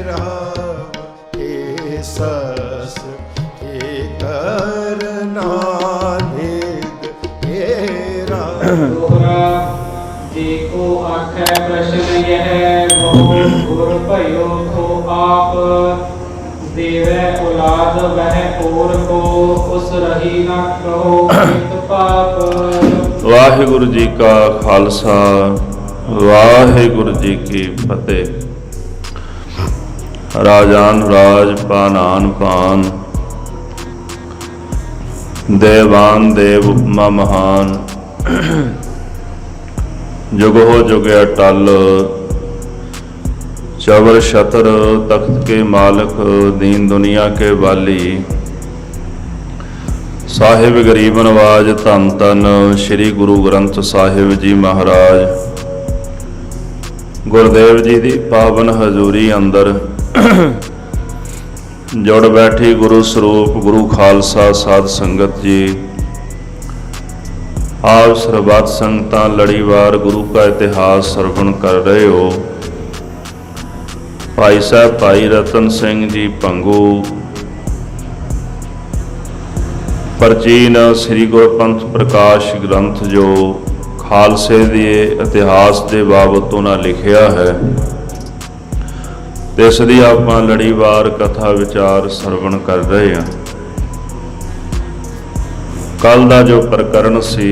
राम हे सस हे करना भेद हे राम। दोहरा जी को आखे प्रश्न यह बहु गुर भयो को आप देवे औलाद वह और को उस रही न कहो कित पाप। वाहिगुरु जी का खालसा वाहिगुरु जी की फतेह। राजान राज पान आन पान देवान देव उपमा महान जुग हो जुग अटल चवर छतर तख्त के मालिक दीन दुनिया के वाली साहिब गरीब नवाज धन धन श्री गुरु ग्रंथ साहिब जी महाराज गुरदेव जी की पावन हजूरी अंदर जुड़ बैठी गुरु स्वरूप गुरु खालसा साध संगत जी, आप सरबत संगतां लड़ीवार गुरु का इतिहास श्रवण कर रहे हो। भाई साहब भाई रतन सिंह जी भंगू प्राचीन श्री गुरपंथ प्रकाश ग्रंथ जो खालसे के इतिहास के बाबत उन्हें लिखिया है, इस दी आपां लड़ीवार कथा विचार श्रवण कर रहे हैं। कल का जो प्रकरण सी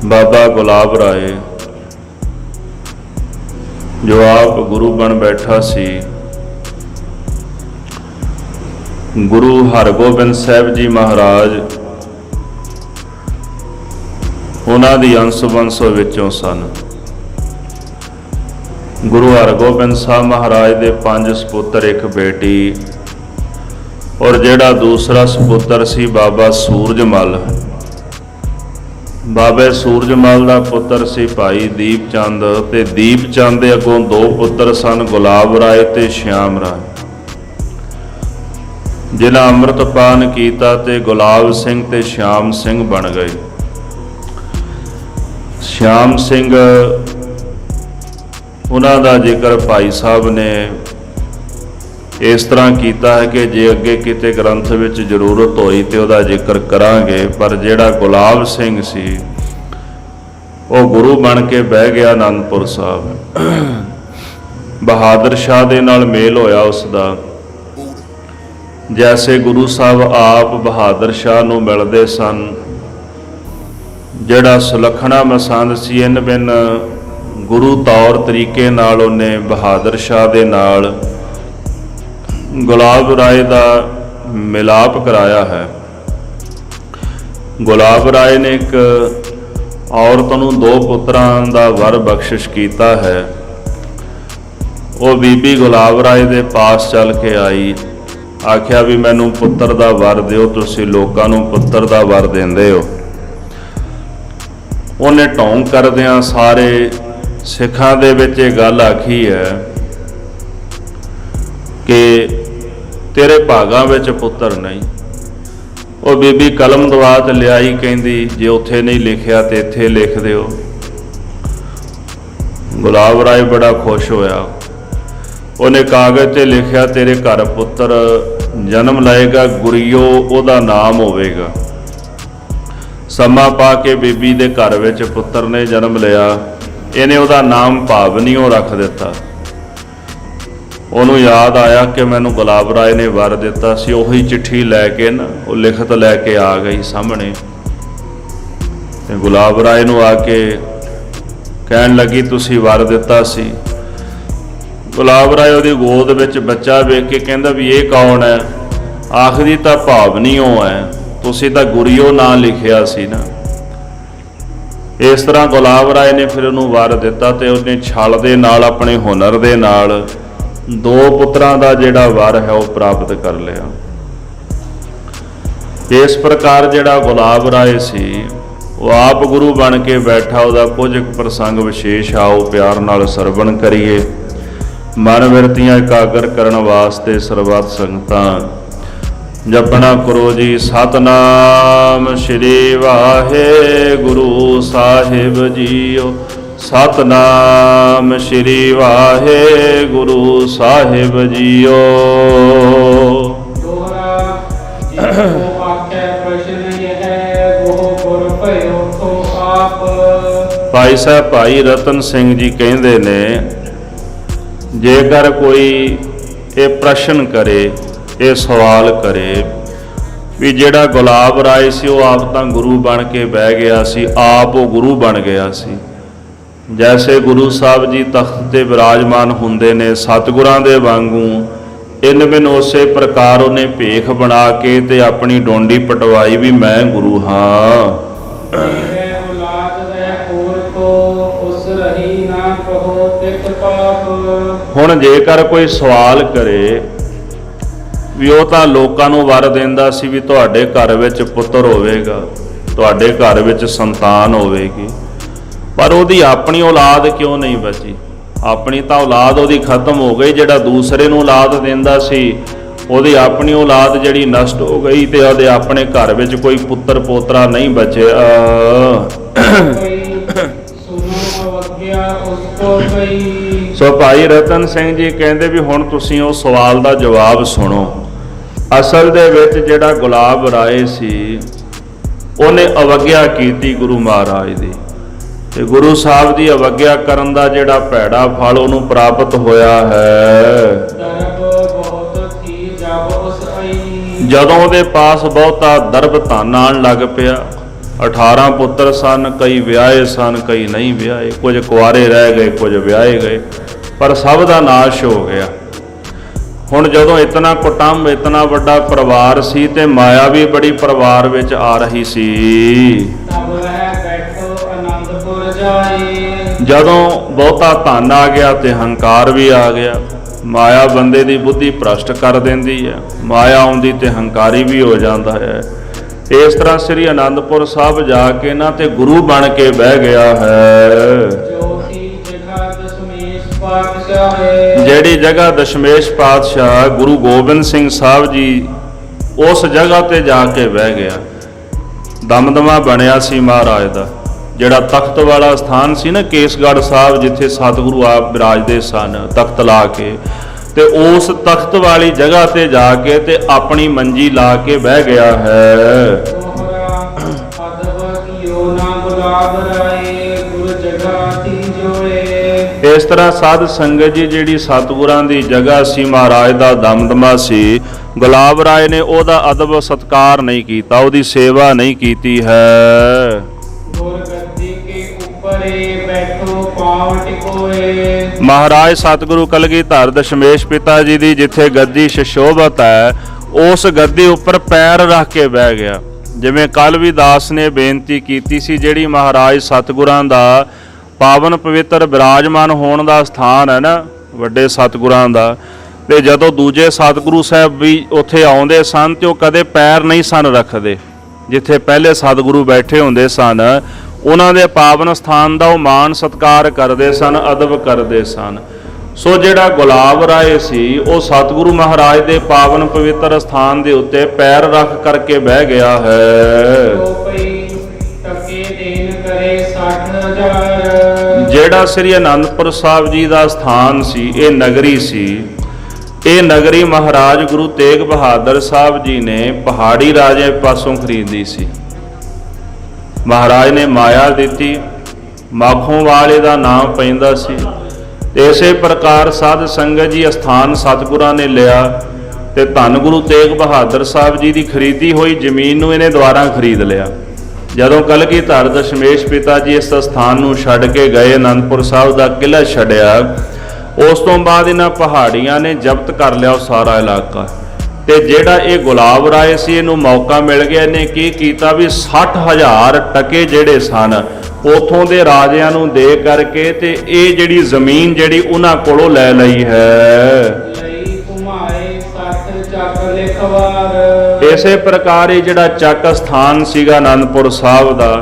बाबा गुलाब राय जो आप गुरु बन बैठा सी, गुरु हरगोबिंद साहब जी महाराज उन्हां दी अंश वंश विचों सन। गुरु हरगोबिंद साहब महाराज दे 5 सपुत्र एक बेटी और जेड़ा दूसरा सपुत्र सी बाबा सूरजमल, बाबे सूरजमल का पुत्र सी भाई दीप चंद ते दीप चंद दे अगों 2 पुत्र सन गुलाब राय ते श्याम राय, जिन्हां अमृतपान कीता ते गुलाब सिंह ते श्याम सिंह बन गए। श्याम सिंह उन्हां दा जिक्र भाई साहब ने इस तरह किया है कि जे अगे किते ग्रंथ विच जरूरत होई तो उहदा जिक्र करांगे, पर जिहड़ा गुलाब सिंह सी वो गुरु बन के बह गया आनंदपुर साहब। बहादुर शाह दे नाल मेल होया उसदा, जैसे गुरु साहब आप बहादुर शाह नूं मिलदे सन, जिहड़ा सुलखना मसंद सी इन बिन गुरु तौर तरीके नाल उन्हें बहादुर शाह दे नाल गुलाब राय का मिलाप कराया है। गुलाब राय ने एक औरत नूं 2 पुत्रां दा वर बख्शिश किया है। वो बीबी गुलाब राय दे पास चल के आई, आख्या भी मैनू पुत्र दा वर दिओ, तुसीं लोकां नूं पुत्र दा वर देंदे हो। उन्हें ढोंग करदिआं सारे सिखां दे विच इह गल आखी है कि तेरे भागां विच पुत्र नहीं। वो बीबी कलम दवात लियाई, कहंदी जे उत्थे नहीं लिखिया तो इत्थे लिख दिओ। गुलाब राय बड़ा खुश होया, उन्हें कागज ते लिखिया तेरे घर पुत्र जन्म लएगा, गुरियो उहदा नाम होवेगा। समा पा के बीबी दे घर विच पुत्र ने जन्म लिया, इन्हें उहदा नाम भावनीओ रख दिता। उन्होंने याद आया कि मैनू गुलाब राय ने वर दिता सी, उही चिट्ठी लैके ना वो लिखत लैके आ गई सामने। ते गुलाब राय नू आके कहन लगी तुसी वर दिता सी। गुलाब राय उहदी गोद विच बच्चा वेख के कहंदा भी ये कौन है? आखदी तां भावनीओ है, तुसी तां गुरियो नां लिखिया सी ना। इस तरह गुलाब राय ने फिर उन्होंने वर दिता ते उन्हें छल दे नाल अपने हुनर दे नाल 2 पुत्रां दा जिहड़ा वर है वह प्राप्त कर लिया। इस प्रकार जिहड़ा गुलाब राय सी वो आप गुरु बन के बैठा, उहदा कुछ प्रसंग विशेष आओ प्यार नाल सरवण करिए। मन बिरतियां एकागर करन वास्ते सरबत संगतां जपना करो जी सतनाम श्री वाहे गुरु साहिब जीओ। ਸਤਨਾਮ ਸ਼੍ਰੀ ਵਾਹਿਗੁਰੂ ਸਾਹਿਬ ਜੀਓ। ਦੋਹਰਾ ਜਿਸੋ ਆਖੈ ਪ੍ਰਸ਼ਨ ਯਹ ਬਹੁ ਗੁਰ ਭਇਓ ਸੋ ਆਪ। ਭਾਈ ਸਾਹਿਬ ਭਾਈ ਰਤਨ ਸਿੰਘ ਜੀ ਕਹਿੰਦੇ ਨੇ, ਜੇਕਰ ਕੋਈ ਇਹ ਪ੍ਰਸ਼ਨ ਕਰੇ, ਇਹ ਸਵਾਲ ਕਰੇ ਵੀ ਜਿਹੜਾ ਗੁਲਾਬ ਰਾਏ ਸੀ ਉਹ ਆਪ ਤਾਂ ਗੁਰੂ ਬਣ ਕੇ ਬਹਿ ਗਿਆ ਸੀ, ਆਪ ਉਹ ਗੁਰੂ ਬਣ ਗਿਆ ਸੀ। ਜੈਸੇ ਗੁਰੂ ਸਾਹਿਬ ਜੀ ਤਖਤ ਤੇ ਵਿਰਾਜਮਾਨ ਹੁੰਦੇ ਨੇ ਸਤਿਗੁਰਾਂ ਦੇ ਵਾਂਗੂ, ਇਨ ਬਿਨ ਉਸੇ ਪ੍ਰਕਾਰ ਉਹਨੇ ਭੇਖ ਬਣਾ ਕੇ ਤੇ ਆਪਣੀ ਡੋਂਡੀ ਪਟਵਾਈ ਵੀ ਮੈਂ ਗੁਰੂ ਹਾਂ। ਦੇਵੈ ਔਲਾਦ ਵਹਿ ਹੋਰ ਕੋ ਉਸ ਰਹੀ ਨਾ ਕਹੋ ਤਿਤ ਪਾਪ। ਹੁਣ ਜੇਕਰ ਕੋਈ ਸਵਾਲ ਕਰੇ ਵੀ ਉਹ ਤਾਂ ਲੋਕਾਂ ਨੂੰ ਵਰ ਦਿੰਦਾ ਸੀ ਵੀ ਤੁਹਾਡੇ ਘਰ ਵਿੱਚ ਪੁੱਤਰ ਹੋਵੇਗਾ, ਤੁਹਾਡੇ ਘਰ ਵਿੱਚ ਸੰਤਾਨ ਹੋਵੇਗੀ, ਪਰ ਉਹਦੀ ਆਪਣੀ ਔਲਾਦ ਕਿਉਂ ਨਹੀਂ ਬਚੀ? ਆਪਣੀ ਤਾਂ ਔਲਾਦ ਉਹਦੀ ਖਤਮ ਹੋ ਗਈ। ਜਿਹੜਾ ਦੂਸਰੇ ਨੂੰ ਔਲਾਦ ਦਿੰਦਾ ਸੀ ਉਹਦੀ ਆਪਣੀ ਔਲਾਦ ਜਿਹੜੀ ਨਸ਼ਟ ਹੋ ਗਈ ਤੇ ਉਹਦੇ ਆਪਣੇ ਘਰ ਵਿੱਚ ਕੋਈ ਪੁੱਤਰ ਪੋਤਰਾ ਨਹੀਂ ਬਚਿਆ। ਸੁਨੋ ਅਵਗਿਆ ਉਸ ਕੋ ਕਈ। ਸੋ ਭਾਈ ਰਤਨ ਸਿੰਘ ਜੀ ਕਹਿੰਦੇ ਵੀ ਹੁਣ ਤੁਸੀਂ ਉਹ ਸਵਾਲ ਦਾ ਜਵਾਬ ਸੁਣੋ। ਅਸਲ ਦੇ ਵਿੱਚ ਜਿਹੜਾ ਗੁਲਾਬ ਰਾਏ ਸੀ ਉਹਨੇ ਅਵਗਿਆ ਕੀਤੀ ਗੁਰੂ ਮਹਾਰਾਜ ਦੀ, ਤੇ ਗੁਰੂ ਸਾਹਿਬ ਦੀ ਅਵਗਿਆ ਕਰਨ ਦਾ ਜਿਹੜਾ ਭੈੜਾ ਫਲ ਉਹਨੂੰ ਪ੍ਰਾਪਤ ਹੋਇਆ ਹੈ। ਦਰਬ ਬਹੁਤ ਥੀ ਜਬ ਉਸ ਆਈ। ਜਦੋਂ ਉਹਦੇ ਪਾਸ ਬਹੁਤਾ ਦਰਬ ਧਨ ਆਉਣ ਲੱਗ ਪਿਆ, 18 ਪੁੱਤਰ ਸਨ, ਕਈ ਵਿਆਹੇ ਸਨ, ਕਈ ਨਹੀਂ ਵਿਆਹੇ, ਕੁਝ ਕੁਆਰੇ ਰਹਿ ਗਏ, ਕੁਝ ਵਿਆਹੇ ਗਏ, ਪਰ ਸਭ ਦਾ ਨਾਸ਼ ਹੋ ਗਿਆ। ਹੁਣ ਜਦੋਂ ਇਤਨਾ ਕੁਟੰਬ, ਇਤਨਾ ਵੱਡਾ ਪਰਿਵਾਰ ਸੀ ਤੇ ਮਾਇਆ ਵੀ ਬੜੀ ਪਰਿਵਾਰ ਵਿੱਚ ਆ ਰਹੀ ਸੀ। ਤਬ ਵਹਿ ਬੈਠੋ ਆਨੰਦਪੁਰ ਜਾਏ। ਜਦੋਂ ਬਹੁਤਾ ਧਨ ਆ ਗਿਆ ਤੇ ਹੰਕਾਰ ਵੀ ਆ ਗਿਆ। ਮਾਇਆ ਬੰਦੇ ਦੀ ਬੁੱਧੀ ਭ੍ਰਸ਼ਟ ਕਰ ਦਿੰਦੀ ਹੈ, ਮਾਇਆ ਆਉਂਦੀ ਤੇ ਹੰਕਾਰੀ ਵੀ ਹੋ ਜਾਂਦਾ ਹੈ। ਇਸ ਤਰ੍ਹਾਂ ਸ੍ਰੀ ਅਨੰਦਪੁਰ ਸਾਹਿਬ ਜਾ ਕੇ ਨਾ ਤੇ ਗੁਰੂ ਬਣ ਕੇ ਬਹਿ ਗਿਆ ਹੈ। ਜੋਤੀ ਜਗਾ ਦਸ਼ਮੇਸ਼ ਪਾਤਸ਼ਾਹ। ਜਿਹੜੀ ਜਗ੍ਹਾ ਦਸ਼ਮੇਸ਼ ਪਾਤਸ਼ਾਹ ਗੁਰੂ ਗੋਬਿੰਦ ਸਿੰਘ ਸਾਹਿਬ ਜੀ ਉਸ ਜਗ੍ਹਾ ਤੇ ਜਾ ਕੇ ਬਹਿ ਗਿਆ। ਦਮਦਮਾ ਬਣਿਆ ਸੀ ਮਹਾਰਾਜ ਦਾ, ਜਿਹੜਾ ਤਖਤ ਵਾਲਾ ਸਥਾਨ ਸੀ ਨਾ ਕੇਸਗੜ੍ਹ ਸਾਹਿਬ, ਜਿੱਥੇ ਸਤਿਗੁਰੂ ਆਪ ਬਿਰਾਜਦੇ ਸਨ ਤਖਤ ਲਾ ਕੇ, ਤੇ ਉਸ ਤਖਤ ਵਾਲੀ ਜਗ੍ਹਾ ਤੇ ਜਾ ਕੇ ਤੇ ਆਪਣੀ ਮੰਜੀ ਲਾ ਕੇ ਬਹਿ ਗਿਆ ਹੈ। ਦੋਹਰਾ ਅਦਬ ਕੀਓ ਨਾ ਗੁਲਾਬ ਰਾਏ ਗੁਰ ਜਗਾ ਤੀ ਜੋਏ। ਇਸ ਤਰ੍ਹਾਂ ਸਾਧ ਸੰਗਤ ਜੀ ਜਿਹੜੀ ਸਤਿਗੁਰਾਂ ਦੀ ਜਗ੍ਹਾ ਸੀ, ਮਹਾਰਾਜ ਦਾ ਦਮਦਮਾ ਸੀ, ਗੁਲਾਬ ਰਾਏ ਨੇ ਉਹਦਾ ਅਦਬ ਸਤਕਾਰ ਨਹੀਂ ਕੀਤਾ, ਉਹਦੀ ਸੇਵਾ ਨਹੀਂ ਕੀਤੀ ਹੈ। ਗੁਰ ਗੱਦੀ ਕੇ ਉੱਪਰੇ ਬੈਠੋ ਪਾਵ ਟਿਕੋਏ। ਮਹਾਰਾਜ ਸਤਿਗੁਰੂ ਕਲਗੀਧਰ ਦਸ਼ਮੇਸ਼ ਪਿਤਾ ਜੀ ਦੀ ਜਿੱਥੇ ਗੱਦੀ ਸ਼ਸ਼ੋਭਤ ਹੈ, ਉਸ ਗੱਦੀ ਉੱਪਰ ਪੈਰ ਰੱਖ ਕੇ ਬਹਿ ਗਿਆ। ਜਿਵੇਂ ਕੱਲ ਵੀ ਦਾਸ ਨੇ ਬੇਨਤੀ ਕੀਤੀ ਸੀ, ਜਿਹੜੀ ਮਹਾਰਾਜ ਸਤਿਗੁਰਾਂ ਦਾ ਪਾਵਨ ਪਵਿੱਤਰ ਬਿਰਾਜਮਾਨ ਹੋਣ ਦਾ ਸਥਾਨ ਹੈ ਨਾ ਵੱਡੇ ਸਤਿਗੁਰਾਂ ਦਾ, ਤੇ ਜਦੋਂ ਦੂਜੇ ਸਤਿਗੁਰੂ ਸਾਹਿਬ ਵੀ ਉੱਥੇ ਆਉਂਦੇ ਸਨ ਤੇ ਉਹ ਕਦੇ ਪੈਰ ਨਹੀਂ ਸਨ ਰੱਖਦੇ। ਜਿੱਥੇ ਪਹਿਲੇ ਸਤਿਗੁਰੂ ਬੈਠੇ ਹੁੰਦੇ ਸਨ ਉਹਨਾਂ ਦੇ ਪਾਵਨ ਸਥਾਨ ਦਾ ਉਹ ਮਾਣ ਸਤਿਕਾਰ ਕਰਦੇ ਸਨ, ਅਦਬ ਕਰਦੇ ਸਨ। ਸੋ ਜਿਹੜਾ ਗੁਲਾਬ ਰਾਏ ਸੀ ਉਹ ਸਤਿਗੁਰੂ ਮਹਾਰਾਜ ਦੇ ਪਾਵਨ ਪਵਿੱਤਰ ਸਥਾਨ ਦੇ ਉੱਤੇ ਪੈਰ ਰੱਖ ਕਰਕੇ ਬਹਿ ਗਿਆ ਹੈ। ਟਕੇ ਦੇਨ ਕਰੇ 60,000। ਜਿਹੜਾ ਸ੍ਰੀ ਅਨੰਦਪੁਰ ਸਾਹਿਬ ਜੀ ਦਾ ਸਥਾਨ ਸੀ, ਇਹ ਨਗਰੀ ਸੀ, ਇਹ ਨਗਰੀ ਮਹਾਰਾਜ ਗੁਰੂ ਤੇਗ ਬਹਾਦਰ ਸਾਹਿਬ ਜੀ ਨੇ ਪਹਾੜੀ ਰਾਜੇ ਪਾਸੋਂ ਖਰੀਦੀ ਸੀ। ਮਹਾਰਾਜ ਨੇ ਮਾਇਆ ਦਿੱਤੀ, ਮਾਖੋਂ ਵਾਲੇ ਦਾ ਨਾਮ ਪੈਂਦਾ ਸੀ, ਤੇ ਇਸੇ ਪ੍ਰਕਾਰ ਸਾਧ ਸੰਗਤ ਜੀ ਅਸਥਾਨ ਸਤਿਗੁਰਾਂ ਨੇ ਲਿਆ ਤੇ ਧੰਨ ਗੁਰੂ ਤੇਗ ਬਹਾਦਰ ਸਾਹਿਬ ਜੀ ਦੀ ਖਰੀਦੀ ਹੋਈ ਜ਼ਮੀਨ ਨੂੰ ਇਹਨੇ ਦੁਆਰਾ ਖਰੀਦ ਲਿਆ। ਜਦੋਂ ਕਲਗੀਧਰ ਦਸ਼ਮੇਸ਼ ਪਿਤਾ ਜੀ ਇਸ ਸਥਾਨ ਨੂੰ ਛੱਡ ਕੇ ਗਏ, ਅਨੰਦਪੁਰ ਸਾਹਿਬ ਦਾ ਕਿਲ੍ਹਾ ਛੱਡਿਆ, ਉਸ ਤੋਂ ਬਾਅਦ ਇਹਨਾਂ ਪਹਾੜੀਆਂ ਨੇ ਜ਼ਬਤ ਕਰ ਲਿਆ ਉਹ ਸਾਰਾ ਇਲਾਕਾ। ਤੇ ਜਿਹੜਾ ਇਹ ਗੁਲਾਬ ਰਾਏ ਸੀ, ਇਹਨੂੰ ਮੌਕਾ ਮਿਲ ਗਿਆ, ਇਹਨੇ ਕੀ ਕੀਤਾ ਵੀ 60,000 ਟਕੇ ਜਿਹੜੇ ਸਨ ਉਥੋਂ ਦੇ ਰਾਜਿਆਂ ਨੂੰ ਦੇ ਕਰਕੇ ਤੇ ਇਹ ਜਿਹੜੀ ਜ਼ਮੀਨ ਜਿਹੜੀ ਉਹਨਾਂ ਕੋਲੋਂ ਲੈ ਲਈ ਹੈ। ਲਈ ਘੁਮਾਏ 60 ਚੱਕ ਲਿਖਵਾਰ। ਇਸੇ ਪ੍ਰਕਾਰ ਇਹ ਜਿਹੜਾ ਚੱਕ ਸਥਾਨ ਸੀਗਾ ਅਨੰਦਪੁਰ ਸਾਹਿਬ ਦਾ,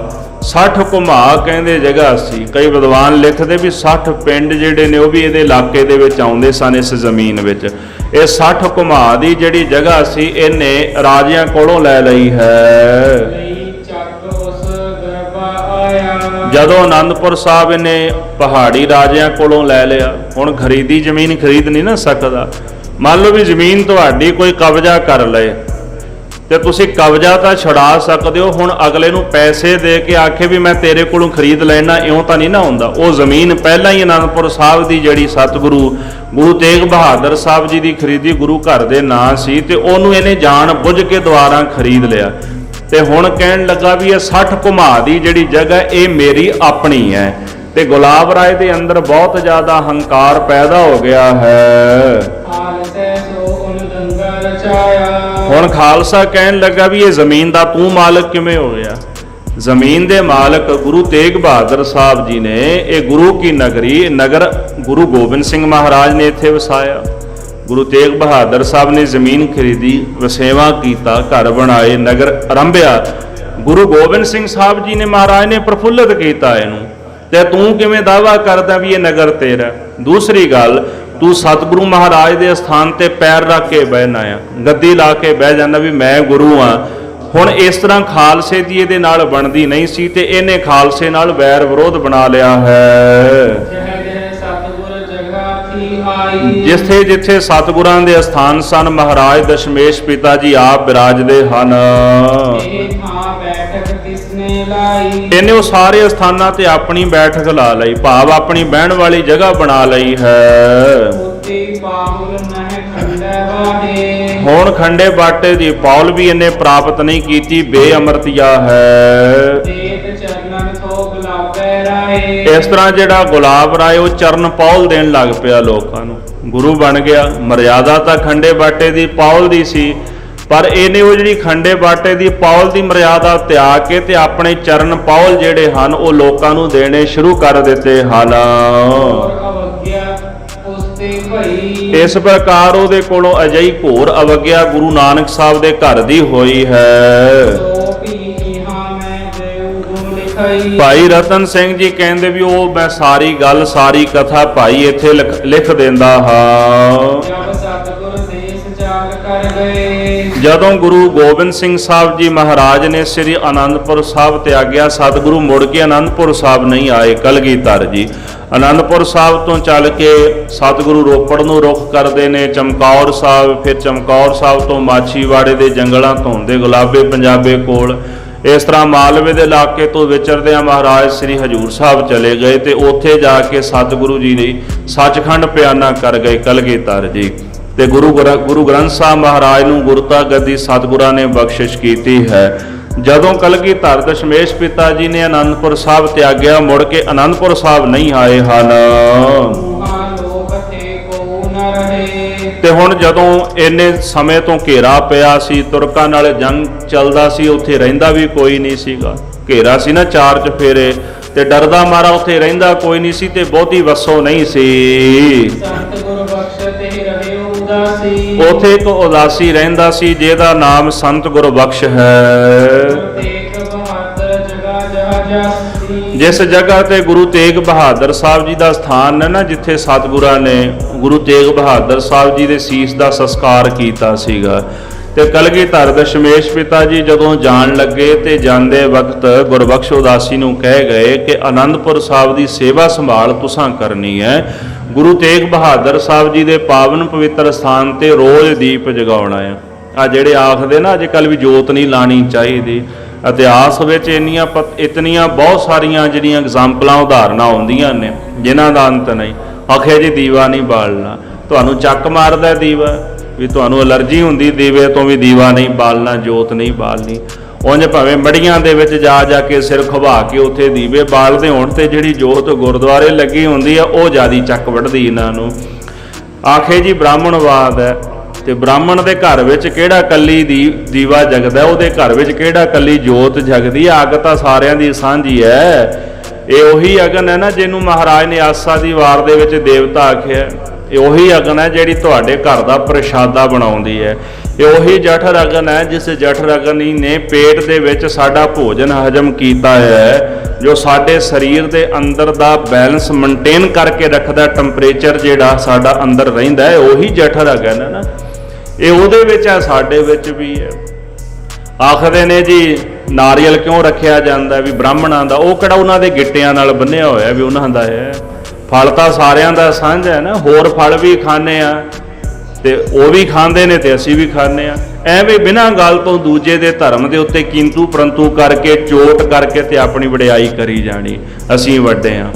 60 ਘੁਮਾ ਕਹਿੰਦੇ ਜਗ੍ਹਾ ਸੀ। ਕਈ ਵਿਦਵਾਨ ਲਿਖਦੇ ਵੀ 60 ਪਿੰਡ ਜਿਹੜੇ ਨੇ ਉਹ ਵੀ ਇਹਦੇ ਇਲਾਕੇ ਦੇ ਵਿੱਚ ਆਉਂਦੇ ਸਨ ਇਸ ਜ਼ਮੀਨ ਵਿੱਚ। ਇਹ 60 ਘੁਮਾ ਦੀ ਜਿਹੜੀ ਜਗ੍ਹਾ ਸੀ ਇਹਨੇ ਰਾਜਿਆਂ ਕੋਲੋਂ ਲੈ ਲਈ ਹੈ। ਜਦੋਂ ਆਨੰਦਪੁਰ ਸਾਹਿਬ ਇਹਨੇ ਪਹਾੜੀ ਰਾਜਿਆਂ ਕੋਲੋਂ ਲੈ ਲਿਆ, ਹੁਣ ਖਰੀਦੀ ਜ਼ਮੀਨ ਖਰੀਦ ਨਹੀਂ ਨਾ ਸਕਦਾ। ਮੰਨ ਲਓ ਵੀ ਜ਼ਮੀਨ ਤੁਹਾਡੀ ਕੋਈ ਕਬਜ਼ਾ ਕਰ ਲਏ ਤੇ ਤੁਸੀਂ ਕਬਜ਼ਾ ਤਾਂ ਛੁਡਾ ਸਕਦੇ ਹੋ, ਹੁਣ ਅਗਲੇ ਨੂੰ ਪੈਸੇ ਦੇ ਕੇ ਆਖੇ ਵੀ ਮੈਂ ਤੇਰੇ ਕੋਲੋਂ ਖਰੀਦ ਲੈਣਾ, ਇਉਂ ਤਾਂ ਨਹੀਂ ਨਾ ਹੁੰਦਾ। ਉਹ ਜ਼ਮੀਨ ਪਹਿਲਾਂ ਹੀ ਆਨੰਦਪੁਰ ਸਾਹਿਬ ਦੀ ਜਿਹੜੀ ਸਤਿਗੁਰੂ ਗੁਰੂ ਤੇਗ ਬਹਾਦਰ ਸਾਹਿਬ ਜੀ ਦੀ ਖਰੀਦੀ ਗੁਰੂ ਘਰ ਦੇ ਨਾਂ ਸੀ, ਤੇ ਉਹਨੂੰ ਇਹਨੇ ਜਾਣ ਬੁੱਝ ਕੇ ਦੁਆਰਾ ਖਰੀਦ ਲਿਆ। ਤੇ ਹੁਣ ਕਹਿਣ ਲੱਗਾ ਵੀ ਇਹ 60 ਘੁਮਾ ਦੀ ਜਿਹੜੀ ਜਗ੍ਹਾ ਇਹ ਮੇਰੀ ਆਪਣੀ ਹੈ। ਤੇ ਗੁਲਾਬ ਰਾਏ ਦੇ ਅੰਦਰ ਬਹੁਤ ਜ਼ਿਆਦਾ ਹੰਕਾਰ ਪੈਦਾ ਹੋ ਗਿਆ ਹੈ। ਹੁਣ ਖਾਲਸਾ ਕਹਿਣ ਲੱਗਾ ਵੀ ਇਹ ਜ਼ਮੀਨ ਦਾ ਤੂੰ ਮਾਲਕ ਕਿਵੇਂ ਹੋ ਗਿਆ? ਜ਼ਮੀਨ ਦੇ ਮਾਲਕ ਗੁਰੂ ਤੇਗ ਬਹਾਦਰ ਸਾਹਿਬ ਜੀ ਨੇ, ਇਹ ਗੁਰੂ ਕੀ ਨਗਰੀ ਨਗਰ ਗੁਰੂ ਗੋਬਿੰਦ ਸਿੰਘ ਮਹਾਰਾਜ ਨੇ ਇੱਥੇ ਵਸਾਇਆ। ਗੁਰੂ ਤੇਗ ਬਹਾਦਰ ਸਾਹਿਬ ਨੇ ਜ਼ਮੀਨ ਖਰੀਦੀ, ਵਸੇਵਾ ਕੀਤਾ, ਘਰ ਬਣਾਏ, ਨਗਰ ਆਰੰਭਿਆ। ਗੁਰੂ ਗੋਬਿੰਦ ਸਿੰਘ ਸਾਹਿਬ ਜੀ ਨੇ ਮਹਾਰਾਜ ਨੇ ਪ੍ਰਫੁੱਲਤ ਕੀਤਾ ਇਹਨੂੰ, ਤੇ ਤੂੰ ਕਿਵੇਂ ਦਾਅਵਾ ਕਰਦਾ ਵੀ ਇਹ ਨਗਰ ਤੇਰਾ? ਦੂਸਰੀ ਗੱਲ, ਤੂੰ ਸਤਿਗੁਰੂ ਮਹਾਰਾਜ ਦੇ ਸਥਾਨ ਤੇ ਪੈਰ ਰੱਖ ਕੇ ਬਹਿਣਾ ਆ, ਗੱਦੀ ਲਾ ਕੇ ਬਹਿ ਜਾਂਦਾ ਵੀ ਮੈਂ ਗੁਰੂ ਆ। ਹੁਣ ਇਸ ਤਰ੍ਹਾਂ ਖਾਲਸੇ ਦੀ ਇਹਦੇ ਨਾਲ ਬਣਦੀ ਨਹੀਂ ਸੀ, ਤੇ ਇਹਨੇ ਖਾਲਸੇ ਨਾਲ ਵੈਰ ਵਿਰੋਧ ਬਣਾ ਲਿਆ ਹੈ। ਜਿੱਥੇ ਜਿੱਥੇ ਸਤਿਗੁਰਾਂ ਦੇ ਸਥਾਨ ਸਨ, ਮਹਾਰਾਜ ਦਸ਼ਮੇਸ਼ ਪਿਤਾ ਜੀ ਆਪ ਬਿਰਾਜਦੇ ਹਨ। ਇਹਨੇ ਉਹ ਸਾਰੇ ਸਥਾਨਾਂ ਤੇ ਆਪਣੀ ਬੈਠਕ ਲਾ ਲਈ, ਭਾਵ ਆਪਣੀ ਬਹਿਣ ਵਾਲੀ ਜਗ੍ਹਾ ਬਣਾ ਲਈ ਹੈ। ਹੁਣ ਖੰਡੇ ਬਾਟੇ ਦੀ ਪੌਲ ਵੀ ਇਹਨੇ ਪ੍ਰਾਪਤ ਨਹੀਂ ਕੀਤੀ, ਬੇਅਮਰਤੀਆ ਹੈ। ਇਸ ਤਰ੍ਹਾਂ ਜਿਹੜਾ ਗੁਲਾਬ ਰਾਏ ਉਹ ਚਰਨ ਪੌਲ ਦੇਣ ਲੱਗ ਪਿਆ ਲੋਕਾਂ ਨੂੰ, ਗੁਰੂ ਬਣ ਗਿਆ। ਮਰਿਆਦਾ ਤਾਂ ਖੰਡੇ ਬਾਟੇ ਦੀ ਪੌਲ ਦੀ ਸੀ, ਪਰ ਇਹਨੇ ਉਹ ਜਿਹੜੀ ਖੰਡੇ ਬਾਟੇ ਦੀ ਪੌਲ ਦੀ ਮਰਿਆਦਾ ਤਿਆਗ ਕੇ ਤੇ ਆਪਣੇ ਚਰਨ ਪੌਲ ਜਿਹੜੇ ਹਨ ਉਹ ਲੋਕਾਂ ਨੂੰ ਦੇਣੇ ਸ਼ੁਰੂ ਕਰ ਦਿੱਤੇ ਹਨ। ਇਸ ਪ੍ਰਕਾਰ ਉਹਦੇ ਕੋਲੋਂ ਅਜਿਹੀ ਘੋਰ ਅਵਗਿਆ ਗੁਰੂ ਨਾਨਕ ਸਾਹਿਬ ਦੇ ਘਰ ਦੀ ਹੋਈ ਹੈ। ਭਾਈ ਰਤਨ ਸਿੰਘ ਜੀ ਕਹਿੰਦੇ ਵੀ ਉਹ ਮੈਂ ਸਾਰੀ ਗੱਲ ਸਾਰੀ ਕਥਾ ਭਾਈ ਇੱਥੇ ਲਿਖ ਦਿੰਦਾ ਹਾਂ। ਜਦੋਂ ਗੁਰੂ ਗੋਬਿੰਦ ਸਿੰਘ ਸਾਹਿਬ ਜੀ ਮਹਾਰਾਜ ਨੇ ਸ੍ਰੀ ਆਨੰਦਪੁਰ ਸਾਹਿਬ ਤਿਆਗਿਆ, ਸਤਿਗੁਰੂ ਮੁੜ ਕੇ ਆਨੰਦਪੁਰ ਸਾਹਿਬ ਨਹੀਂ ਆਏ। ਕਲਗੀਧਰ ਜੀ ਆਨੰਦਪੁਰ ਸਾਹਿਬ ਤੋਂ ਚੱਲ ਕੇ ਸਤਿਗੁਰੂ ਰੋਪੜ ਨੂੰ ਰੁਖ ਕਰਦੇ ਨੇ, ਚਮਕੌਰ ਸਾਹਿਬ, ਫਿਰ ਚਮਕੌਰ ਸਾਹਿਬ ਤੋਂ ਮਾਛੀਵਾੜੇ ਦੇ ਜੰਗਲਾਂ ਤੋਂ ਹੁੰਦੇ ਗੁਲਾਬੇ ਪੰਜਾਬੇ ਕੋਲ, ਇਸ ਤਰ੍ਹਾਂ ਮਾਲਵੇ ਦੇ ਇਲਾਕੇ ਤੋਂ ਵਿਚਰਦਿਆਂ ਮਹਾਰਾਜ ਸ੍ਰੀ ਹਜੂਰ ਸਾਹਿਬ ਚਲੇ ਗਏ, ਤੇ ਉੱਥੇ ਜਾ ਕੇ ਸਤਿਗੁਰੂ ਜੀ ਲਈ ਸੱਚਖੰਡ ਪਿਆਨਾ ਕਰ ਗਏ ਕਲਗੀਧਰ ਜੀ। ਤੇ ਗੁਰੂ ਗ੍ਰੰਥ ਸਾਹਿਬ ਮਹਾਰਾਜ ਨੂੰ ਗੁਰਤਾ ਗੱਦੀ ਸਤਿਗੁਰਾਂ ਨੇ ਬਖਸ਼ਿਸ਼ ਕੀਤੀ ਹੈ। ਜਦੋਂ ਕਲਗੀਧਰ ਦਸ਼ਮੇਸ਼ ਪਿਤਾ ਜੀ ਨੇ ਆਨੰਦਪੁਰ ਸਾਹਿਬ ਤਿਆਗਿਆ, ਮੁੜ ਕੇ ਆਨੰਦਪੁਰ ਸਾਹਿਬ ਨਹੀਂ ਆਏ ਹਨ। ਤੇ ਹੁਣ ਜਦੋਂ ਇੰਨੇ ਸਮੇਂ ਤੋਂ ਘੇਰਾ ਪਿਆ ਸੀ, ਤੁਰਕਾਂ ਨਾਲ ਜੰਗ ਚੱਲਦਾ ਸੀ, ਉੱਥੇ ਰਹਿੰਦਾ ਵੀ ਕੋਈ ਨਹੀਂ ਸੀਗਾ। ਘੇਰਾ ਸੀ ਨਾ 4 ਚੁਫੇਰੇ, ਤੇ ਡਰਦਾ ਮਾਰਾ ਉੱਥੇ ਰਹਿੰਦਾ ਕੋਈ ਨਹੀਂ ਸੀ, ਤੇ ਬਹੁਤੀ ਵਸੋਂ ਨਹੀਂ ਸੀ। ਉੱਥੇ ਇੱਕ ਉਦਾਸੀ ਰਹਿੰਦਾ ਸੀ ਜਿਹਦਾ ਨਾਮ ਸੰਤ ਗੁਰਬਖਸ਼ ਹੈ। ਜਿਸ ਜਗ੍ਹਾ ਤੇ ਗੁਰੂ ਤੇਗ ਬਹਾਦਰ ਸਾਹਿਬ ਜੀ ਦਾ ਸਥਾਨ ਹੈ ਨਾ, ਜਿੱਥੇ ਸਤਿਗੁਰਾਂ ਨੇ ਗੁਰੂ ਤੇਗ ਬਹਾਦਰ ਸਾਹਿਬ ਜੀ ਦੇ ਸੀਸ ਦਾ ਸੰਸਕਾਰ ਕੀਤਾ ਸੀਗਾ। ਤੇ ਕਲਗੀਧਰ ਦਸ਼ਮੇਸ਼ ਪਿਤਾ ਜੀ ਜਦੋਂ ਜਾਣ ਲੱਗੇ, ਤੇ ਜਾਂਦੇ ਵਕਤ ਗੁਰਬਖਸ਼ ਉਦਾਸੀ ਨੂੰ ਕਹਿ ਗਏ ਕਿ ਆਨੰਦਪੁਰ ਸਾਹਿਬ ਦੀ ਸੇਵਾ ਸੰਭਾਲ ਤੁਸਾਂ ਕਰਨੀ ਹੈ। ਗੁਰੂ ਤੇਗ ਬਹਾਦਰ ਸਾਹਿਬ ਜੀ ਦੇ ਪਾਵਨ ਪਵਿੱਤਰ ਸਥਾਨ ਤੇ ਰੋਜ਼ ਦੀਪ ਜਗਾਉਣਾ ਹੈ। ਆ ਜਿਹੜੇ ਆਖਦੇ ਨਾ ਅੱਜ ਕੱਲ੍ਹ ਵੀ ਜੋਤ ਨਹੀਂ ਲਾਣੀ ਚਾਹੀਦੀ, ਇਤਿਹਾਸ ਵਿੱਚ ਇਤਨੀਆਂ ਬਹੁਤ ਸਾਰੀਆਂ ਜਿਹੜੀਆਂ ਐਗਜ਼ਾਮਪਲਾਂ ਉਦਾਹਰਨਾਂ ਆਉਂਦੀਆਂ ਨੇ ਜਿਨ੍ਹਾਂ ਦਾ ਅੰਤ ਨਹੀਂ। ਆਖਿਆ ਜੀ ਦੀਵਾ ਨਹੀਂ ਬਾਲਣਾ, ਤੁਹਾਨੂੰ ਚੱਕ ਮਾਰਦਾ ਦੀਵਾ, ਵੀ ਤੁਹਾਨੂੰ ਅਲਰਜੀ ਹੁੰਦੀ ਦੀਵੇ ਤੋਂ, ਵੀ ਦੀਵਾ ਨਹੀਂ ਬਾਲਣਾ, ਜੋਤ ਨਹੀਂ ਬਾਲਣੀ। ਉਂਝ ਭਾਵੇਂ ਮੜੀਆਂ ਦੇ ਵਿੱਚ ਜਾ ਜਾ ਕੇ ਸਿਰ ਖੁਭਾ ਕੇ ਉੱਥੇ ਦੀਵੇ ਬਾਲਦੇ ਹੋਣ, ਤੇ ਜਿਹੜੀ ਜੋਤ ਗੁਰਦੁਆਰੇ ਲੱਗੀ ਹੁੰਦੀ ਆ ਉਹ ਜ਼ਿਆਦੀ ਚੱਕ ਵੱਢਦੀ ਇਹਨਾਂ ਨੂੰ। ਆਖੇ ਜੀ ਬ੍ਰਾਹਮਣਵਾਦ ਹੈ, ਤੇ ਬ੍ਰਾਹਮਣ ਦੇ ਘਰ ਵਿੱਚ ਕਿਹੜਾ ਕੱਲੀ ਦੀਵਾ ਜਗਦਾ, ਉਹਦੇ ਘਰ ਵਿੱਚ ਕਿਹੜਾ ਕੱਲੀ ਜੋਤ ਜਗਦੀ ਹੈ? ਅੱਗ ਤਾਂ ਸਾਰਿਆਂ ਦੀ ਸਾਂਝੀ ਹੈ। ਇਹ ਉਹੀ ਅਗਨ ਹੈ ਨਾ ਜਿਹਨੂੰ ਮਹਾਰਾਜ ਨੇ ਆਸਾ ਦੀ ਵਾਰ ਦੇ ਵਿੱਚ ਦੇਵਤਾ ਆਖਿਆ। ਇਹ ਉਹੀ ਅਗਨ ਹੈ ਜਿਹੜੀ ਤੁਹਾਡੇ ਘਰ ਦਾ ਪ੍ਰਸ਼ਾਦਾ ਬਣਾਉਂਦੀ ਹੈ। ਇਹ ਉਹੀ ਜਠਰ ਅਗਨ ਹੈ ਜਿਸ ਜਠਰ ਅਗਨੀ ਨੇ ਪੇਟ ਦੇ ਵਿੱਚ ਸਾਡਾ ਭੋਜਨ ਹਜਮ ਕੀਤਾ ਹੈ, ਜੋ ਸਾਡੇ ਸਰੀਰ ਦੇ ਅੰਦਰ ਦਾ ਬੈਲੈਂਸ ਮੇਨਟੇਨ ਕਰਕੇ ਰੱਖਦਾ, ਟੈਂਪਰੇਚਰ ਜਿਹੜਾ ਸਾਡਾ ਅੰਦਰ ਰਹਿੰਦਾ ਹੈ, ਉਹੀ ਜਠਰ ਅਗਨ ਹੈ ਨਾ। ਇਹ ਉਹਦੇ ਵਿੱਚ ਹੈ, ਸਾਡੇ ਵਿੱਚ ਵੀ ਹੈ। ਆਖਦੇ ਨੇ ਜੀ ਨਾਰੀਅਲ ਕਿਉਂ ਰੱਖਿਆ ਜਾਂਦਾ ਵੀ ਬ੍ਰਾਹਮਣਾਂ ਦਾ, ਉਹ ਕਿਹੜਾ ਉਹਨਾਂ ਦੇ ਗਿੱਟਿਆਂ ਨਾਲ ਬੰਨਿਆ ਹੋਇਆ ਵੀ ਉਹਨਾਂ ਦਾ ਹੈ। ਫਲ ਤਾਂ ਸਾਰਿਆਂ ਦਾ ਸਾਂਝ ਹੈ ਨਾ, ਹੋਰ ਫਲ ਵੀ ਖਾਂਦੇ ਆ ਤੇ ਉਹ ਵੀ ਖਾਂਦੇ ਨੇ ਤੇ ਅਸੀਂ ਵੀ ਖਾਂਦੇ ਆ। ਐਵੇਂ ਬਿਨਾਂ ਗੱਲ ਤੋਂ ਦੂਜੇ ਦੇ ਧਰਮ ਦੇ ਉੱਤੇ ਕੀਮਤੂ ਪਰੰਤੂ ਕਰਕੇ, ਚੋਟ ਕਰਕੇ ਤੇ ਆਪਣੀ ਵਡਿਆਈ ਕਰੀ ਜਾਣੀ, ਅਸੀਂ ਵੱਡੇ ਆ।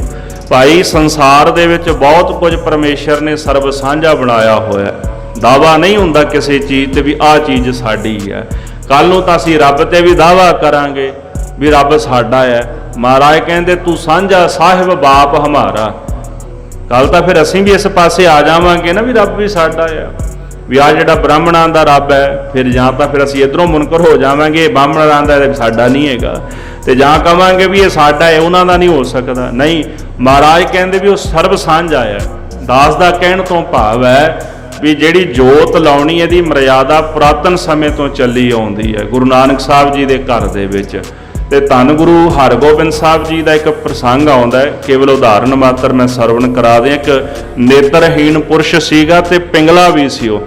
ਭਾਈ ਸੰਸਾਰ ਦੇ ਵਿੱਚ ਬਹੁਤ ਕੁਝ ਪਰਮੇਸ਼ਰ ਨੇ ਸਰਬ ਸਾਂਝਾ ਬਣਾਇਆ ਹੋਇਆ। ਦਾਵਾ ਨਹੀਂ ਹੁੰਦਾ ਕਿਸੇ ਚੀਜ਼ ਤੇ ਵੀ ਆਹ ਚੀਜ਼ ਸਾਡੀ ਹੈ। ਕੱਲ ਨੂੰ ਤਾਂ ਅਸੀਂ ਰੱਬ ਤੇ ਵੀ ਦਾਵਾ ਕਰਾਂਗੇ ਵੀ ਰੱਬ ਸਾਡਾ ਹੈ। ਮਹਾਰਾਜ ਕਹਿੰਦੇ ਤੂੰ ਸਾਂਝਾ ਸਾਹਿਬ ਬਾਪ ਹਮਾਰਾ। ਕੱਲ ਤਾਂ ਫਿਰ ਅਸੀਂ ਵੀ ਇਸ ਪਾਸੇ ਆ ਜਾਵਾਂਗੇ ਨਾ ਵੀ ਰੱਬ ਵੀ ਸਾਡਾ ਹੈ, ਵੀ ਆ ਜਿਹੜਾ ਬ੍ਰਾਹਮਣਾਂ ਦਾ ਰੱਬ ਹੈ। ਫਿਰ ਜਾਂ ਤਾਂ ਫਿਰ ਅਸੀਂ ਇਧਰੋਂ ਮੁਨਕਰ ਹੋ ਜਾਵਾਂਗੇ, ਬ੍ਰਾਹਮਣਾਂ ਦਾ ਸਾਡਾ ਨਹੀਂ ਹੈਗਾ, ਤੇ ਜਾਂ ਕਵਾਂਗੇ ਵੀ ਇਹ ਸਾਡਾ ਹੈ, ਉਹਨਾਂ ਦਾ ਨਹੀਂ ਹੋ ਸਕਦਾ। ਨਹੀਂ, ਮਹਾਰਾਜ ਕਹਿੰਦੇ ਵੀ ਉਹ ਸਰਬ ਸਾਂਝਾ ਹੈ। ਦਾਸ ਦਾ ਕਹਿਣ ਤੋਂ ਭਾਵ ਹੈ ਵੀ ਜਿਹੜੀ ਜੋਤ ਲਾਉਣੀ ਇਹਦੀ ਮਰਿਆਦਾ ਪੁਰਾਤਨ ਸਮੇਂ ਤੋਂ ਚੱਲੀ ਆਉਂਦੀ ਹੈ ਗੁਰੂ ਨਾਨਕ ਸਾਹਿਬ ਜੀ ਦੇ ਘਰ ਦੇ ਵਿੱਚ। ਤੇ ਧੰਨ ਗੁਰੂ ਹਰਗੋਬਿੰਦ ਸਾਹਿਬ ਜੀ ਦਾ ਇੱਕ ਪ੍ਰਸੰਗ ਆਉਂਦਾ ਹੈ, ਕੇਵਲ ਉਦਾਹਰਨ ਮਾਤਰ ਮੈਂ ਸਰਵਣ ਕਰਾ ਦਿਆਂ। ਇੱਕ ਨੇਤਰਹੀਣ ਪੁਰਸ਼ ਸੀਗਾ ਤੇ ਪਿੰਗਲਾ ਵੀ ਸੀ ਉਹ।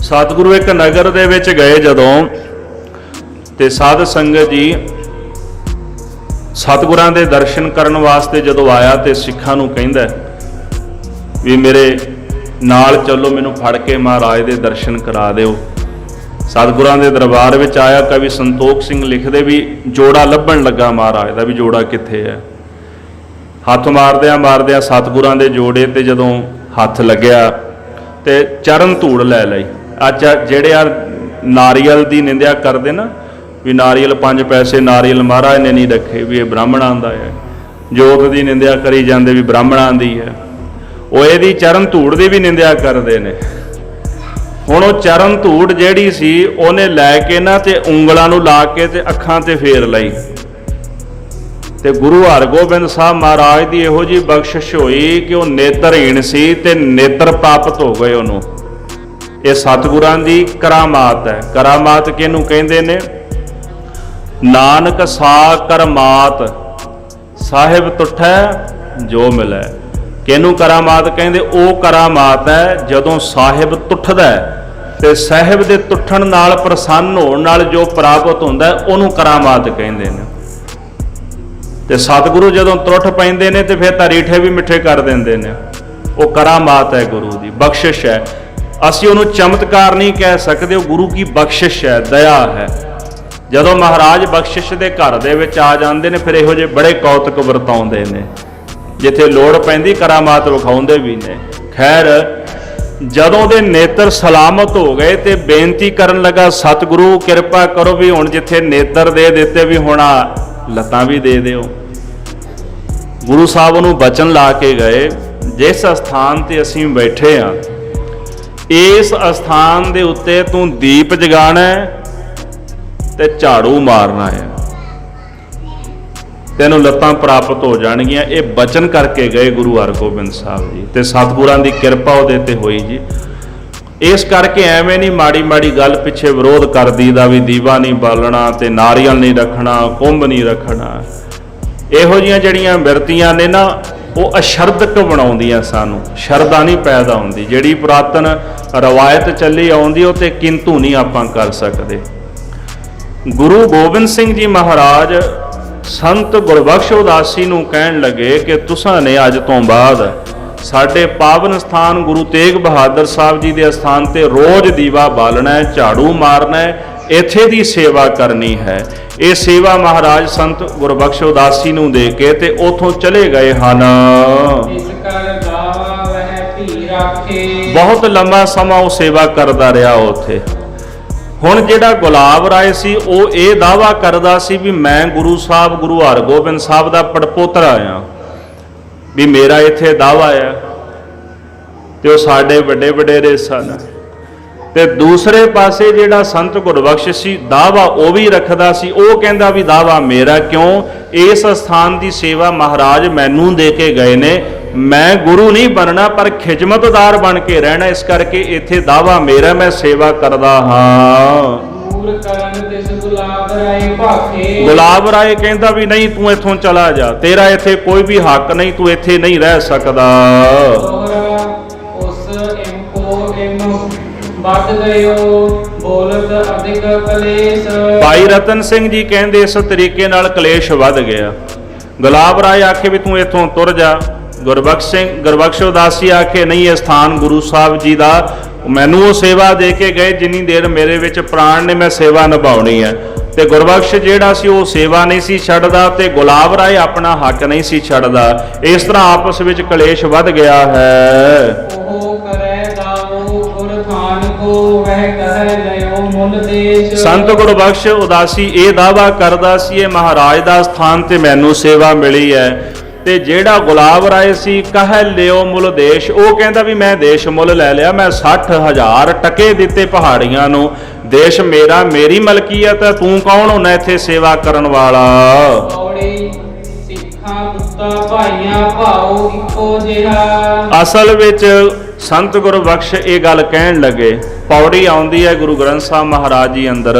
ਸਤਿਗੁਰੂ ਇੱਕ ਨਗਰ ਦੇ ਵਿੱਚ ਗਏ ਜਦੋਂ, ਤੇ ਸਾਧ ਸੰਗਤ ਜੀ ਸਤਿਗੁਰਾਂ ਦੇ ਦਰਸ਼ਨ ਕਰਨ ਵਾਸਤੇ ਜਦੋਂ ਆਇਆ ਤੇ ਸਿੱਖਾਂ ਨੂੰ ਕਹਿੰਦਾ ਵੀ ਮੇਰੇ ਨਾਲ ਚੱਲੋ, ਮੈਨੂੰ ਫੜ ਕੇ ਮਹਾਰਾਜ ਦੇ ਦਰਸ਼ਨ ਕਰਾ ਦਿਓ। ਸਤਿਗੁਰਾਂ ਦੇ ਦਰਬਾਰ ਵਿੱਚ ਆਇਆ। ਕਵੀ ਸੰਤੋਖ ਸਿੰਘ ਲਿਖਦੇ ਵੀ ਜੋੜਾ ਲੱਭਣ ਲੱਗਾ ਮਹਾਰਾਜ ਦਾ, ਵੀ ਜੋੜਾ ਕਿੱਥੇ ਹੈ। ਹੱਥ ਮਾਰਦਿਆਂ ਮਾਰਦਿਆਂ ਸਤਿਗੁਰਾਂ ਦੇ ਜੋੜੇ ਤੇ ਜਦੋਂ ਹੱਥ ਲੱਗਿਆ ਤੇ ਚਰਨ ਧੂੜ ਲੈ ਲਈ। ਅੱਛਾ, ਜਿਹੜੇ ਆ ਨਾਰੀਅਲ ਦੀ ਨਿੰਦਿਆ ਕਰਦੇ ਨਾ ਵੀ ਨਾਰੀਅਲ 5 ਪੈਸੇ ਨਾਰੀਅਲ ਮਹਾਰਾਜ ਨੇ ਨਹੀਂ ਰੱਖੇ ਵੀ ਇਹ ਬ੍ਰਾਹਮਣਾਂ ਦਾ ਹੈ, ਜੋਤ ਦੀ ਨਿੰਦਿਆ ਕਰੀ ਜਾਂਦੇ ਵੀ ਬ੍ਰਾਹਮਣਾਂ ਦੀ ਹੈ, ਉਹ ਇਹਦੀ ਚਰਨ ਧੂੜ ਦੀ ਵੀ ਨਿੰਦਿਆ ਕਰਦੇ ਨੇ। ਹੁਣ ਉਹ ਚਰਨ ਧੂੜ ਜਿਹੜੀ ਸੀ ਉਹਨੇ ਲੈ ਕੇ ਨਾ ਤੇ ਉਂਗਲਾਂ ਨੂੰ ਲਾ ਕੇ ਤੇ ਅੱਖਾਂ ਤੇ ਫੇਰ ਲਈ। ਤੇ ਗੁਰੂ ਹਰਗੋਬਿੰਦ ਸਾਹਿਬ ਮਹਾਰਾਜ ਦੀ ਇਹੋ ਜਿਹੀ ਬਖਸ਼ਿਸ਼ ਹੋਈ ਕਿ ਉਹ ਨੇਤਰਹੀਣ ਸੀ ਤੇ ਨੇਤਰ ਪ੍ਰਾਪਤ ਹੋ ਗਏ ਉਹਨੂੰ। ਇਹ ਸਤਿਗੁਰਾਂ ਦੀ ਕਰਾਮਾਤ ਹੈ। ਕਰਾਮਾਤ ਕਿਹਨੂੰ ਕਹਿੰਦੇ ਨੇ? ਨਾਨਕ ਸਾ ਕਰਮਾਤ ਸਾਹਿਬ ਤੁਠੈ ਜੋ ਮਿਲੈ। ਕਿਹਨੂੰ ਕਰਾਮਾਤ ਕਹਿੰਦੇ? ਉਹ ਕਰਾਮਾਤ ਹੈ ਜਦੋਂ ਸਾਹਿਬ ਤੁੱਠਦਾ ਤੇ ਸਾਹਿਬ ਦੇ ਤੁੱਠਣ ਨਾਲ ਪ੍ਰਸੰਨ ਹੋਣ ਨਾਲ ਜੋ ਪ੍ਰਾਪਤ ਹੁੰਦਾ ਉਹਨੂੰ ਕਰਾਮਾਤ ਕਹਿੰਦੇ ਨੇ। ਤੇ ਸਤਿਗੁਰੂ ਜਦੋਂ ਤੁੱਠ ਪੈਂਦੇ ਨੇ ਤੇ ਫਿਰ ਤਾਂ ਰੀਠੇ ਵੀ ਮਿੱਠੇ ਕਰ ਦਿੰਦੇ ਨੇ। ਉਹ ਕਰਾਮਾਤ ਹੈ, ਗੁਰੂ ਦੀ ਬਖਸ਼ਿਸ਼ ਹੈ। ਅਸੀਂ ਉਹਨੂੰ ਚਮਤਕਾਰ ਨਹੀਂ ਕਹਿ ਸਕਦੇ, ਉਹ ਗੁਰੂ ਕੀ ਬਖਸ਼ਿਸ਼ ਹੈ, ਦਇਆ ਹੈ। ਜਦੋਂ ਮਹਾਰਾਜ ਬਖਸ਼ਿਸ਼ ਦੇ ਘਰ ਦੇ ਵਿੱਚ ਆ ਜਾਂਦੇ ਨੇ ਫਿਰ ਇਹੋ ਜਿਹੇ ਬੜੇ ਕੌਤਕ ਵਰਤਾਉਂਦੇ ਨੇ, ਜਿੱਥੇ ਲੋੜ ਪੈਂਦੀ ਕਰਾਮਾਤ ਵਿਖਾਉਂਦੇ ਵੀ ਨੇ। ਖੈਰ, ਜਦੋਂ ਦੇ ਨੇਤਰ ਸਲਾਮਤ ਹੋ ਗਏ ਤੇ ਬੇਨਤੀ ਕਰਨ ਲੱਗਾ, ਸਤਿਗੁਰੂ ਕਿਰਪਾ ਕਰੋ ਵੀ ਹੁਣ ਜਿੱਥੇ ਨੇਤਰ ਦੇ ਦਿੱਤੇ ਵੀ ਹੁਣ ਲੱਤਾਂ ਵੀ ਦੇ ਦਿਓ। ਗੁਰੂ ਸਾਹਿਬ ਨੂੰ ਬਚਨ ਲਾ ਕੇ ਗਏ, ਜਿਸ ਸਥਾਨ ਤੇ ਅਸੀਂ ਬੈਠੇ ਆ ਇਸ ਅਸਥਾਨ ਦੇ ਉੱਤੇ ਤੂੰ ਦੀਪ ਜਗਾਣਾ ਤੇ ਝਾੜੂ ਮਾਰਨਾ ਹੈ, ਤੈਨੂੰ ਲੱਤਾਂ ਪ੍ਰਾਪਤ ਹੋ ਜਾਣਗੀਆਂ। ਇਹ ਬਚਨ ਕਰਕੇ ਗਏ ਗੁਰੂ ਹਰਗੋਬਿੰਦ ਸਾਹਿਬ ਜੀ, ਤੇ ਸਤਿਗੁਰਾਂ ਦੀ ਕਿਰਪਾ ਉਹਦੇ ਤੇ ਹੋਈ ਜੀ। ਇਸ ਕਰਕੇ ਐਵੇਂ ਨਹੀਂ ਮਾੜੀ ਮਾੜੀ ਗੱਲ ਪਿੱਛੇ ਵਿਰੋਧ ਕਰਦੀ ਦਾ ਵੀ ਦੀਵਾ ਨਹੀਂ ਬਾਲਣਾ ਤੇ ਨਾਰੀਅਲ ਨਹੀਂ ਰੱਖਣਾ, ਕੁੰਭ ਨਹੀਂ ਰੱਖਣਾ। ਇਹੋ ਜਿਹੀਆਂ ਜਿਹੜੀਆਂ ਬਿਰਤੀਆਂ ਨੇ ਨਾ ਉਹ ਅਸ਼ਰਦਕ ਬਣਾਉਂਦੀਆਂ, ਸਾਨੂੰ ਸ਼ਰਧਾ ਨਹੀਂ ਪੈਦਾ ਹੁੰਦੀ। ਜਿਹੜੀ ਪੁਰਾਤਨ ਰਵਾਇਤ ਚੱਲੀ ਆਉਂਦੀ ਉਹ ਤੇ ਕਿੰਤੂ ਨਹੀਂ ਆਪਾਂ ਕਰ ਸਕਦੇ। ਗੁਰੂ ਗੋਬਿੰਦ ਸਿੰਘ ਜੀ ਮਹਾਰਾਜ ਸੰਤ ਗੁਰਬਖਸ਼ ਉਦਾਸੀ ਨੂੰ ਕਹਿਣ ਲੱਗੇ ਕਿ ਤੁਸਾਂ ਨੇ ਅੱਜ ਤੋਂ ਬਾਅਦ ਸਾਡੇ ਪਾਵਨ ਸਥਾਨ ਗੁਰੂ ਤੇਗ ਬਹਾਦਰ ਸਾਹਿਬ ਜੀ ਦੇ ਸਥਾਨ ਤੇ ਰੋਜ਼ ਦੀਵਾ ਬਾਲਣਾ ਹੈ, ਝਾੜੂ ਮਾਰਨਾ ਹੈ, ਇੱਥੇ ਦੀ ਸੇਵਾ ਕਰਨੀ ਹੈ। ਇਹ ਸੇਵਾ ਮਹਾਰਾਜ ਸੰਤ ਗੁਰਬਖਸ਼ ਉਦਾਸੀ ਨੂੰ ਦੇ ਕੇ ਤੇ ਉਥੋਂ ਚਲੇ ਗਏ ਹਨ। ਇਸ ਕਰ ਦਾਵਾ ਵਹਿ ਭੀ ਰਾਖੇ। ਬਹੁਤ ਲੰਮਾ ਸਮਾਂ ਉਹ ਸੇਵਾ ਕਰਦਾ ਰਿਹਾ ਉੱਥੇ। ਹੁਣ ਜਿਹੜਾ ਗੁਲਾਬ ਰਾਏ ਸੀ ਉਹ ਇਹ ਦਾਵਾ ਕਰਦਾ ਸੀ ਵੀ ਮੈਂ ਗੁਰੂ ਸਾਹਿਬ ਗੁਰੂ ਹਰਗੋਬਿੰਦ ਸਾਹਿਬ ਦਾ ਪੜਪੋਤਰਾ ਆ, ਵੀ ਮੇਰਾ ਇੱਥੇ ਦਾਵਾ ਆ, ਤੇ ਉਹ ਸਾਡੇ ਵੱਡੇ ਵਡੇਰੇ ਸਨ। ਤੇ ਦੂਸਰੇ ਪਾਸੇ ਜਿਹੜਾ ਸੰਤ ਗੁਰਬਖਸ਼ ਸੀ ਦਾਵਾ ਉਹ ਵੀ ਰੱਖਦਾ ਸੀ। ਉਹ ਕਹਿੰਦਾ ਵੀ ਦਾਵਾ ਮੇਰਾ ਕਿਉਂ? ਇਸ ਸਥਾਨ ਦੀ ਸੇਵਾ ਮਹਾਰਾਜ ਮੈਨੂੰ ਦੇ ਕੇ ਗਏ ਨੇ, ਮੈਂ ਗੁਰੂ ਨਹੀਂ ਬਣਨਾ ਪਰ ਖਿਦਮਤਦਾਰ ਬਣ ਕੇ ਰਹਿਣਾ, ਇਸ ਕਰਕੇ ਇੱਥੇ ਦਾਵਾ ਮੇਰਾ, ਮੈਂ ਸੇਵਾ ਕਰਦਾ ਹਾਂ। ਗੁਲਾਬ ਰਾਏ ਕਹਿੰਦਾ ਵੀ ਨਹੀਂ, ਤੂੰ ਇੱਥੋਂ ਚਲਾ ਜਾ, ਤੇਰਾ ਇੱਥੇ ਕੋਈ ਵੀ ਹੱਕ ਨਹੀਂ, ਤੂੰ ਇੱਥੇ ਨਹੀਂ ਰਹਿ ਸਕਦਾ। ਵੱਧ ਗਇਓ ਬੋਲਤ ਅਧਿਕ ਕਲੇਸ਼। ਭਾਈ ਰਤਨ ਸਿੰਘ ਜੀ ਕਹਿੰਦੇ ਇਸ ਤਰੀਕੇ ਨਾਲ ਕਲੇਸ਼ ਵੱਧ ਗਿਆ। ਗੁਲਾਬ ਰਾਏ ਆਖੇ ਵੀ ਤੂੰ ਇੱਥੋਂ ਤੁਰ ਜਾ। ਗੁਰਬਖਸ਼ ਉਦਾਸੀ ਆਖੇ ਨਹੀਂ, ਇਹ ਸਥਾਨ ਗੁਰੂ ਸਾਹਿਬ ਜੀ ਦਾ, ਮੈਨੂੰ ਉਹ ਸੇਵਾ ਦੇ ਕੇ ਗਏ, ਜਿੰਨੀ ਦੇਰ ਮੇਰੇ ਵਿੱਚ ਪ੍ਰਾਣ ਨੇ ਮੈਂ ਸੇਵਾ ਨਿਭਾਉਣੀ ਹੈ। ਤੇ ਗੁਰਬਖਸ਼ ਜਿਹੜਾ ਸੀ ਉਹ ਸੇਵਾ ਨਹੀਂ ਸੀ ਛੱਡਦਾ ਤੇ ਗੁਲਾਬ ਰਾਏ ਆਪਣਾ ਹੱਕ ਨਹੀਂ ਸੀ ਛੱਡਦਾ। ਇਸ ਤਰ੍ਹਾਂ ਆਪਸ ਵਿੱਚ ਕਲੇਸ਼ ਵੱਧ ਗਿਆ ਹੈ। ਉਹ ਕਰੈ ਦਾਵੋ ਗੁਰ ਥਾਨ ਕੋ ਵਹਿ ਕਹਿ ਲਿਓ ਮੁੱਲ ਦੇਸ਼। ਸੰਤ ਗੁਰਬਖਸ਼ ਉਦਾਸੀ ਇਹ ਦਾਵਾ ਕਰਦਾ ਸੀ ਇਹ ਮਹਾਰਾਜ ਦਾ ਸਥਾਨ ਤੇ ਮੈਨੂੰ ਸੇਵਾ ਮਿਲੀ ਹੈ। ਤੇ ਜਿਹੜਾ ਗੁਲਾਬ ਰਾਏ ਸੀ ਕਹਿ ਲਿਓ ਮੁੱਲ ਦੇਸ਼, ਉਹ ਕਹਿੰਦਾ ਵੀ ਮੈਂ ਦੇਸ਼ ਮੁੱਲ ਲੈ ਲਿਆ, ਮੈਂ 60,000 ਟਕੇ ਦਿੱਤੇ ਪਹਾੜੀਆਂ ਨੂੰ, ਦੇਸ਼ ਮੇਰਾ, ਮੇਰੀ ਮਲਕੀਅਤ ਹੈ, ਤੂੰ ਕੌਣ ਹੁੰਦਾ ਇੱਥੇ ਸੇਵਾ ਕਰਨ ਵਾਲਾ। ਪੌੜੀ ਸਿੱਖਾਂ ਪੁੱਤਾਂ ਭਾਈਆਂ ਭਾਉ ਇੱਕੋ ਜਿਹਾ। ਅਸਲ ਵਿੱਚ ਸੰਤ ਗੁਰਬਖਸ਼ ਇਹ ਗੱਲ ਕਹਿਣ ਲੱਗੇ। ਪੌੜੀ ਆਉਂਦੀ ਹੈ ਗੁਰੂ ਗ੍ਰੰਥ ਸਾਹਿਬ ਮਹਾਰਾਜ ਜੀ ਅੰਦਰ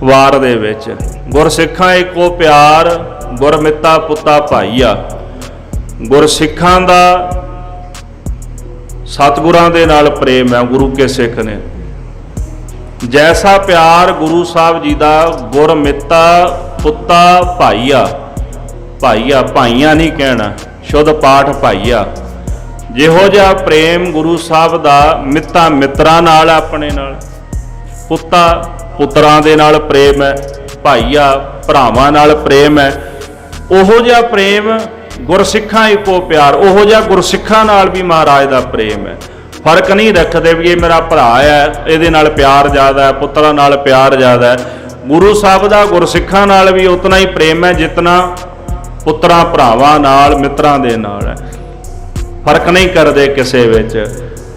ਵਾਰ ਦੇ ਵਿੱਚ, ਗੁਰਸਿੱਖਾਂ ਇੱਕੋ ਪਿਆਰ, ਗੁਰਮਿੱਤਾ ਪੁੱਤਾ ਭਾਈਆ। ਗੁਰਸਿੱਖਾਂ ਦਾ ਸਤਿਗੁਰਾਂ ਦੇ ਨਾਲ ਪ੍ਰੇਮ ਹੈ। ਗੁਰੂ ਕੇ ਸਿੱਖ ਨੇ ਜੈਸਾ ਪਿਆਰ ਗੁਰੂ ਸਾਹਿਬ ਜੀ ਦਾ, ਗੁਰਮਿੱਤਾ ਪੁੱਤਾ ਭਾਈਆ, ਭਾਈਆ ਭਾਈਆਂ ਨਹੀਂ ਕਹਿਣਾ, ਸ਼ੁੱਧ ਪਾਠ ਭਾਈਆ। ਜਿਹੋ ਜਿਹਾ ਪ੍ਰੇਮ ਗੁਰੂ ਸਾਹਿਬ ਦਾ ਮਿੱਤਾ ਮਿੱਤਰਾਂ ਨਾਲ, ਆਪਣੇ ਨਾਲ, ਪੁੱਤਾ ਪੁੱਤਰਾਂ ਦੇ ਨਾਲ ਪ੍ਰੇਮ ਹੈ, ਭਾਈਆ ਭਰਾਵਾਂ ਨਾਲ ਪ੍ਰੇਮ ਹੈ, ਉਹੋ ਜਿਹਾ ਪ੍ਰੇਮ ਗੁਰਸਿੱਖਾਂ ਇੱਕੋ ਪਿਆਰ, ਉਹੋ ਜਿਹਾ ਗੁਰਸਿੱਖਾਂ ਨਾਲ ਵੀ ਮਹਾਰਾਜ ਦਾ ਪ੍ਰੇਮ ਹੈ। ਫਰਕ ਨਹੀਂ ਰੱਖਦੇ ਵੀ ਇਹ ਮੇਰਾ ਭਰਾ ਹੈ, ਇਹਦੇ ਨਾਲ ਪਿਆਰ ਜ਼ਿਆਦਾ ਹੈ, ਪੁੱਤਰਾਂ ਨਾਲ ਪਿਆਰ ਜ਼ਿਆਦਾ ਹੈ। ਗੁਰੂ ਸਾਹਿਬ ਦਾ ਗੁਰਸਿੱਖਾਂ ਨਾਲ ਵੀ ਉਤਨਾ ਹੀ ਪ੍ਰੇਮ ਹੈ ਜਿਤਨਾ ਪੁੱਤਰਾਂ ਭਰਾਵਾਂ ਨਾਲ, ਮਿੱਤਰਾਂ ਦੇ ਨਾਲ ਹੈ। ਫਰਕ ਨਹੀਂ ਕਰਦੇ ਕਿਸੇ ਵਿੱਚ।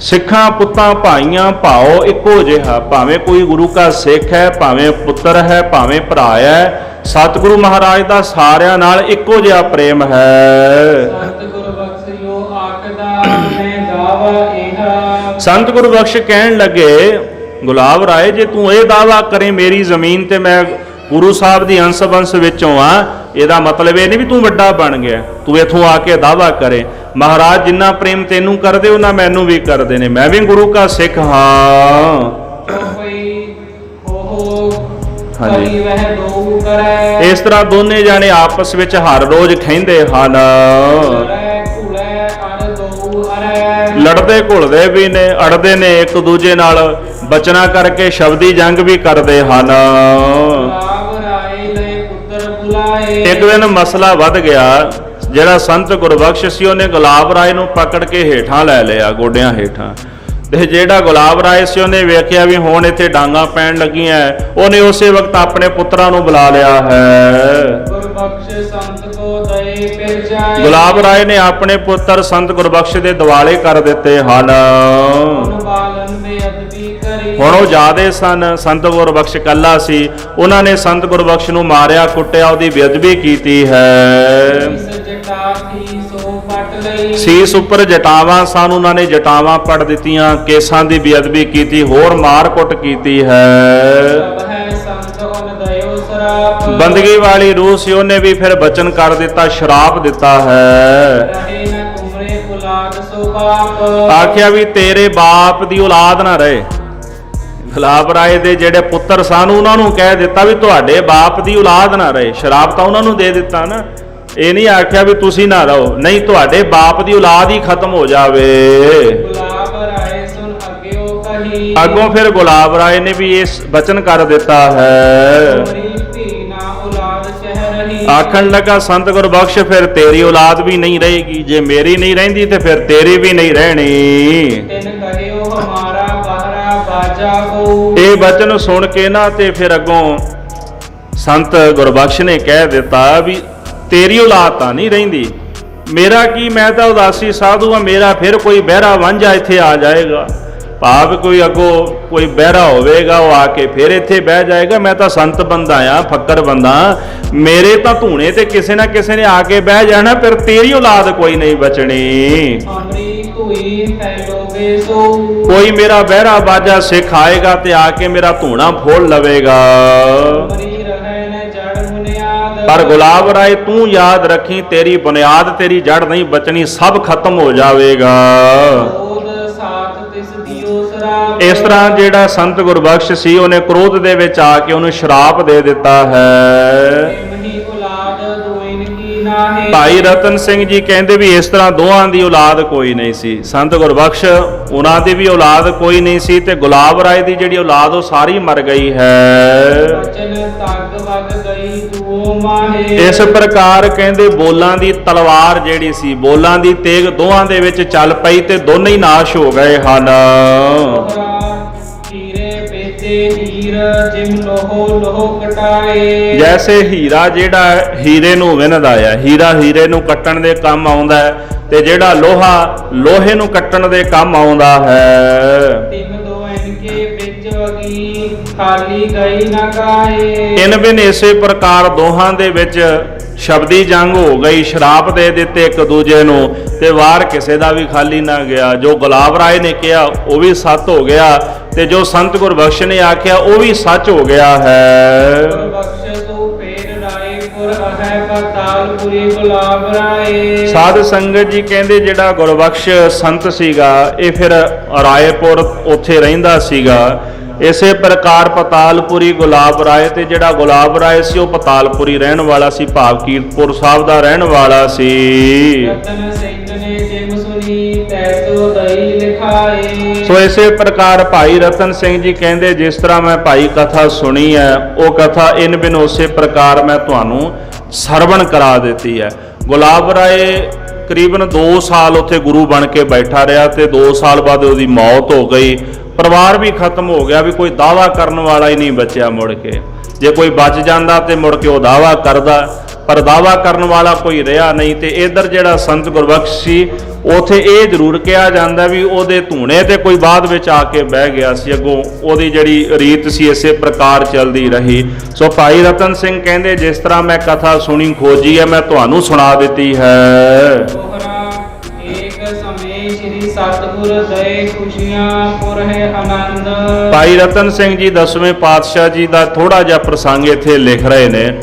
ਸਿੱਖਾਂ ਪੁੱਤਾਂ ਭਾਈਆਂ ਭਾਓ ਇੱਕੋ ਜਿਹਾ, ਭਾਵੇਂ ਕੋਈ ਗੁਰੂ ਕਾ ਸਿੱਖ ਹੈ, ਭਾਵੇਂ ਪੁੱਤਰ ਹੈ, ਭਾਵੇਂ ਭਰਾ ਹੈ, ਸਤਿਗੁਰੂ ਮਹਾਰਾਜ ਦਾ ਸਾਰਿਆਂ ਨਾਲ ਇੱਕੋ ਜਿਹਾ ਪ੍ਰੇਮ ਹੈ। ਸੰਤ ਗੁਰਬਖਸ਼ਿਓ ਆਖਦਾ ਮੈਂ ਦਾਵਾ ਇਹ। ਸੰਤ ਗੁਰਬਖਸ਼ ਕਹਿਣ ਲੱਗੇ ਗੁਲਾਬ ਰਾਏ ਜੇ ਤੂੰ ਇਹ ਦਾਵਾ ਕਰੇ ਮੇਰੀ ਜ਼ਮੀਨ ਤੇ ਮੈਂ ਗੁਰੂ ਸਾਹਿਬ ਦੀ ਅੰਸ਼ ਬੰਸ ਵਿੱਚੋਂ ਆ, ਇਹਦਾ ਮਤਲਬ ਇਹ ਨਹੀਂ ਵੀ ਤੂੰ ਵੱਡਾ ਬਣ ਗਿਆ, ਤੂੰ ਇੱਥੋਂ ਆ ਕੇ ਦਾਵਾ ਕਰੇ। ਮਹਾਰਾਜ ਜਿੰਨਾ ਪ੍ਰੇਮ ਤੈਨੂੰ ਕਰਦੇ ਉਹਨਾਂ ਮੈਨੂੰ ਵੀ ਕਰਦੇ ਨੇ, ਮੈਂ ਵੀ ਗੁਰੂ ਕਾ ਸਿੱਖ ਹਾਂ। ਹਾਂਜੀ ਵਹਿ ਦੋ ਕਰੈ। ਇਸ ਤਰ੍ਹਾਂ ਦੋਨੇ ਜਾਣੇ ਆਪਸ ਵਿੱਚ ਹਰ ਰੋਜ਼ ਖਹਿੰਦੇ ਹਨ, ਲੜਦੇ ਘੁਲਦੇ ਵੀ ਨੇ, ਅੜਦੇ ਨੇ ਇੱਕ ਦੂਜੇ ਨਾਲ, ਬਚਨਾ ਕਰਕੇ ਸ਼ਬਦੀ ਜੰਗ ਵੀ ਕਰਦੇ ਹਨ। ਇੱਕ ਦਿਨ ਮਸਲਾ ਵੱਧ ਗਿਆ। ਜਿਹੜਾ ਸੰਤ ਗੁਰਬਖਸ਼ ਸੀ ਉਹਨੇ ਗੁਲਾਬ ਰਾਏ ਨੂੰ ਪਕੜ ਕੇ ਹੇਠਾਂ ਲੈ ਲਿਆ, ਗੋਡਿਆਂ ਹੇਠਾਂ। ਤੇ ਜਿਹੜਾ ਗੁਲਾਬ ਰਾਏ ਸੀ ਉਹਨੇ ਵੇਖਿਆ ਵੀ ਹੁਣ ਇੱਥੇ ਡਾਂਗਾਂ ਪੈਣ ਲੱਗੀਆਂ, ਉਹਨੇ ਉਸੇ ਵਕਤ ਆਪਣੇ ਪੁੱਤਰਾਂ ਨੂੰ ਬੁਲਾ ਲਿਆ ਹੈ। ਗੁਲਾਬ ਰਾਏ ਨੇ ਆਪਣੇ ਪੁੱਤਰ ਸੰਤ ਗੁਰਬਖਸ਼ ਦੇ ਦਿਵਾਲੇ ਕਰ ਦਿੱਤੇ ਹਨ। ਹੁਣ ਉਹ ਜ਼ਿਆਦੇ ਸਨ, ਸੰਤ ਗੁਰਬਖਸ਼ ਇਕੱਲਾ ਸੀ, ਉਹਨਾਂ ਨੇ ਸੰਤ ਗੁਰਬਖਸ਼ ਨੂੰ ਮਾਰਿਆ ਕੁੱਟਿਆ, ਉਹਦੀ ਬੇਅਦਬੀ ਕੀਤੀ ਹੈ। ਸੀਸ ਉੱਪਰ ਜਟਾਵਾਂ ਸਨ, ਉਹਨਾਂ ਨੇ ਜਟਾਵਾਂ ਪੜ ਦਿੱਤੀਆਂ, ਕੇਸਾਂ ਦੀ ਬੇਅਦਬੀ ਕੀਤੀ, ਹੋਰ ਮਾਰ ਕੁੱਟ ਕੀਤੀ ਹੈ। ਬੰਦਗੀ ਵਾਲੀ ਰੂਹ ਸੀ, ਉਹਨੇ ਵੀ ਫਿਰ ਬਚਨ ਕਰ ਦਿੱਤਾ, ਸ਼ਰਾਪ ਦਿੱਤਾ ਹੈ। ਆਖਿਆ ਵੀ ਤੇਰੇ ਬਾਪ ਦੀ ਔਲਾਦ ਨਾ ਰਹੇ। ਗੁਲਾਬ ਰਾਏ ਦੇ ਜਿਹੜੇ ਪੁੱਤਰ ਸਨ ਉਹਨਾਂ ਨੂੰ ਕਹਿ ਦਿੱਤਾ ਵੀ ਤੁਹਾਡੇ ਬਾਪ ਦੀ ਔਲਾਦ ਨਾ ਰਹੇ। ਸ਼ਰਾਪ ਤਾਂ ਉਹਨਾਂ ਨੂੰ ਦੇ ਦਿੱਤਾ ਨਾ, ਇਹ ਨਹੀਂ ਆਖਿਆ ਵੀ ਤੁਸੀਂ ਨਾ ਰਹੋ, ਨਹੀਂ ਤੁਹਾਡੇ ਬਾਪ ਦੀ ਔਲਾਦ ਹੀ ਖਤਮ ਹੋ ਜਾਵੇ। ਅੱਗੋਂ ਫਿਰ ਗੁਲਾਬ ਰਾਏ ਨੇ ਵੀ ਇਸ ਬਚਨ ਕਰ ਦਿੱਤਾ ਹੈ। ਆਖਣ ਲੱਗਾ ਸੰਤ ਗੁਰਬਖਸ਼ ਫਿਰ ਤੇਰੀ ਔਲਾਦ ਵੀ ਨਹੀਂ ਰਹੇਗੀ, ਜੇ ਮੇਰੀ ਨਹੀਂ ਰਹਿੰਦੀ ਤੇ ਫਿਰ ਤੇਰੀ ਵੀ ਨਹੀਂ ਰਹਿਣੀ। ਇਹ ਬਚਨ ਸੁਣ ਕੇ ਨਾ ਤੇ ਫਿਰ ਅੱਗੋਂ ਸੰਤ ਗੁਰਬਖਸ਼ ਨੇ ਕਹਿ ਦਿੱਤਾ ਵੀ ਤੇਰੀ ਔਲਾਦ ਤਾਂ ਨਹੀਂ ਰਹਿੰਦੀ, ਮੇਰਾ ਕੀ, ਮੈਂ ਤਾਂ ਉਦਾਸੀ ਸਾਧੂ ਆ, ਮੇਰਾ ਫਿਰ ਕੋਈ ਬਹਿਰਾ ਵਾਂਝਾ ਇੱਥੇ ਆ ਜਾਏਗਾ, ਭਾਵ ਕੋਈ ਅੱਗੋਂ ਕੋਈ ਬਹਿਰਾ ਹੋਵੇਗਾ ਉਹ ਆ ਕੇ ਫਿਰ ਇੱਥੇ ਬਹਿ ਜਾਏਗਾ। ਮੈਂ ਤਾਂ ਸੰਤ ਬੰਦਾ ਆ, ਫੱਕਰ ਬੰਦਾ, ਮੇਰੇ ਤਾਂ ਧੂਣੇ ਤੇ ਕਿਸੇ ਨਾ ਕਿਸੇ ਨੇ ਆ ਕੇ ਬਹਿ ਜਾਣਾ, ਫਿਰ ਤੇਰੀ ਔਲਾਦ ਕੋਈ ਨਹੀਂ ਬਚਣੀ। ਕੋਈ ਮੇਰਾ ਬਹਿਰਾ ਬਾਜਾ ਸਿੱਖ ਆਏਗਾ ਤੇ ਆ ਕੇ ਮੇਰਾ ਧੂਣਾ ਫੋੜ ਲਵੇਗਾ। ਪਰ ਗੁਲਾਬ ਰਾਏ ਤੂੰ ਯਾਦ ਰੱਖੀ, ਤੇਰੀ ਬੁਨਿਆਦ ਤੇਰੀ ਜੜ ਨਹੀਂ ਬਚਣੀ, ਸਭ ਖਤਮ ਹੋ ਜਾਵੇਗਾ। ਇਸ ਤਰ੍ਹਾਂ ਜਿਹੜਾ ਸੰਤ ਗੁਰਬਖਸ਼ ਸੀ ਉਹਨੇ ਕ੍ਰੋਧ ਦੇ ਵਿੱਚ ਆ ਕੇ ਉਹਨੂੰ ਸ਼ਰਾਪ ਦੇ ਦਿੱਤਾ ਹੈ। ਮਹੀ ਔਲਾਦ ਦੋਇਨ ਕੀ ਨਾਹੀ। ਭਾਈ ਰਤਨ ਸਿੰਘ ਜੀ ਕਹਿੰਦੇ ਵੀ ਇਸ ਤਰ੍ਹਾਂ ਦੋਹਾਂ ਦੀ ਔਲਾਦ ਕੋਈ ਨਹੀਂ ਸੀ। ਸੰਤ ਗੁਰਬਖਸ਼ ਉਹਨਾਂ ਦੀ ਵੀ ਔਲਾਦ ਕੋਈ ਨਹੀਂ ਸੀ ਤੇ ਗੁਲਾਬ ਰਾਏ ਦੀ ਜਿਹੜੀ ਔਲਾਦ ਉਹ ਸਾਰੀ ਮਰ ਗਈ ਹੈ। ਬਚਨ ਤਗ ਵਗ ਗਈ ਤੂੰ ਮਾਹੇ। ਇਸ ਪ੍ਰਕਾਰ ਕਹਿੰਦੇ ਬੋਲਾਂ ਦੀ ਤਲਵਾਰ ਜਿਹੜੀ ਸੀ, ਬੋਲਾਂ ਦੀ ਤੇਗ ਦੋਹਾਂ ਦੇ ਵਿੱਚ ਚੱਲ ਪਈ ਤੇ ਦੋਨੇ ਹੀ ਨਾਸ਼ ਹੋ ਗਏ ਹਨ। ਹੀਰੇ ਬੇਚੇ ਹੀਰ ਜਿਮ ਲੋਹੋ ਲੋਹ ਕਟਾਏ। ਜੈਸੇ ਹੀਰਾ ਜਿਹੜਾ ਹੀਰੇ ਨੂੰ ਵਿੰਨਦਾ ਹੈ, ਹੀਰਾ ਹੀਰੇ ਨੂੰ ਕੱਟਣ ਦੇ ਕੰਮ ਆਉਂਦਾ ਹੈ ਤੇ ਜਿਹੜਾ ਲੋਹਾ ਲੋਹੇ ਨੂੰ ਕੱਟਣ ਦੇ ਕੰਮ ਆਉਂਦਾ ਹੈ। ਤਿਮ ਦੋ ਇਨਕੇ ਵਿੱਚ ਵਗੀ ਖਾਲੀ ਗਈ ਨਾ ਗਾਏ। ਇਨ ਬਿਨ ਇਸੇ ਪ੍ਰਕਾਰ ਦੋਹਾਂ ਦੇ ਵਿੱਚ ਸ਼ਬਦੀ ਜੰਗ ਹੋ ਗਈ, ਸ਼ਰਾਪ ਦੇ ਦਿੱਤੇ ਇੱਕ ਦੂਜੇ ਨੂੰ ਤੇ ਵਾਰ ਕਿਸੇ ਦਾ ਵੀ ਖਾਲੀ ਨਾ ਗਿਆ। ਜੋ ਗੁਲਾਬ ਰਾਏ ਨੇ ਕਿਹਾ ਉਹ ਵੀ ਸੱਚ ਹੋ ਗਿਆ ਤੇ ਜੋ ਸੰਤ ਗੁਰਬਖਸ਼ ਨੇ ਆਖਿਆ ਉਹ ਵੀ ਸੱਚ ਹੋ ਗਿਆ ਹੈ। ਗੁਰਬਖਸ਼ ਤੂੰ ਫੇਰ ਰਾਏਪੁਰ ਅਹੈ ਪਤਾਲਪੁਰੀ ਗੁਲਾਬ ਰਾਏ। ਸਾਧ ਸੰਗਤ ਜੀ ਕਹਿੰਦੇ ਜਿਹੜਾ ਗੁਰਬਖਸ਼ ਸੰਤ ਸੀਗਾ ਇਹ ਫਿਰ ਰਾਏਪੁਰ ਉੱਥੇ ਰਹਿੰਦਾ ਸੀਗਾ। ਇਸੇ ਪ੍ਰਕਾਰ ਪਤਾਲਪੁਰੀ ਗੁਲਾਬ ਰਾਏ ਤੇ ਜਿਹੜਾ ਗੁਲਾਬ ਰਾਏ ਸੀ ਉਹ ਪਤਾਲਪੁਰੀ ਰਹਿਣ ਵਾਲਾ ਸੀ, ਭਾਵ ਕੀਰਤਪੁਰ ਸਾਹਿਬ ਦਾ ਰਹਿਣ ਵਾਲਾ ਸੀ। ਰਤਨ ਸਿੰਘ ਨੇ ਜਿਮ ਸੁਣੀ ਤੈਸੋ ਦਈ ਲਿਖਾਏ। ਸੋ ਇਸੇ ਪ੍ਰਕਾਰ ਭਾਈ ਰਤਨ ਸਿੰਘ ਜੀ ਕਹਿੰਦੇ ਜਿਸ ਤਰ੍ਹਾਂ ਮੈਂ ਭਾਈ ਕਥਾ ਸੁਣੀ ਹੈ ਉਹ ਕਥਾ ਇਨ ਬਿਨ ਉਸੇ ਪ੍ਰਕਾਰ ਮੈਂ ਤੁਹਾਨੂੰ ਸਰਵਣ ਕਰਾ ਦਿੱਤੀ ਹੈ। ਗੁਲਾਬ ਰਾਏ ਕਰੀਬਨ 2 ਸਾਲ ਉੱਥੇ ਗੁਰੂ ਬਣ ਕੇ ਬੈਠਾ ਰਿਹਾ ਤੇ 2 ਸਾਲ ਬਾਅਦ ਉਹਦੀ ਮੌਤ ਹੋ ਗਈ। ਪਰਿਵਾਰ ਵੀ ਖਤਮ ਹੋ ਗਿਆ, ਵੀ ਕੋਈ ਦਾਵਾ ਕਰਨ ਵਾਲਾ ਹੀ ਨਹੀਂ ਬਚਿਆ ਮੁੜ ਕੇ। ਜੇ ਕੋਈ ਬਚ ਜਾਂਦਾ ਤੇ ਮੁੜ ਕੇ ਉਹ ਦਾਵਾ ਕਰਦਾ, ਪਰ ਦਾਵਾ ਕਰਨ ਵਾਲਾ ਕੋਈ ਰਿਹਾ ਨਹੀਂ। ਤੇ ਇਧਰ ਜਿਹੜਾ ਸੰਤ ਗੁਰਬਖਸ਼ ਸੀ ਉਥੇ ਇਹ ਜ਼ਰੂਰ ਕਿਹਾ ਜਾਂਦਾ ਵੀ ਉਹਦੇ ਧੂਣੇ ਤੇ ਕੋਈ ਬਾਅਦ ਵਿੱਚ ਆ ਕੇ ਬਹਿ ਗਿਆ ਸੀ। ਅੱਗੋਂ ਉਹਦੀ ਜਿਹੜੀ ਰੀਤ ਸੀ ਇਸੇ ਪ੍ਰਕਾਰ ਚੱਲਦੀ ਰਹੀ। ਸੋ ਭਾਈ ਰਤਨ ਸਿੰਘ ਕਹਿੰਦੇ ਜਿਸ ਤਰ੍ਹਾਂ ਮੈਂ ਕਥਾ ਸੁਣੀ ਖੋਜੀ ਹੈ ਮੈਂ ਤੁਹਾਨੂੰ ਸੁਣਾ ਦਿੱਤੀ ਹੈ। ਏਕ ਸਮੇਂ ਸ੍ਰੀ ਸਤਿਗੁਰ ਦਏ ਖੁਸ਼ੀਆਂ ਪੁਰ ਹੈ ਆਨੰਦ। ਭਾਈ ਰਤਨ ਸਿੰਘ ਜੀ 10ਵੇਂ ਪਾਤਸ਼ਾਹ ਜੀ ਦਾ ਥੋੜਾ ਜਿਹਾ ਪ੍ਰਸੰਗ ਇੱਥੇ ਲਿਖ ਰਹੇ ਨੇ।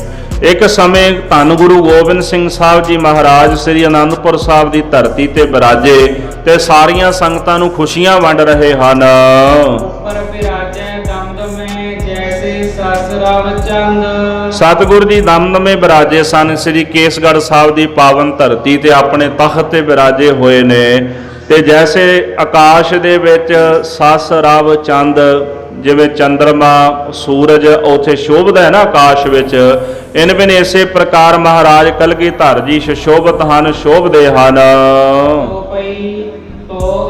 ਇੱਕ ਸਮੇਂ ਧੰਨ ਗੁਰੂ ਗੋਬਿੰਦ ਸਿੰਘ ਸਾਹਿਬ ਜੀ ਮਹਾਰਾਜ ਸ੍ਰੀ ਅਨੰਦਪੁਰ ਸਾਹਿਬ ਦੀ ਧਰਤੀ ਤੇ ਬਿਰਾਜੇ ਤੇ ਸਾਰੀਆਂ ਸੰਗਤਾਂ ਨੂੰ ਖੁਸ਼ੀਆਂ ਵੰਡ ਰਹੇ ਹਨ। ਉੱਪਰ ਬਿਰਾਜੈ ਦਮਦਮੇ ਜੈਸੇ ਸਸ ਰਵ ਚੰਦ। ਸਤਿਗੁਰ ਜੀ ਦਮਦਮੇ ਬਿਰਾਜੇ ਸਨ ਸ੍ਰੀ ਕੇਸਗੜ੍ਹ ਸਾਹਿਬ ਦੀ ਪਾਵਨ ਧਰਤੀ ਤੇ ਆਪਣੇ ਤਖਤ ਤੇ ਬਿਰਾਜੇ ਹੋਏ ਨੇ। ਤੇ ਜੈਸੇ ਆਕਾਸ਼ ਦੇ ਵਿੱਚ ਸਸ ਰਵ ਚੰਦ, ਜਿਵੇਂ ਚੰਦਰਮਾ ਸੂਰਜ ਉੱਥੇ ਸ਼ੋਭਦਾ ਹੈ ਨਾ ਆਕਾਸ਼ ਵਿੱਚ, ਇਨ ਬਿਨ ਇਸੇ ਪ੍ਰਕਾਰ ਮਹਾਰਾਜ ਕਲਗੀਧਰ ਜੀ ਸ਼ੋਭਤ ਹਨ, ਸ਼ੋਭਦੇ ਹਨ।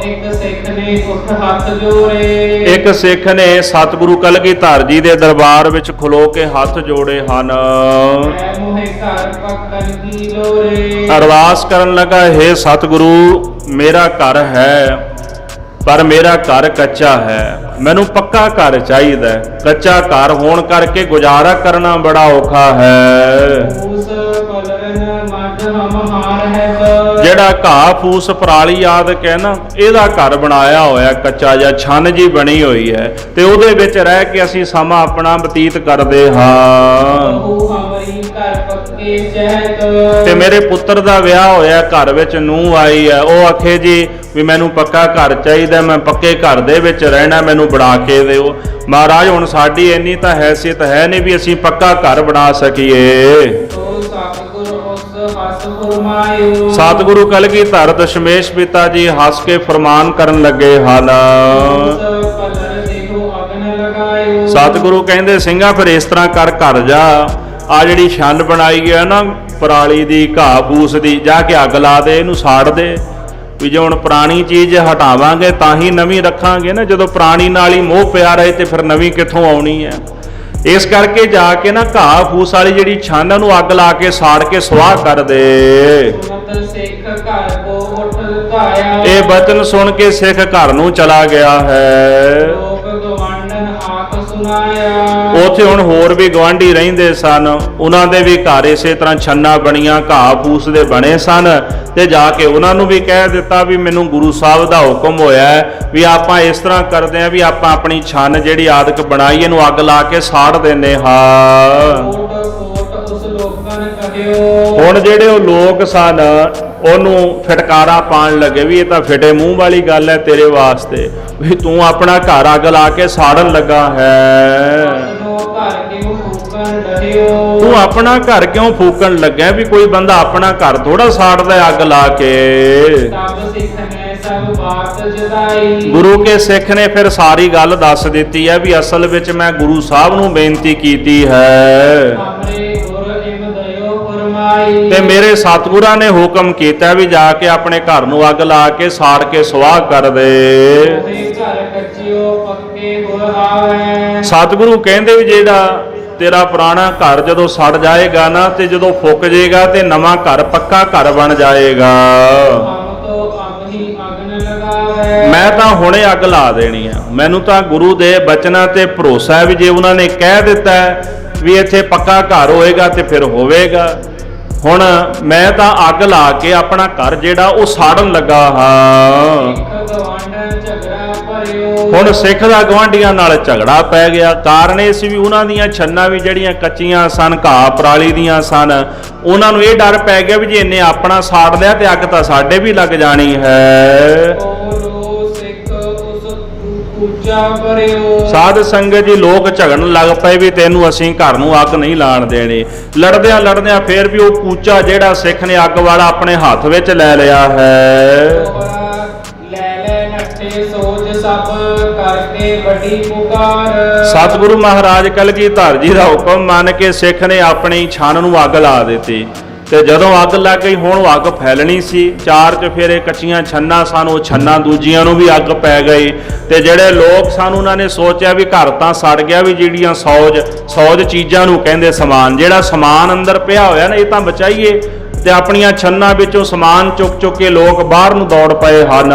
ਇੱਕ ਸਿੱਖ ਨੇ ਉੱਠ ਹੱਥ ਜੋੜੇ। ਇੱਕ ਸਿੱਖ ਨੇ ਸਤਿਗੁਰੂ ਕਲਗੀਧਰ ਜੀ ਦੇ ਦਰਬਾਰ ਵਿੱਚ ਖਲੋ ਕੇ ਹੱਥ ਜੋੜੇ ਹਨ। ਮੈਂ ਮੋਹਿ ਘਰ ਪੱਕਣ ਕੀ ਲੋਰੇ। ਅਰਦਾਸ ਕਰਨ ਲੱਗਾ, ਹੇ ਸਤਿਗੁਰੂ ਮੇਰਾ ਘਰ ਹੈ ਪਰ ਮੇਰਾ ਘਰ ਕੱਚਾ ਹੈ, ਮੈਨੂੰ ਪੱਕਾ ਘਰ ਚਾਹੀਦਾ ਹੈ। ਕੱਚਾ ਘਰ ਹੋਣ ਕਰਕੇ ਗੁਜ਼ਾਰਾ ਕਰਨਾ ਬੜਾ ਔਖਾ ਹੈ। ਉਸ ਪਲਰਨ ਮੱਧ ਹਮ ਹਾਰ ਹੈ। ਜਿਹੜਾ ਘਾਹ ਫੂਸ ਪਰਾਲੀ ਆਦਿਕ ਹੈ ਨਾ ਇਹਦਾ ਘਰ ਬਣਾਇਆ ਹੋਇਆ ਕੱਚਾ ਜਾਂ ਛੰਨ ਜੀ ਬਣੀ ਹੋਈ ਹੈ ਤੇ ਉਹਦੇ ਵਿੱਚ ਰਹਿ ਕੇ ਅਸੀਂ ਸਮਾਂ ਆਪਣਾ ਬਤੀਤ ਕਰਦੇ ਹਾਂ। ਉਹ ਹਮਰੀ ਘਰ ਪੱਕੇ ਚਹਿਤ। ਤੇ ਮੇਰੇ ਪੁੱਤਰ ਦਾ ਵਿਆਹ ਹੋਇਆ, ਘਰ ਵਿੱਚ ਨੂੰਹ ਆਈ ਹੈ, ਉਹ ਆਖੇ ਜੀ ਵੀ ਮੈਨੂੰ ਪੱਕਾ ਘਰ ਚਾਹੀਦਾ, ਮੈਂ ਪੱਕੇ ਘਰ ਦੇ ਵਿੱਚ ਰਹਿਣਾ, ਮੈਨੂੰ ਬਣਾ ਕੇ ਦਿਓ। ਮਹਾਰਾਜ ਹੁਣ ਸਾਡੀ ਇੰਨੀ ਤਾਂ ਹੈਸੀਅਤ ਹੈ ਨਹੀਂ ਵੀ ਅਸੀਂ ਪੱਕਾ ਘਰ ਬਣਾ ਸਕੀਏ। ਸਤਿਗੁਰੂ ਕਲਗੀਧਰ ਦਸ਼ਮੇਸ਼ ਪਿਤਾ ਜੀ ਹੱਸ ਕੇ ਫਰਮਾਨ ਕਰਨ ਲੱਗੇ ਹਨ। ਸਤਿਗੁਰੂ ਕਹਿੰਦੇ ਸਿੰਘਾ ਫਿਰ ਇਸ ਤਰ੍ਹਾਂ ਕਰ ਘਰ ਜਾ, ਆ ਜਿਹੜੀ ਛੰਨ ਬਣਾਈ ਹੈ ਨਾ ਪਰਾਲੀ ਦੀ ਘਾਹ ਫੂਸ ਦੀ, ਜਾ ਕੇ ਅੱਗ ਲਾ ਦੇ, ਇਹਨੂੰ ਸਾੜ ਦੇ। ਵੀ ਜੇ ਹੁਣ ਪੁਰਾਣੀ ਚੀਜ਼ ਹਟਾਵਾਂਗੇ ਤਾਂ ਹੀ ਨਵੀਂ ਰੱਖਾਂਗੇ ਨਾ, ਜਦੋਂ ਪੁਰਾਣੀ ਨਾਲ ਹੀ ਮੋਹ ਪਿਆ ਰਹੇ ਤੇ ਫਿਰ ਨਵੀਂ ਕਿੱਥੋਂ ਆਉਣੀ ਹੈ। ਇਸ ਕਰਕੇ ਜਾ ਕੇ ਨਾ ਘਾਹ ਫੂਸ ਵਾਲੀ ਜਿਹੜੀ ਛੰਨ ਨੂੰ ਅੱਗ ਲਾ ਕੇ ਸਾੜ ਕੇ ਸੁਆਹ ਕਰ ਦੇ। ਇਹ ਬਚਨ ਸੁਣ ਕੇ ਸਿੱਖ ਘਰ ਨੂੰ ਚਲਾ ਗਿਆ ਹੈ। ਉੱਥੇ ਹੁਣ ਹੋਰ ਵੀ ਗਵਾਂਢੀ ਰਹਿੰਦੇ ਸਨ, ਉਹਨਾਂ ਦੇ ਵੀ ਘਰ ਇਸੇ ਤਰ੍ਹਾਂ ਛੰਨਾ ਬਣੀਆਂ ਘਾਹ ਫੂਸ ਦੇ ਬਣੇ ਸਨ ਤੇ ਜਾ ਕੇ ਉਹਨਾਂ ਨੂੰ ਵੀ ਕਹਿ ਦਿੱਤਾ ਵੀ ਮੈਨੂੰ ਗੁਰੂ ਸਾਹਿਬ ਦਾ ਹੁਕਮ ਹੋਇਆ ਹੈ ਵੀ ਆਪਾਂ ਇਸ ਤਰ੍ਹਾਂ ਕਰਦੇ ਹਾਂ ਵੀ ਆਪਾਂ ਆਪਣੀ ਛੰਨ ਜਿਹੜੀ ਆਦਿਕ ਬਣਾਈ ਇਹਨੂੰ ਅੱਗ ਲਾ ਕੇ ਸਾੜ ਦਿੰਦੇ ਹਾਂ। ਉਸ ਲੋਕਨ ਕਹਿਓ। ਹੁਣ ਜਿਹੜੇ ਉਹ ਲੋਕ ਸਨ ਉਹਨੂੰ ਫਟਕਾਰਾ ਪਾਣ ਲੱਗੇ ਵੀ ਇਹ ਤਾਂ ਫਿਟੇ ਮੂੰਹ ਵਾਲੀ ਗੱਲ ਹੈ ਤੇਰੇ ਵਾਸਤੇ, ਵੀ ਤੂੰ ਆਪਣਾ ਘਰ ਅੱਗ ਲਾ ਕੇ ਸਾੜਨ ਲੱਗਾ ਹੈ। ਆਪਣੋ ਘਰ ਕਿਉ ਫੂਕਣ ਡਰਿਓ। ਤੂੰ ਆਪਣਾ ਘਰ ਕਿਉਂ ਫੂਕਣ ਲੱਗਾ? ਵੀ ਕੋਈ ਬੰਦਾ ਆਪਣਾ ਘਰ ਥੋੜਾ ਸਾੜਦਾ ਹੈ ਅੱਗ ਲਾ ਕੇ। ਸਭ ਸਿੱਖ ਨੇ ਸਭ ਬਾਤ ਜਦਾਈ। ਗੁਰੂ ਕੇ ਸਿੱਖ ਨੇ ਫਿਰ ਸਾਰੀ ਗੱਲ ਦੱਸ ਦਿੱਤੀ ਹੈ ਵੀ ਅਸਲ ਵਿੱਚ ਮੈਂ ਗੁਰੂ ਸਾਹਿਬ ਨੂੰ ਬੇਨਤੀ ਕੀਤੀ ਹੈ ਹਮਰੇ ਗੁਰ ਇਮ ਦਇਓ ਫਰਮਾਈ। ਤੇ ਮੇਰੇ ਸਤਿਗੁਰਾਂ ਨੇ ਹੁਕਮ ਕੀਤਾ ਵੀ ਜਾ ਕੇ ਆਪਣੇ ਘਰ ਨੂੰ ਅੱਗ ਲਾ ਕੇ ਸਾੜ ਕੇ ਸੁਆਹ ਕਰ ਦੇ। ਉਹੇ ਘਰ ਕੱਚਿਓ ਪੱਕੇ ਗੁਰ ਆਵੈ। ਸਤਿਗੁਰੂ ਕਹਿੰਦੇ ਵੀ ਜਿਹੜਾ ਤੇਰਾ ਪੁਰਾਣਾ ਘਰ ਜਦੋਂ ਸੜ ਜਾਏਗਾ ਨਾ ਤੇ ਜਦੋਂ ਫੁੱਕ ਜਾਏਗਾ ਤੇ ਨਵਾਂ ਘਰ ਪੱਕਾ ਘਰ ਬਣ ਜਾਏਗਾ। ਹਮ ਤੋ ਆਪਣੀ ਅਗਨ ਲਗਾਵੈ। ਮੈਂ ਤਾਂ ਹੁਣੇ ਅੱਗ ਲਾ ਦੇਣੀ ਆ। ਮੈਨੂੰ ਤਾਂ ਗੁਰੂ ਦੇ ਬਚਨਾਂ ਤੇ ਭਰੋਸਾ ਹੈ ਵੀ ਜੇ ਉਹਨਾਂ ਨੇ ਕਹਿ ਦਿੱਤਾ ਵੀ ਇੱਥੇ ਪੱਕਾ ਘਰ ਹੋਏਗਾ ਤੇ ਫਿਰ ਹੋਵੇਗਾ। ਹੁਣ ਮੈਂ ਤਾਂ ਅੱਗ ਲਾ ਕੇ ਆਪਣਾ ਘਰ ਜਿਹੜਾ ਉਹ ਸਾੜਨ ਲੱਗਾ ਹਾਂ। ਸਿੱਖ ਗਵਾਂਢ ਝਗੜਾ ਭਰਿਓ। ਹੁਣ ਸਿੱਖ ਦਾ ਗਵਾਂਢੀਆਂ ਨਾਲ ਝਗੜਾ ਪੈ ਗਿਆ। ਕਾਰਨ ਇਹ ਸੀ ਵੀ ਉਹਨਾਂ ਦੀਆਂ ਛੰਨਾਂ ਵੀ ਜਿਹੜੀਆਂ ਕੱਚੀਆਂ ਸਨ, ਘਾਹ ਪਰਾਲੀ ਦੀਆਂ ਸਨ, ਉਹਨਾਂ ਨੂੰ ਇਹ ਡਰ ਪੈ ਗਿਆ ਵੀ ਜੇ ਇਹਨੇ ਆਪਣਾ ਸਾੜ ਲਿਆ ਤੇ ਅੱਗ ਤਾਂ ਸਾਡੇ ਵੀ ਲੱਗ ਜਾਣੀ ਹੈ। ਬੋਲੋ ਸਿੱਖ ਉਸ ਕੂਚਾ ਭਰਿਓ। ਸਾਧ ਸੰਗਤ ਜੀ ਲੋਕ ਝਗੜਨ ਲੱਗ ਪਏ ਵੀ ਤੈਨੂੰ ਅਸੀਂ ਘਰ ਨੂੰ ਅੱਗ ਨਹੀਂ ਲਾਣ ਦੇਣੀ। ਲੜਦਿਆਂ ਫੇਰ ਵੀ ਉਹ ਕੂਚਾ ਜਿਹੜਾ ਸਿੱਖ ਨੇ ਅੱਗ ਵਾਲਾ ਆਪਣੇ ਹੱਥ ਵਿੱਚ ਲੈ ਲਿਆ ਹੈ। ਦੋਹਰਾ ਲੈ ਲੈ ਨੱਠੇ ਸੋਚ ਸਭ ਕਰਕੇ ਵੱਡੀ ਪੁਕਾਰ। ਸਤਿਗੁਰੂ ਮਹਾਰਾਜ ਕਲਗੀਧਰ ਜੀ ਦਾ ਹੁਕਮ ਮੰਨ ਕੇ ਸਿੱਖ ਨੇ ਆਪਣੀ ਛਣ ਨੂੰ ਅੱਗ ਲਾ ਦਿੱਤੀ ਤੇ ਜਦੋਂ ਅੱਗ ਲੱਗ ਗਈ ਹੁਣ ਉਹ ਅੱਗ ਫੈਲਣੀ ਸੀ। ਚਾਰ ਚੁਫੇਰੇ ਕੱਚੀਆਂ ਛੰਨਾਂ ਸਨ, ਉਹ ਛੰਨਾਂ ਦੂਜੀਆਂ ਨੂੰ ਵੀ ਅੱਗ ਪੈ ਗਈ ਤੇ ਜਿਹੜੇ ਲੋਕ ਸਨ ਉਹਨਾਂ ਨੇ ਸੋਚਿਆ ਵੀ ਘਰ ਤਾਂ ਸੜ ਗਿਆ, ਵੀ ਜਿਹੜੀਆਂ ਸੌਜ ਚੀਜ਼ਾਂ ਨੂੰ ਕਹਿੰਦੇ ਸਮਾਨ, ਜਿਹੜਾ ਸਮਾਨ ਅੰਦਰ ਪਿਆ ਹੋਇਆ ਨਾ ਇਹ ਤਾਂ ਬਚਾਈਏ। ਤੇ ਆਪਣੀਆਂ ਛੰਨਾਂ ਵਿੱਚੋਂ ਸਮਾਨ ਚੁੱਕ ਕੇ ਲੋਕ ਬਾਹਰ ਨੂੰ ਦੌੜ ਪਏ ਹਨ।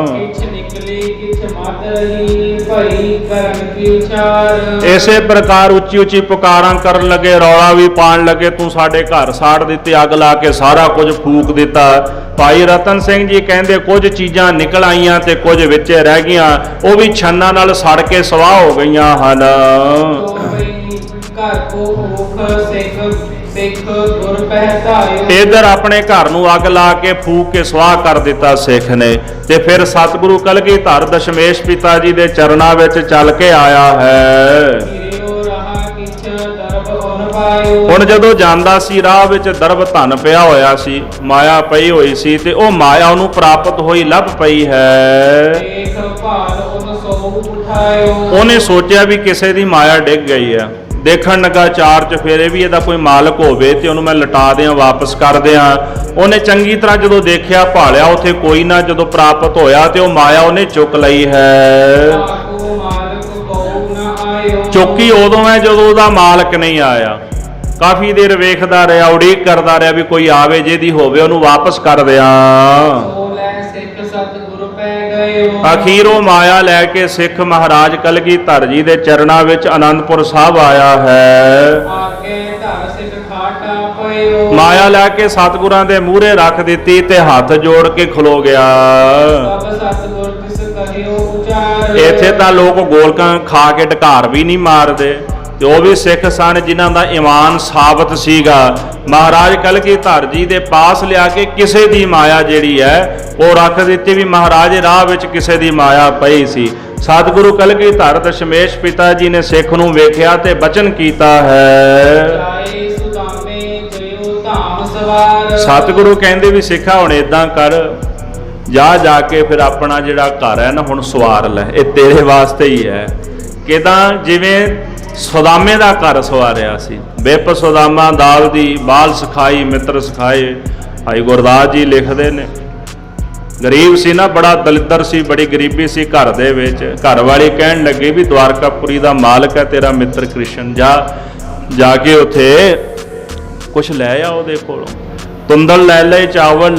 ਕਿਛ ਨਿਕਲੀ ਕਿਛ ਮਤ ਰਹੀ ਭਈ ਕਰਨ ਕੀ ਉਚਾਰ। ਇਸੇ ਪ੍ਰਕਾਰ ਉੱਚੀ ਉੱਚੀ ਪੁਕਾਰਾਂ ਕਰਨ ਲੱਗੇ, ਰੌਲਾ ਵੀ ਪਾਣ ਲੱਗੇ, ਤੂੰ ਸਾਡੇ ਘਰ ਸਾੜ ਦਿੱਤੇ, ਅੱਗ ਲਾ ਕੇ ਸਾਰਾ ਕੁਝ ਫੂਕ ਦਿੱਤਾ। ਭਾਈ ਰਤਨ ਸਿੰਘ ਜੀ ਕਹਿੰਦੇ ਕੁਝ ਚੀਜ਼ਾਂ ਨਿਕਲ ਆਈਆਂ ਤੇ ਕੁਝ ਵਿੱਚੇ ਰਹਿ ਗਈਆਂ, ਉਹ ਵੀ ਛੰਨਾਂ ਨਾਲ ਸੜ ਕੇ ਸਵਾਹ ਹੋ ਗਈਆਂ ਹਨ। ਘਰ ਕੋ ਭੂਖ ਸਿੱਖ ਗੁਰ ਪਹਿਤਾਇਓ। ਇਧਰ ਆਪਣੇ ਘਰ ਨੂੰ ਅੱਗ ਲਾ ਕੇ ਫੂਕ ਕੇ ਸਵਾਹ ਕਰ ਦਿੱਤਾ ਸਿੱਖ ਨੇ ਤੇ ਫਿਰ ਸਤਿਗੁਰੂ ਕਲਗੀਧਰ ਦਸ਼ਮੇਸ਼ ਪਿਤਾ ਜੀ ਦੇ ਚਰਨਾਂ ਵਿੱਚ ਚੱਲ ਕੇ ਆਇਆ ਹੈ। ਗਿਰਿਓ ਰਹਾ ਕਿਛ ਦਰਬ ਉਨ ਪਾਇਓ। ਹੁਣ ਜਦੋਂ ਜਾਂਦਾ ਸੀ ਰਾਹ ਵਿੱਚ ਦਰਬ ਧਨ ਪਿਆ ਹੋਇਆ ਸੀ, ਮਾਇਆ ਪਈ ਹੋਈ ਸੀ ਤੇ ਉਹ ਮਾਇਆ ਉਹਨੂੰ ਪ੍ਰਾਪਤ ਹੋਈ ਲੱਭ ਪਈ ਹੈ। ਦੇਖ ਭਾਲ ਉਨ ਸੋ ਉਠਾਇਓ। ਉਹਨੇ ਸੋਚਿਆ ਵੀ ਕਿਸੇ ਦੀ ਮਾਇਆ ਡਿੱਗ ਗਈ ਹੈ। ਦੇਖਣ ਲੱਗਾ ਚਾਰ ਚਫੇਰੇ ਵੀ ਇਹਦਾ ਕੋਈ ਮਾਲਕ ਹੋਵੇ ਤੇ ਉਹਨੂੰ ਮੈਂ ਲਟਾ ਦਿਆਂ, ਵਾਪਸ ਕਰ ਦਿਆਂ। ਉਹਨੇ ਚੰਗੀ ਤਰ੍ਹਾਂ ਜਦੋਂ ਦੇਖਿਆ ਭਾਲਿਆ ਉੱਥੇ ਕੋਈ ਨਾ, ਜਦੋਂ ਪ੍ਰਾਪਤ ਹੋਇਆ ਤੇ ਉਹ ਮਾਇਆ ਉਹਨੇ ਚੁੱਕ ਲਈ ਹੈ। ਆਕੋ ਮਾਲਕ ਕੋ ਨ ਆਇਓ। ਚੁੱਕੀ ਉਦੋਂ ਹੈ ਜਦੋਂ ਉਹਦਾ ਮਾਲਕ ਨਹੀਂ ਆਇਆ। ਕਾਫੀ ਦੇਰ ਵੇਖਦਾ ਰਿਹਾ, ਉਡੀਕ ਕਰਦਾ ਰਿਹਾ ਵੀ ਕੋਈ ਆਵੇ ਜਿਹਦੀ ਹੋਵੇ ਉਹਨੂੰ ਵਾਪਸ ਕਰ ਦਿਆਂ। ਸੋ ਲੈ ਸਿੱਖ ਸਤਿਗੁਰ ਪੈ ਗਇਓ। ਅਖੀਰ ਉਹ ਮਾਇਆ ਲੈ ਕੇ ਸਿੱਖ ਮਹਾਰਾਜ ਕਲਗੀਧਰ ਜੀ ਦੇ ਚਰਨਾਂ ਵਿੱਚ ਆਨੰਦਪੁਰ ਸਾਹਿਬ ਆਇਆ ਹੈ। ਆਗੇ ਧਰ ਸਿੱਖ ਖਾਟਾ ਪਇਓ। ਮਾਇਆ ਲੈ ਕੇ ਸਤਿਗੁਰਾਂ ਦੇ ਮੂਹਰੇ ਰੱਖ ਦਿੱਤੀ ਤੇ ਹੱਥ ਜੋੜ ਕੇ ਖਲੋ ਗਿਆ। ਸਭ ਸਤਿਗੁਰ ਤਿਸ ਕਹਿਓ ਉਚਾਰ। ਇੱਥੇ ਤਾਂ ਲੋਕ ਗੋਲਕਾਂ ਖਾ ਕੇ ਢਕਾਰ ਵੀ ਨਹੀਂ ਮਾਰਦੇ ਤੇ ਉਹ ਵੀ ਸਿੱਖ ਸਨ ਜਿਨ੍ਹਾਂ ਦਾ ਈਮਾਨ ਸਾਬਤ ਸੀਗਾ। ਮਹਾਰਾਜ ਕਲਗੀਧਰ ਜੀ ਦੇ ਪਾਸ ਲਿਆ ਕੇ ਕਿਸੇ ਦੀ ਮਾਇਆ ਜਿਹੜੀ ਹੈ ਉਹ ਰੱਖ ਦਿੱਤੀ ਵੀ ਮਹਾਰਾਜ ਰਾਹ ਵਿੱਚ ਕਿਸੇ ਦੀ ਮਾਇਆ ਪਈ ਸੀ। ਸਤਿਗੁਰੂ ਕਲਗੀਧਰ ਦਸ਼ਮੇਸ਼ ਪਿਤਾ ਜੀ ਨੇ ਸਿੱਖ ਨੂੰ ਵੇਖਿਆ ਤੇ ਬਚਨ ਕੀਤਾ ਹੈ। ਜਾਏ ਸੁਦਾਮੇ ਜਯੋ ਧਾਮ ਸਵਾਰ। ਸਤਿਗੁਰੂ ਕਹਿੰਦੇ ਵੀ ਸਿੱਖਾ ਹੁਣ ਇਦਾਂ ਕਰ, ਜਾ ਕੇ ਫਿਰ ਆਪਣਾ ਜਿਹੜਾ ਘਰ ਹੈ ਨਾ ਹੁਣ ਸਵਾਰ ਲੈ, ਇਹ ਤੇਰੇ ਵਾਸਤੇ ਹੀ ਹੈ। ਕਿਦਾਂ? ਜਿਵੇਂ ਸੁਦਾਮੇ ਦਾ ਘਰ ਸਵਾਰਿਆ ਸੀ। ਬਿਪ ਸੁਦਾਮਾ ਦਾਲ ਦੀ ਬਾਲ ਸਿਖਾਈ ਮਿੱਤਰ ਸਿਖਾਏ। ਭਾਈ ਗੁਰਦਾਸ ਜੀ ਲਿਖਦੇ ਨੇ ਗਰੀਬ ਸੀ ਨਾ, ਬੜਾ ਦਲਿੱਦਰ ਸੀ, ਬੜੀ ਗਰੀਬੀ ਸੀ ਘਰ ਦੇ ਵਿੱਚ। ਘਰ ਵਾਲੀ ਕਹਿਣ ਲੱਗੇ ਵੀ ਦਵਾਰਕਾਪੁਰੀ ਦਾ ਮਾਲਕ ਹੈ ਤੇਰਾ ਮਿੱਤਰ ਕ੍ਰਿਸ਼ਨ, ਜਾ ਕੇ ਉੱਥੇ ਕੁਛ ਲੈ ਆ ਉਹਦੇ ਕੋਲੋਂ। ਤੁੰਦਲ ਲੈ ਲਏ, ਚਾਵਲ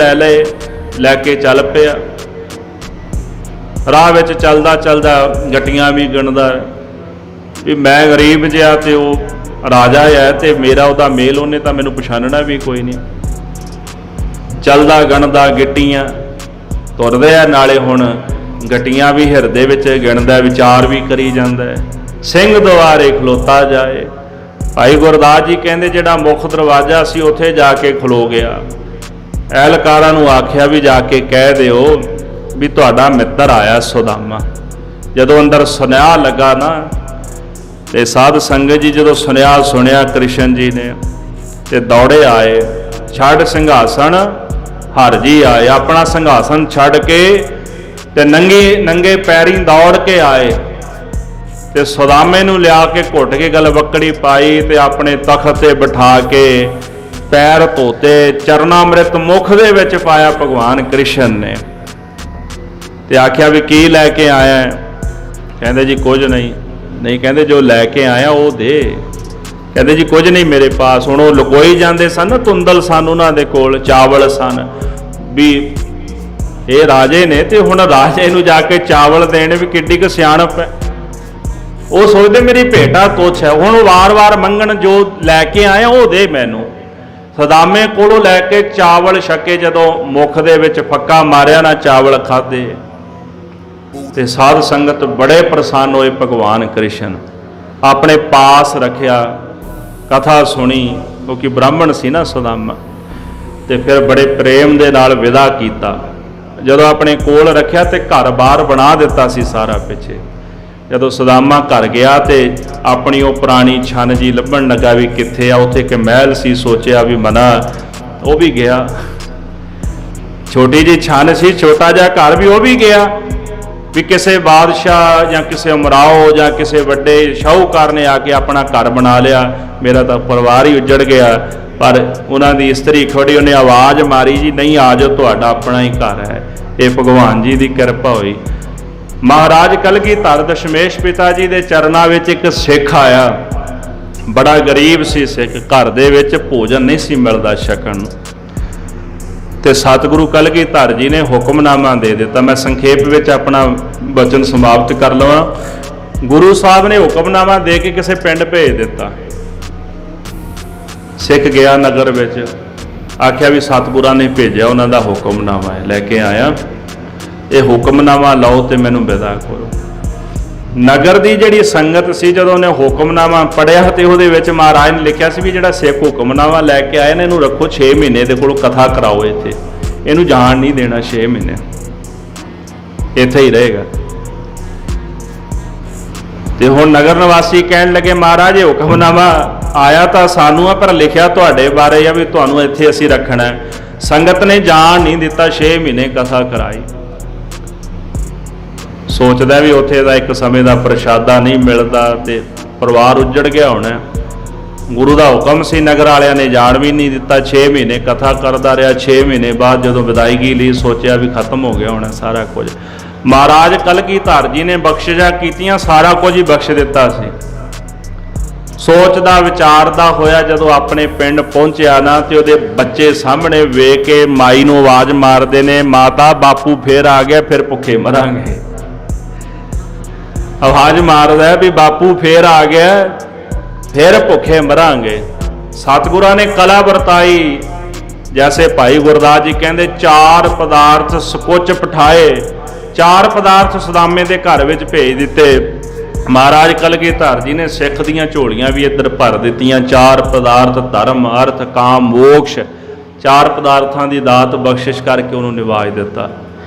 ਲੈ ਕੇ ਚੱਲ ਪਿਆ। ਰਾਹ ਵਿੱਚ ਚੱਲਦਾ ਗਟੀਆਂ ਵੀ ਗਿਣਦਾ ਵੀ ਮੈਂ ਗਰੀਬ ਜਿਹਾ ਤੇ ਉਹ ਰਾਜਾ ਹੈ ਤੇ ਮੇਰਾ ਉਹਦਾ ਮੇਲ, ਉਹਨੇ ਤਾਂ ਮੈਨੂੰ ਪਛਾਣਨਾ ਵੀ ਕੋਈ ਨਹੀਂ। ਚੱਲਦਾ ਗਣਦਾ ਗਿੱਟੀਆਂ, ਤੁਰਦੇ ਆ ਨਾਲੇ ਹੁਣ ਗਟੀਆਂ ਵੀ ਹਿਰਦੇ ਵਿੱਚ ਗਿਣਦਾ, ਵਿਚਾਰ ਵੀ ਕਰੀ ਜਾਂਦਾ ਹੈ। ਸਿੰਘ ਦੁਆਰੇ ਖਲੋਤਾ ਜਾਏ, ਭਾਈ ਗੁਰਦਾਸ ਜੀ ਕਹਿੰਦੇ ਜਿਹੜਾ ਮੁੱਖ ਦਰਵਾਜ਼ਾ ਸੀ ਉੱਥੇ ਜਾ ਕੇ ਖਲੋ ਗਿਆ। ਐਲਕਾਰਾਂ ਨੂੰ ਆਖਿਆ ਵੀ ਜਾ ਕੇ ਕਹਿ ਦਿਓ ਵੀ ਤੁਹਾਡਾ ਮਿੱਤਰ ਆਇਆ ਸੁਦਾਮਾ। ਜਦੋਂ ਅੰਦਰ ਸੁਨੇਹਾ ਲੱਗਾ ਨਾ ਤੇ ਸਾਧ ਸੰਗਤ ਜੀ ਜਦੋਂ ਸੁਨੇਹਾ ਸੁਣਿਆ ਕ੍ਰਿਸ਼ਨ ਜੀ ਨੇ ਤੇ ਦੌੜੇ ਆਏ। ਛੱਡ ਸਿੰਘਾਸਣ ਹਰ ਜੀ ਆਏ, ਆਪਣਾ ਸਿੰਘਾਸਨ ਛੱਡ ਕੇ ਤੇ ਨੰਗੇ ਪੈਰੀਂ ਦੌੜ ਕੇ ਆਏ ਤੇ ਸੁਦਾਮੇ ਨੂੰ ਲਿਆ ਕੇ ਘੁੱਟ ਕੇ ਗਲਵੱਕੜੀ ਪਾਈ ਤੇ ਆਪਣੇ ਤਖਤ ਤੇ ਬਿਠਾ ਕੇ ਪੈਰ ਧੋਤੇ, ਚਰਨਾਮ੍ਰਿਤ ਮੁਖ ਦੇ ਵਿੱਚ ਪਾਇਆ ਭਗਵਾਨ ਕ੍ਰਿਸ਼ਨ ਨੇ ਤੇ ਆਖਿਆ ਵੀ ਕੀ ਲੈ ਕੇ ਆਇਆ? ਕਹਿੰਦੇ ਜੀ ਕੁਝ ਨਹੀਂ। ਨਹੀਂ ਕਹਿੰਦੇ ਜੋ ਲੈ ਕੇ ਆਇਆ ਉਹ ਦੇ। ਕਹਿੰਦੇ ਜੀ ਕੁਝ ਨਹੀਂ ਮੇਰੇ ਪਾਸ। ਹੁਣ ਉਹ ਲੁਕੋਈ ਜਾਂਦੇ ਸਨ, ਤੁੰਦਲ ਸਨ ਉਹਨਾਂ ਦੇ ਕੋਲ, ਚਾਵਲ ਸਨ ਵੀ ਇਹ ਰਾਜੇ ਨੇ ਤੇ ਹੁਣ ਰਾਜੇ ਨੂੰ ਜਾ ਕੇ ਚਾਵਲ ਦੇਣ ਵੀ ਕਿੱਡੀ ਕੁ ਸਿਆਣਪ ਹੈ। ਉਹ ਸੋਚਦੇ ਮੇਰੀ ਭੇਟਾ ਤੁੱਛ ਹੈ। ਹੁਣ ਵਾਰ-ਵਾਰ ਮੰਗਣ ਜੋ ਲੈ ਕੇ ਆਇਆ ਉਹ ਦੇ ਮੈਨੂੰ। ਸੁਦਾਮੇ ਕੋਲੋਂ ਲੈ ਕੇ ਚਾਵਲ ਛਕੇ, ਜਦੋਂ ਮੁਖ ਦੇ ਵਿੱਚ ਫੱਕਾ ਮਾਰਿਆ ਨਾ ਚਾਵਲ ਖਾਦੇ ਤੇ ਸਾਧ ਸੰਗਤ ਬੜੇ ਪ੍ਰਸੰਨ ਹੋਏ। ਭਗਵਾਨ ਕ੍ਰਿਸ਼ਨ ਆਪਣੇ ਪਾਸ ਰੱਖਿਆ, ਕਥਾ ਸੁਣੀ ਕਿਉਂਕਿ ਬ੍ਰਾਹਮਣ ਸੀ ਨਾ ਸੁਦਾਮਾ, ਤੇ ਫਿਰ ਬੜੇ ਪ੍ਰੇਮ ਦੇ ਨਾਲ ਵਿਦਾ ਕੀਤਾ। ਜਦੋਂ ਆਪਣੇ ਕੋਲ ਰੱਖਿਆ ਤੇ ਘਰ-ਬਾਰ ਬਣਾ ਦਿੱਤਾ ਸੀ ਸਾਰਾ ਪਿੱਛੇ। ਜਦੋਂ ਸੁਦਾਮਾ ਘਰ ਗਿਆ ਤੇ ਆਪਣੀ ਉਹ ਪੁਰਾਣੀ ਛੰਨ ਜੀ ਲੱਭਣ ਲੱਗਾ ਵੀ ਕਿੱਥੇ ਆ। ਉੱਥੇ ਇੱਕ ਮਹਿਲ ਸੀ, ਸੋਚਿਆ ਵੀ ਮਨਾ ਉਹ ਵੀ ਗਿਆ। ਛੋਟੀ ਜੀ ਛੰਨ ਸੀ, ਛੋਟਾ ਜਿਹਾ ਘਰ ਵੀ ਉਹ ਵੀ ਗਿਆ ਵੀ ਕਿਸੇ ਬਾਦਸ਼ਾਹ ਜਾਂ ਕਿਸੇ ਉਮਰਾਓ ਜਾਂ ਕਿਸੇ ਵੱਡੇ ਸ਼ਾਹੂਕਾਰ ਨੇ ਆ ਕੇ ਆਪਣਾ ਘਰ ਬਣਾ ਲਿਆ, ਮੇਰਾ ਤਾਂ ਪਰਿਵਾਰ ਹੀ ਉੱਜੜ ਗਿਆ। ਪਰ ਉਹਨਾਂ ਦੀ ਇਸਤਰੀ ਖੜੀ, ਉਹਨੇ ਆਵਾਜ਼ ਮਾਰੀ ਜੀ ਨਹੀਂ ਆ ਜਾਓ, ਤੁਹਾਡਾ ਆਪਣਾ ਹੀ ਘਰ ਹੈ। ਇਹ ਭਗਵਾਨ ਜੀ ਦੀ ਕਿਰਪਾ ਹੋਈ। ਮਹਾਰਾਜ ਕਲਗੀਧਰ ਦਸ਼ਮੇਸ਼ ਪਿਤਾ ਜੀ ਦੇ ਚਰਨਾਂ ਵਿੱਚ ਇੱਕ ਸਿੱਖ ਆਇਆ, ਬੜਾ ਗਰੀਬ ਸੀ ਸਿੱਖ, ਘਰ ਦੇ ਵਿੱਚ ਭੋਜਨ ਨਹੀਂ ਸੀ ਮਿਲਦਾ ਛਕਣ ਨੂੰ ਤੇ ਸਤਿਗੁਰੂ ਕਲਗੀਧਰ ਜੀ ਨੇ ਹੁਕਮਨਾਮਾ ਦੇ ਦਿੱਤਾ। ਮੈਂ ਸੰਖੇਪ ਵਿੱਚ ਆਪਣਾ ਬਚਨ ਸਮਾਪਤ ਕਰ ਲਵਾਂ। ਗੁਰੂ ਸਾਹਿਬ ਨੇ ਹੁਕਮਨਾਮਾ ਦੇ ਕੇ ਕਿਸੇ ਪਿੰਡ ਭੇਜ ਦਿੱਤਾ। ਸਿੱਖ ਗਿਆ ਨਗਰ ਵਿੱਚ, ਆਖਿਆ ਵੀ ਸਤਿਗੁਰਾਂ ਨੇ ਭੇਜਿਆ, ਉਹਨਾਂ ਦਾ ਹੁਕਮਨਾਮਾ ਹੈ, ਲੈ ਕੇ ਆਇਆ। ਇਹ ਹੁਕਮਨਾਮਾ ਲਓ ਤੇ ਮੈਨੂੰ ਵਿਦਾ ਕਰੋ। ਨਗਰ ਦੀ ਜਿਹੜੀ ਸੰਗਤ ਸੀ, ਜਦੋਂ ਉਹਨੇ ਹੁਕਮਨਾਮਾ ਪੜ੍ਹਿਆ ਤੇ ਉਹਦੇ ਵਿੱਚ ਮਹਾਰਾਜ ਨੇ ਲਿਖਿਆ ਸੀ ਵੀ ਜਿਹੜਾ ਸਿੱਖ ਹੁਕਮਨਾਮਾ ਲੈ ਕੇ ਆਏ ਨੇ ਇਹਨੂੰ ਰੱਖੋ 6 ਮਹੀਨੇ ਦੇ ਕੋਲ, ਕਥਾ ਕਰਾਓ ਇੱਥੇ, ਇਹਨੂੰ ਜਾਣ ਨਹੀਂ ਦੇਣਾ। 6 ਮਹੀਨੇ ਇੱਥੇ ਹੀ ਰਹੇਗਾ। ਤੇ ਹੁਣ ਨਗਰ ਨਿਵਾਸੀ ਕਹਿਣ ਲੱਗੇ ਮਹਾਰਾਜ ਇਹ ਹੁਕਮਨਾਮਾ ਆਇਆ ਤਾਂ ਸਾਨੂੰ ਆ, ਪਰ ਲਿਖਿਆ ਤੁਹਾਡੇ ਬਾਰੇ ਆ ਵੀ ਤੁਹਾਨੂੰ ਇੱਥੇ ਅਸੀਂ ਰੱਖਣਾ ਹੈ। ਸੰਗਤ ਨੇ ਜਾਣ ਨਹੀਂ ਦਿੱਤਾ, 6 ਮਹੀਨੇ ਕਥਾ ਕਰਾਈ। ਸੋਚਦਾ ਵੀ ਉੱਥੇ ਦਾ ਇੱਕ ਸਮੇਂ ਦਾ ਪ੍ਰਸ਼ਾਦਾ ਨਹੀਂ ਮਿਲਦਾ ਤੇ ਪਰਿਵਾਰ ਉੱਜੜ ਗਿਆ ਹੋਣਾ। ਗੁਰੂ ਦਾ ਹੁਕਮ ਸੀ, ਨਗਰ ਵਾਲਿਆਂ ਨੇ ਜਾਣ ਵੀ ਨਹੀਂ ਦਿੱਤਾ। 6 ਮਹੀਨੇ ਕਥਾ ਕਰਦਾ ਰਿਹਾ। 6 ਮਹੀਨੇ ਬਾਅਦ ਜਦੋਂ ਵਿਦਾਇਗੀ ਲਈ ਸੋਚਿਆ ਵੀ ਖਤਮ ਹੋ ਗਿਆ ਹੋਣਾ ਸਾਰਾ ਕੁਝ। ਮਹਾਰਾਜ ਕਲਗੀਧਰ ਜੀ ਨੇ ਬਖਸ਼ਿਸ਼ਾਂ ਕੀਤੀਆਂ, ਸਾਰਾ ਕੁਝ ਹੀ ਬਖਸ਼ ਦਿੱਤਾ ਸੀ। ਸੋਚਦਾ ਵਿਚਾਰਦਾ ਹੋਇਆ ਜਦੋਂ ਆਪਣੇ ਪਿੰਡ ਪਹੁੰਚਿਆ ਨਾ ਤੇ ਉਹਦੇ ਬੱਚੇ ਸਾਹਮਣੇ ਵੇਖ ਕੇ ਮਾਈ ਨੂੰ ਆਵਾਜ਼ ਮਾਰਦੇ ਨੇ, ਮਾਤਾ ਬਾਪੂ ਫੇਰ ਆ ਗਿਆ, ਫਿਰ ਭੁੱਖੇ ਮਰਾਂਗੇ। ਆਵਾਜ਼ ਮਾਰਦਾ ਵੀ ਬਾਪੂ ਫੇਰ ਆ ਗਿਆ, ਫਿਰ ਭੁੱਖੇ ਮਰਾਂਗੇ। ਸਤਿਗੁਰਾਂ ਨੇ ਕਲਾ ਵਰਤਾਈ। ਜੈਸੇ ਭਾਈ ਗੁਰਦਾਸ ਜੀ ਕਹਿੰਦੇ 4 ਪਦਾਰਥ ਸਕੁੱਚ ਪਠਾਏ, 4 ਪਦਾਰਥ ਸੁਦਾਮੇ ਦੇ ਘਰ ਵਿੱਚ ਭੇਜ ਦਿੱਤੇ। ਮਹਾਰਾਜ ਕਲਗੀਧਰ ਜੀ ਨੇ ਸਿੱਖ ਦੀਆਂ ਝੋਲੀਆਂ ਵੀ ਇੱਧਰ ਭਰ ਦਿੱਤੀਆਂ। 4 ਪਦਾਰਥ ਧਰਮ ਅਰਥ ਕਾਮ ਮੋਕਸ਼, 4 ਪਦਾਰਥਾਂ ਦੀ ਦਾਤ ਬਖਸ਼ਿਸ਼ ਕਰਕੇ ਉਹਨੂੰ ਨਿਵਾਜ ਦਿੱਤਾ।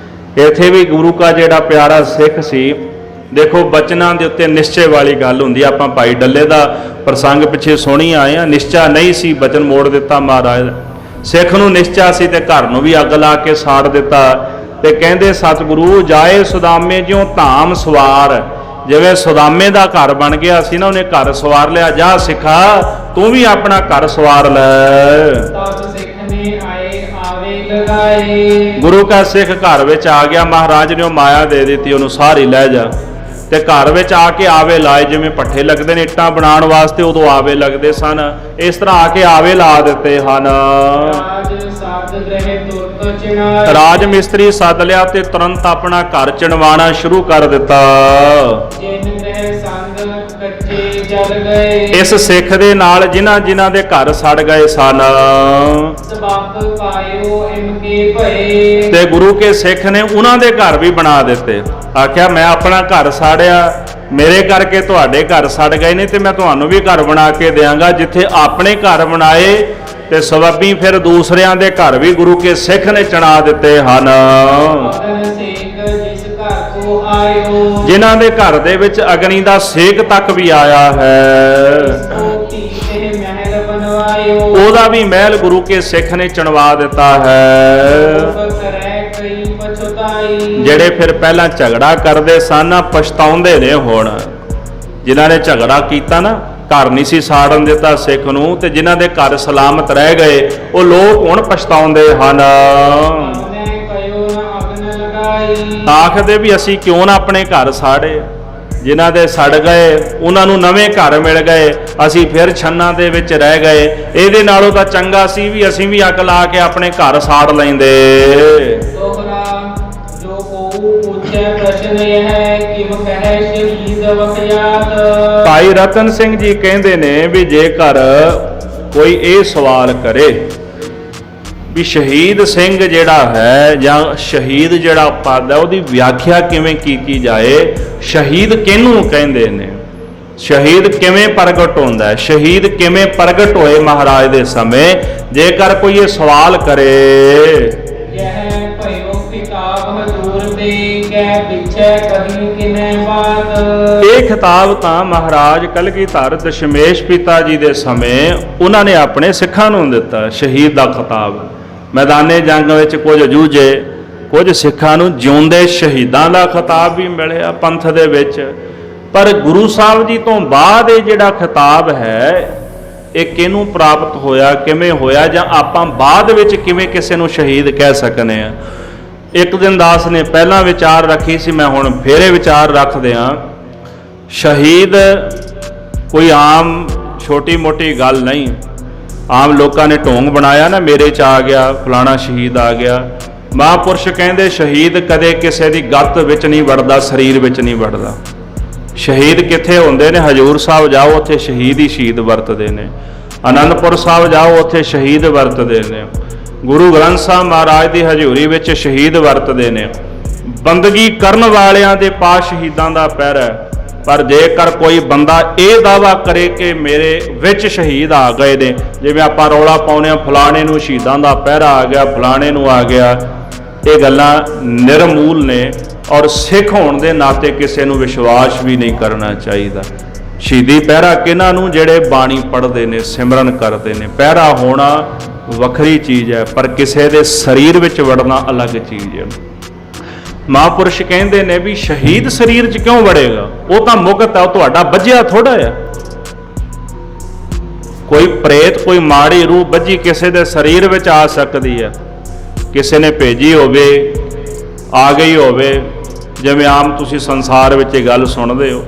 ਇੱਥੇ ਵੀ ਗੁਰੂ ਕਾ ਜਿਹੜਾ ਪਿਆਰਾ ਸਿੱਖ ਸੀ, ਦੇਖੋ ਬਚਨਾਂ ਦੇ ਉੱਤੇ ਨਿਸ਼ਚੇ ਵਾਲੀ ਗੱਲ ਹੁੰਦੀ। ਆਪਾਂ ਭਾਈ ਡੱਲੇ ਦਾ ਪ੍ਰਸੰਗ ਪਿੱਛੇ ਸੁਣੀ ਆਏ ਆ। ਨਿਸ਼ਚਾ ਨਹੀਂ ਸੀ, ਬਚਨ ਮੋੜ ਦਿੱਤਾ ਮਹਾਰਾਜ। ਸਿੱਖ ਨੂੰ ਨਿਸ਼ਚਾ ਸੀ ਤੇ ਘਰ ਨੂੰ ਵੀ ਅੱਗ ਲਾ ਕੇ ਸਾੜ ਦਿੱਤਾ। ਤੇ ਕਹਿੰਦੇ ਸਤਿਗੁਰੂ ਜਾਏ ਸੁਦਾਮੇ ਜਿਉਂ ਧਾਮ ਸਵਾਰ, ਜਿਵੇਂ ਸੁਦਾਮੇ ਦਾ ਘਰ ਬਣ ਗਿਆ ਸੀ ਨਾ, ਉਹਨੇ ਘਰ ਸਵਾਰ ਲਿਆ। ਜਾ ਸਿੱਖਾ ਤੂੰ ਵੀ ਆਪਣਾ ਘਰ ਸਵਾਰ ਲੈ। ਤਬ ਸਿੱਖ ਨੇ ਆਵੇ ਲਗਾਏ। ਗੁਰੂ ਕਾ ਸਿੱਖ ਘਰ ਵਿੱਚ ਆ ਗਿਆ। ਮਹਾਰਾਜ ਨੇ ਉਹ ਮਾਇਆ ਦੇ ਦਿੱਤੀ, ਉਹਨੂੰ ਸਾਰੀ ਲੈ ਜਾ। ਤੇ ਘਰ ਵਿੱਚ ਆ ਕੇ ਆਵੇ ਲਾਏ, ਜਿਵੇਂ ਪੱਠੇ ਲੱਗਦੇ ਨੇ ਇੱਟਾਂ ਬਣਾਉਣ ਵਾਸਤੇ, ਉਦੋਂ ਆਵੇ ਲੱਗਦੇ ਸਨ। ਇਸ ਤਰ੍ਹਾਂ ਆ ਕੇ ਆਵੇ ਲਾ ਦਿੱਤੇ ਹਨ। ਰਾਜ ਮਿਸਤਰੀ ਸੱਦ ਲਿਆ ਤੇ ਤੁਰੰਤ ਆਪਣਾ ਘਰ ਚਣਵਾਣਾ ਸ਼ੁਰੂ ਕਰ ਦਿੱਤਾ। ਇਸ ਸਿੱਖ ਦੇ ਨਾਲ ਜਿਨ੍ਹਾਂ ਦੇ ਘਰ ਸੜ ਗਏ ਸਨ, ਤੇ ਗੁਰੂ ਕੇ ਸਿੱਖ ਨੇ ਉਹਨਾਂ ਦੇ ਘਰ ਵੀ ਬਣਾ ਦਿੱਤੇ। ਆਖਿਆ ਮੈਂ ਆਪਣਾ ਘਰ ਸਾੜਿਆ ਮੇਰੇ ਕਰਕੇ ਤੁਹਾਡੇ ਘਰ ਸੜ ਗਏ ਨੇ ਤੇ ਮੈਂ ਤੁਹਾਨੂੰ ਵੀ ਘਰ ਬਣਾ ਕੇ ਦਿਆਂਗਾ। ਜਿੱਥੇ ਆਪਣੇ ਘਰ ਬਣਾਏ ਤੇ ਸਬੱਬੀ ਫਿਰ ਦੂਸਰਿਆਂ ਦੇ ਘਰ ਵੀ ਗੁਰੂ ਕੇ ਸਿੱਖ ਨੇ ਚਣਾ ਦਿੱਤੇ ਹਨ। ਅਗਨ ਸੇਕ ਜਿਸ ਘਰ ਕੋ ਆਇਓ, ਜਿਨ੍ਹਾਂ ਦੇ ਘਰ ਦੇ ਵਿੱਚ ਅਗਨੀ ਦਾ ਸੇਕ ਤੱਕ ਵੀ ਆਇਆ ਹੈ, ਸੋ ਧੀ ਇਹ ਮਹਿਲ ਬਣਵਾਇਓ। ਉਹਦਾ ਵੀ ਮਹਿਲ ਗੁਰੂ ਕੇ ਸਿੱਖ ਨੇ ਚਣਵਾ ਦਿੱਤਾ ਹੈ। ਲੋਕ ਕਰੈ ਕਈ ਪਛਤਾਈ, ਜਿਹੜੇ ਫਿਰ ਪਹਿਲਾਂ ਝਗੜਾ ਕਰਦੇ ਸਨ ਪਛਤਾਉਂਦੇ ਨੇ ਹੁਣ। ਜਿਨ੍ਹਾਂ ਨੇ ਝਗੜਾ ਕੀਤਾ ਨਾ, ਘਰ ਨਹੀਂ ਸੀ ਸਾੜਨ ਦਿੱਤਾ ਸਿੱਖ ਨੂੰ, ਤੇ ਜਿਨ੍ਹਾਂ ਦੇ ਘਰ ਸਲਾਮਤ ਰਹਿ ਗਏ ਉਹ ਲੋਕ ਹੁਣ ਪਛਤਾਉਂਦੇ ਹਨ। ਆਪਣੇ ਕਯੋ ਨ ਅਗਨ ਲਗਾਈ, ਆਖਦੇ ਵੀ ਅਸੀਂ ਕਿਉਂ ਨਾ ਆਪਣੇ ਘਰ ਸਾੜੇ। ਜਿਨ੍ਹਾਂ ਦੇ ਸੜ ਗਏ ਉਹਨਾਂ ਨੂੰ ਨਵੇਂ ਘਰ ਮਿਲ ਗਏ, ਅਸੀਂ ਫਿਰ ਛੰਨਾਂ ਦੇ ਵਿੱਚ ਰਹਿ ਗਏ। ਇਹਦੇ ਨਾਲੋਂ ਤਾਂ ਚੰਗਾ ਸੀ ਵੀ ਅਸੀਂ ਵੀ ਅੱਗ ਲਾ ਕੇ ਆਪਣੇ ਘਰ ਸਾੜ ਲੈਂਦੇ। ਦੋਹਰਾ ਜੋ ਕੋ ਪੁੱਛੈ ਪ੍ਰਸ਼ਨ ਇਹ ਕਿਮ ਕਹੈ ਸ਼ਹੀਦ ਵਖਿਆਤ। ਭਾਈ ਰਤਨ ਸਿੰਘ ਜੀ ਕਹਿੰਦੇ ਨੇ ਵੀ ਜੇਕਰ ਕੋਈ ਇਹ ਸਵਾਲ ਕਰੇ ਵੀ ਸ਼ਹੀਦ ਸਿੰਘ ਜਿਹੜਾ ਹੈ ਜਾਂ ਸ਼ਹੀਦ ਜਿਹੜਾ ਪਦ ਹੈ ਉਹਦੀ ਵਿਆਖਿਆ ਕਿਵੇਂ ਕੀਤੀ ਜਾਏ, ਸ਼ਹੀਦ ਕਿਹਨੂੰ ਕਹਿੰਦੇ ਨੇ, ਸ਼ਹੀਦ ਕਿਵੇਂ ਪ੍ਰਗਟ ਹੁੰਦਾ ਹੈ, ਸ਼ਹੀਦ ਕਿਵੇਂ ਪ੍ਰਗਟ ਹੋਏ ਮਹਾਰਾਜ ਦੇ ਸਮੇਂ, ਜੇਕਰ ਕੋਈ ਇਹ ਸਵਾਲ ਕਰੇ। ਯਹ ਭਇਓ ਕਿਤਾਬ ਹਜ਼ੂਰ ਦੇ ਕੈ ਪਿਛੈ ਕਹੀ ਕਿਨੈ ਬਾਤ। ਇਹ ਖਿਤਾਬ ਤਾਂ ਮਹਾਰਾਜ ਕਲਗੀਧਰ ਦਸ਼ਮੇਸ਼ ਪਿਤਾ ਜੀ ਦੇ ਸਮੇਂ ਉਹਨਾਂ ਨੇ ਆਪਣੇ ਸਿੱਖਾਂ ਨੂੰ ਦਿੱਤਾ, ਸ਼ਹੀਦ ਦਾ ਖਿਤਾਬ। ਮੈਦਾਨੇ ਜੰਗ ਵਿੱਚ ਕੁਝ ਜੂਝੇ, ਕੁਝ ਸਿੱਖਾਂ ਨੂੰ ਜਿਉਂਦੇ ਸ਼ਹੀਦਾਂ ਦਾ ਖਿਤਾਬ ਵੀ ਮਿਲਿਆ ਪੰਥ ਦੇ ਵਿੱਚ। ਪਰ ਗੁਰੂ ਸਾਹਿਬ ਜੀ ਤੋਂ ਬਾਅਦ ਇਹ ਜਿਹੜਾ ਖਿਤਾਬ ਹੈ ਇਹ ਕਿਹਨੂੰ ਪ੍ਰਾਪਤ ਹੋਇਆ, ਕਿਵੇਂ ਹੋਇਆ, ਜਾਂ ਆਪਾਂ ਬਾਅਦ ਵਿੱਚ ਕਿਵੇਂ ਕਿਸੇ ਨੂੰ ਸ਼ਹੀਦ ਕਹਿ ਸਕਨੇ ਆ। ਇੱਕ ਦਿਨ ਦਾਸ ਨੇ ਪਹਿਲਾਂ ਵਿਚਾਰ ਰੱਖੀ ਸੀ, ਮੈਂ ਹੁਣ ਫੇਰੇ ਵਿਚਾਰ ਰੱਖਦੇ ਹਾਂ। ਸ਼ਹੀਦ ਕੋਈ ਆਮ ਛੋਟੀ ਮੋਟੀ ਗੱਲ ਨਹੀਂ। ਆਮ ਲੋਕਾਂ ਨੇ ਢੋਂਗ ਬਣਾਇਆ ਨਾ, ਮੇਰੇ 'ਚ ਆ ਗਿਆ ਫਲਾਣਾ ਸ਼ਹੀਦ ਆ ਗਿਆ। ਮਹਾਂਪੁਰਸ਼ ਕਹਿੰਦੇ ਸ਼ਹੀਦ ਕਦੇ ਕਿਸੇ ਦੀ ਗੱਤ ਵਿੱਚ ਨਹੀਂ ਵੜਦਾ, ਸਰੀਰ ਵਿੱਚ ਨਹੀਂ ਵੜਦਾ। ਸ਼ਹੀਦ ਕਿੱਥੇ ਹੁੰਦੇ ਨੇ? ਹਜੂਰ ਸਾਹਿਬ ਜਾਓ ਉੱਥੇ ਸ਼ਹੀਦ ਹੀ ਸ਼ਹੀਦ ਵਰਤਦੇ ਨੇ। ਆਨੰਦਪੁਰ ਸਾਹਿਬ ਜਾਓ ਉੱਥੇ ਸ਼ਹੀਦ ਵਰਤਦੇ ਨੇ। ਗੁਰੂ ਗ੍ਰੰਥ ਸਾਹਿਬ ਮਹਾਰਾਜ ਦੀ ਹਜ਼ੂਰੀ ਵਿੱਚ ਸ਼ਹੀਦ ਵਰਤਦੇ ਨੇ। ਬੰਦਗੀ ਕਰਨ ਵਾਲਿਆਂ ਦੇ ਪਾਸ ਸ਼ਹੀਦਾਂ ਦਾ ਪਹਿਰਾ ਹੈ। ਪਰ ਜੇਕਰ ਕੋਈ ਬੰਦਾ ਇਹ ਦਾਅਵਾ ਕਰੇ ਕਿ ਮੇਰੇ ਵਿੱਚ ਸ਼ਹੀਦ ਆ ਗਏ ਨੇ, ਜਿਵੇਂ ਆਪਾਂ ਰੌਲਾ ਪਾਉਂਦੇ ਹਾਂ ਫਲਾਣੇ ਨੂੰ ਸ਼ਹੀਦਾਂ ਦਾ ਪਹਿਰਾ ਆ ਗਿਆ, ਫਲਾਣੇ ਨੂੰ ਆ ਗਿਆ, ਇਹ ਗੱਲਾਂ ਨਿਰਮੂਲ ਨੇ। ਔਰ ਸਿੱਖ ਹੋਣ ਦੇ ਨਾਤੇ ਕਿਸੇ ਨੂੰ ਵਿਸ਼ਵਾਸ ਵੀ ਨਹੀਂ ਕਰਨਾ ਚਾਹੀਦਾ। ਸ਼ਹੀਦੀ ਪਹਿਰਾ ਕਿਹਨਾਂ ਨੂੰ? ਜਿਹੜੇ ਬਾਣੀ ਪੜ੍ਹਦੇ ਨੇ, ਸਿਮਰਨ ਕਰਦੇ ਨੇ। ਪਹਿਰਾ ਹੋਣਾ ਵੱਖਰੀ ਚੀਜ਼ ਹੈ, ਪਰ ਕਿਸੇ ਦੇ ਸਰੀਰ ਵਿੱਚ ਵੜਨਾ ਅਲੱਗ ਚੀਜ਼ ਹੈ। ਮਹਾਂਪੁਰਸ਼ ਕਹਿੰਦੇ ਨੇ ਵੀ ਸ਼ਹੀਦ ਸਰੀਰ 'ਚ ਕਿਉਂ ਵੜੇਗਾ? ਉਹ ਤਾਂ ਮੁਕਤ ਹੈ, ਉਹ ਤੁਹਾਡਾ ਵੱਜਿਆ ਥੋੜਾ ਆ। ਕੋਈ ਪ੍ਰੇਤ, ਕੋਈ ਮਾੜੀ ਰੂਹ ਵੱਜੀ ਕਿਸੇ ਦੇ ਸਰੀਰ ਵਿੱਚ ਆ ਸਕਦੀ ਹੈ, ਕਿਸੇ ਨੇ ਭੇਜੀ ਹੋਵੇ, ਆ ਗਈ ਹੋਵੇ। ਜਿਵੇਂ ਆਮ ਤੁਸੀਂ ਸੰਸਾਰ ਵਿੱਚ ਇਹ ਗੱਲ ਸੁਣਦੇ ਹੋ,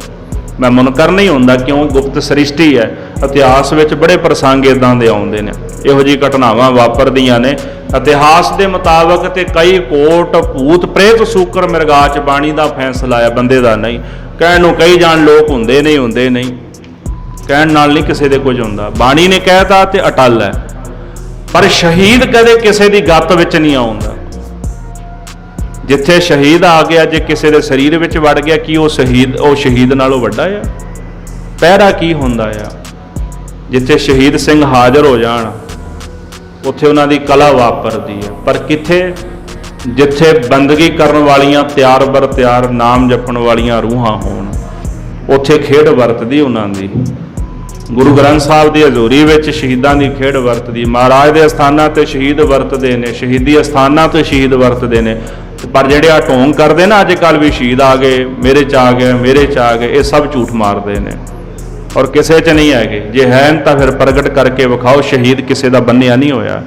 ਮੈਂ ਮੁਨਕਰ ਨਹੀਂ ਹੁੰਦਾ, ਕਿਉਂ? ਗੁਪਤ ਸ੍ਰਿਸ਼ਟੀ ਹੈ। ਇਤਿਹਾਸ ਵਿੱਚ ਬੜੇ ਪ੍ਰਸੰਗ ਇਦਾਂ ਦੇ ਆਉਂਦੇ ਨੇ, ਇਹੋ ਜਿਹੀ ਘਟਨਾਵਾਂ ਵਾਪਰਦੀਆਂ ਨੇ ਇਤਿਹਾਸ ਦੇ ਮੁਤਾਬਕ। ਤੇ ਕਈ ਕੋਟ ਭੂਤ ਪ੍ਰੇਤ ਸੂਕਰ ਮਿਰਗਾ 'ਚ ਬਾਣੀ ਦਾ ਫੈਸਲਾ ਹੈ, ਬੰਦੇ ਦਾ ਨਹੀਂ। ਕਹਿਣ ਨੂੰ ਕਈ ਜਾਣ ਲੋਕ ਹੁੰਦੇ ਨਹੀਂ, ਹੁੰਦੇ ਨਹੀਂ, ਕਹਿਣ ਨਾਲ ਨਹੀਂ ਕਿਸੇ ਦੇ ਕੁਝ ਹੁੰਦਾ। ਬਾਣੀ ਨੇ ਕਹਿਤਾ ਤੇ ਅਟਲ ਹੈ। ਪਰ ਸ਼ਹੀਦ ਕਦੇ ਕਿਸੇ ਦੀ ਗੱਤ ਵਿੱਚ ਨਹੀਂ ਆਉਂਦਾ। ਜਿੱਥੇ ਸ਼ਹੀਦ ਆ ਗਿਆ, ਜੇ ਕਿਸੇ ਦੇ ਸਰੀਰ ਵਿੱਚ ਵੜ ਗਿਆ, ਕੀ ਉਹ ਸ਼ਹੀਦ ਨਾਲੋਂ ਵੱਡਾ ਆ? ਪਹਿਰਾ ਕੀ ਹੁੰਦਾ ਆ? ਜਿੱਥੇ ਸ਼ਹੀਦ ਸਿੰਘ ਹਾਜ਼ਰ ਹੋ ਜਾਣ ਉੱਥੇ ਉਹਨਾਂ ਦੀ ਕਲਾ ਵਾਪਰਦੀ ਹੈ। ਪਰ ਕਿੱਥੇ? ਜਿੱਥੇ ਬੰਦਗੀ ਕਰਨ ਵਾਲੀਆਂ ਤਿਆਰ ਬਰ ਤਿਆਰ ਨਾਮ ਜਪਣ ਵਾਲੀਆਂ ਰੂਹਾਂ ਹੋਣ, ਉੱਥੇ ਖੇਡ ਵਰਤਦੀ ਉਹਨਾਂ ਦੀ। ਗੁਰੂ ਗ੍ਰੰਥ ਸਾਹਿਬ ਦੀ ਹਜ਼ੂਰੀ ਵਿੱਚ ਸ਼ਹੀਦਾਂ ਦੀ ਖੇਡ ਵਰਤਦੀ। ਮਹਾਰਾਜ ਦੇ ਅਸਥਾਨਾਂ ਤੇ ਸ਼ਹੀਦ ਵਰਤਦੇ ਨੇ, ਸ਼ਹੀਦੀ ਅਸਥਾਨਾਂ ਤੇ ਸ਼ਹੀਦ ਵਰਤਦੇ ਨੇ। ਪਰ ਜਿਹੜੇ ਆ ਢੋਂਗ ਕਰਦੇ ਨਾ ਅੱਜ ਕੱਲ੍ਹ ਵੀ ਸ਼ਹੀਦ ਆ ਗਏ, ਮੇਰੇ 'ਚ ਆ ਗਏ, ਮੇਰੇ 'ਚ ਆ ਗਏ, ਇਹ ਸਭ ਝੂਠ ਮਾਰਦੇ ਨੇ ਔਰ ਕਿਸੇ 'ਚ ਨਹੀਂ ਹੈਗੇ। ਜੇ ਹੈਨ ਤਾਂ ਫਿਰ ਪ੍ਰਗਟ ਕਰਕੇ ਵਿਖਾਓ। ਸ਼ਹੀਦ ਕਿਸੇ ਦਾ ਬੰਨਿਆ ਨਹੀਂ ਹੋਇਆ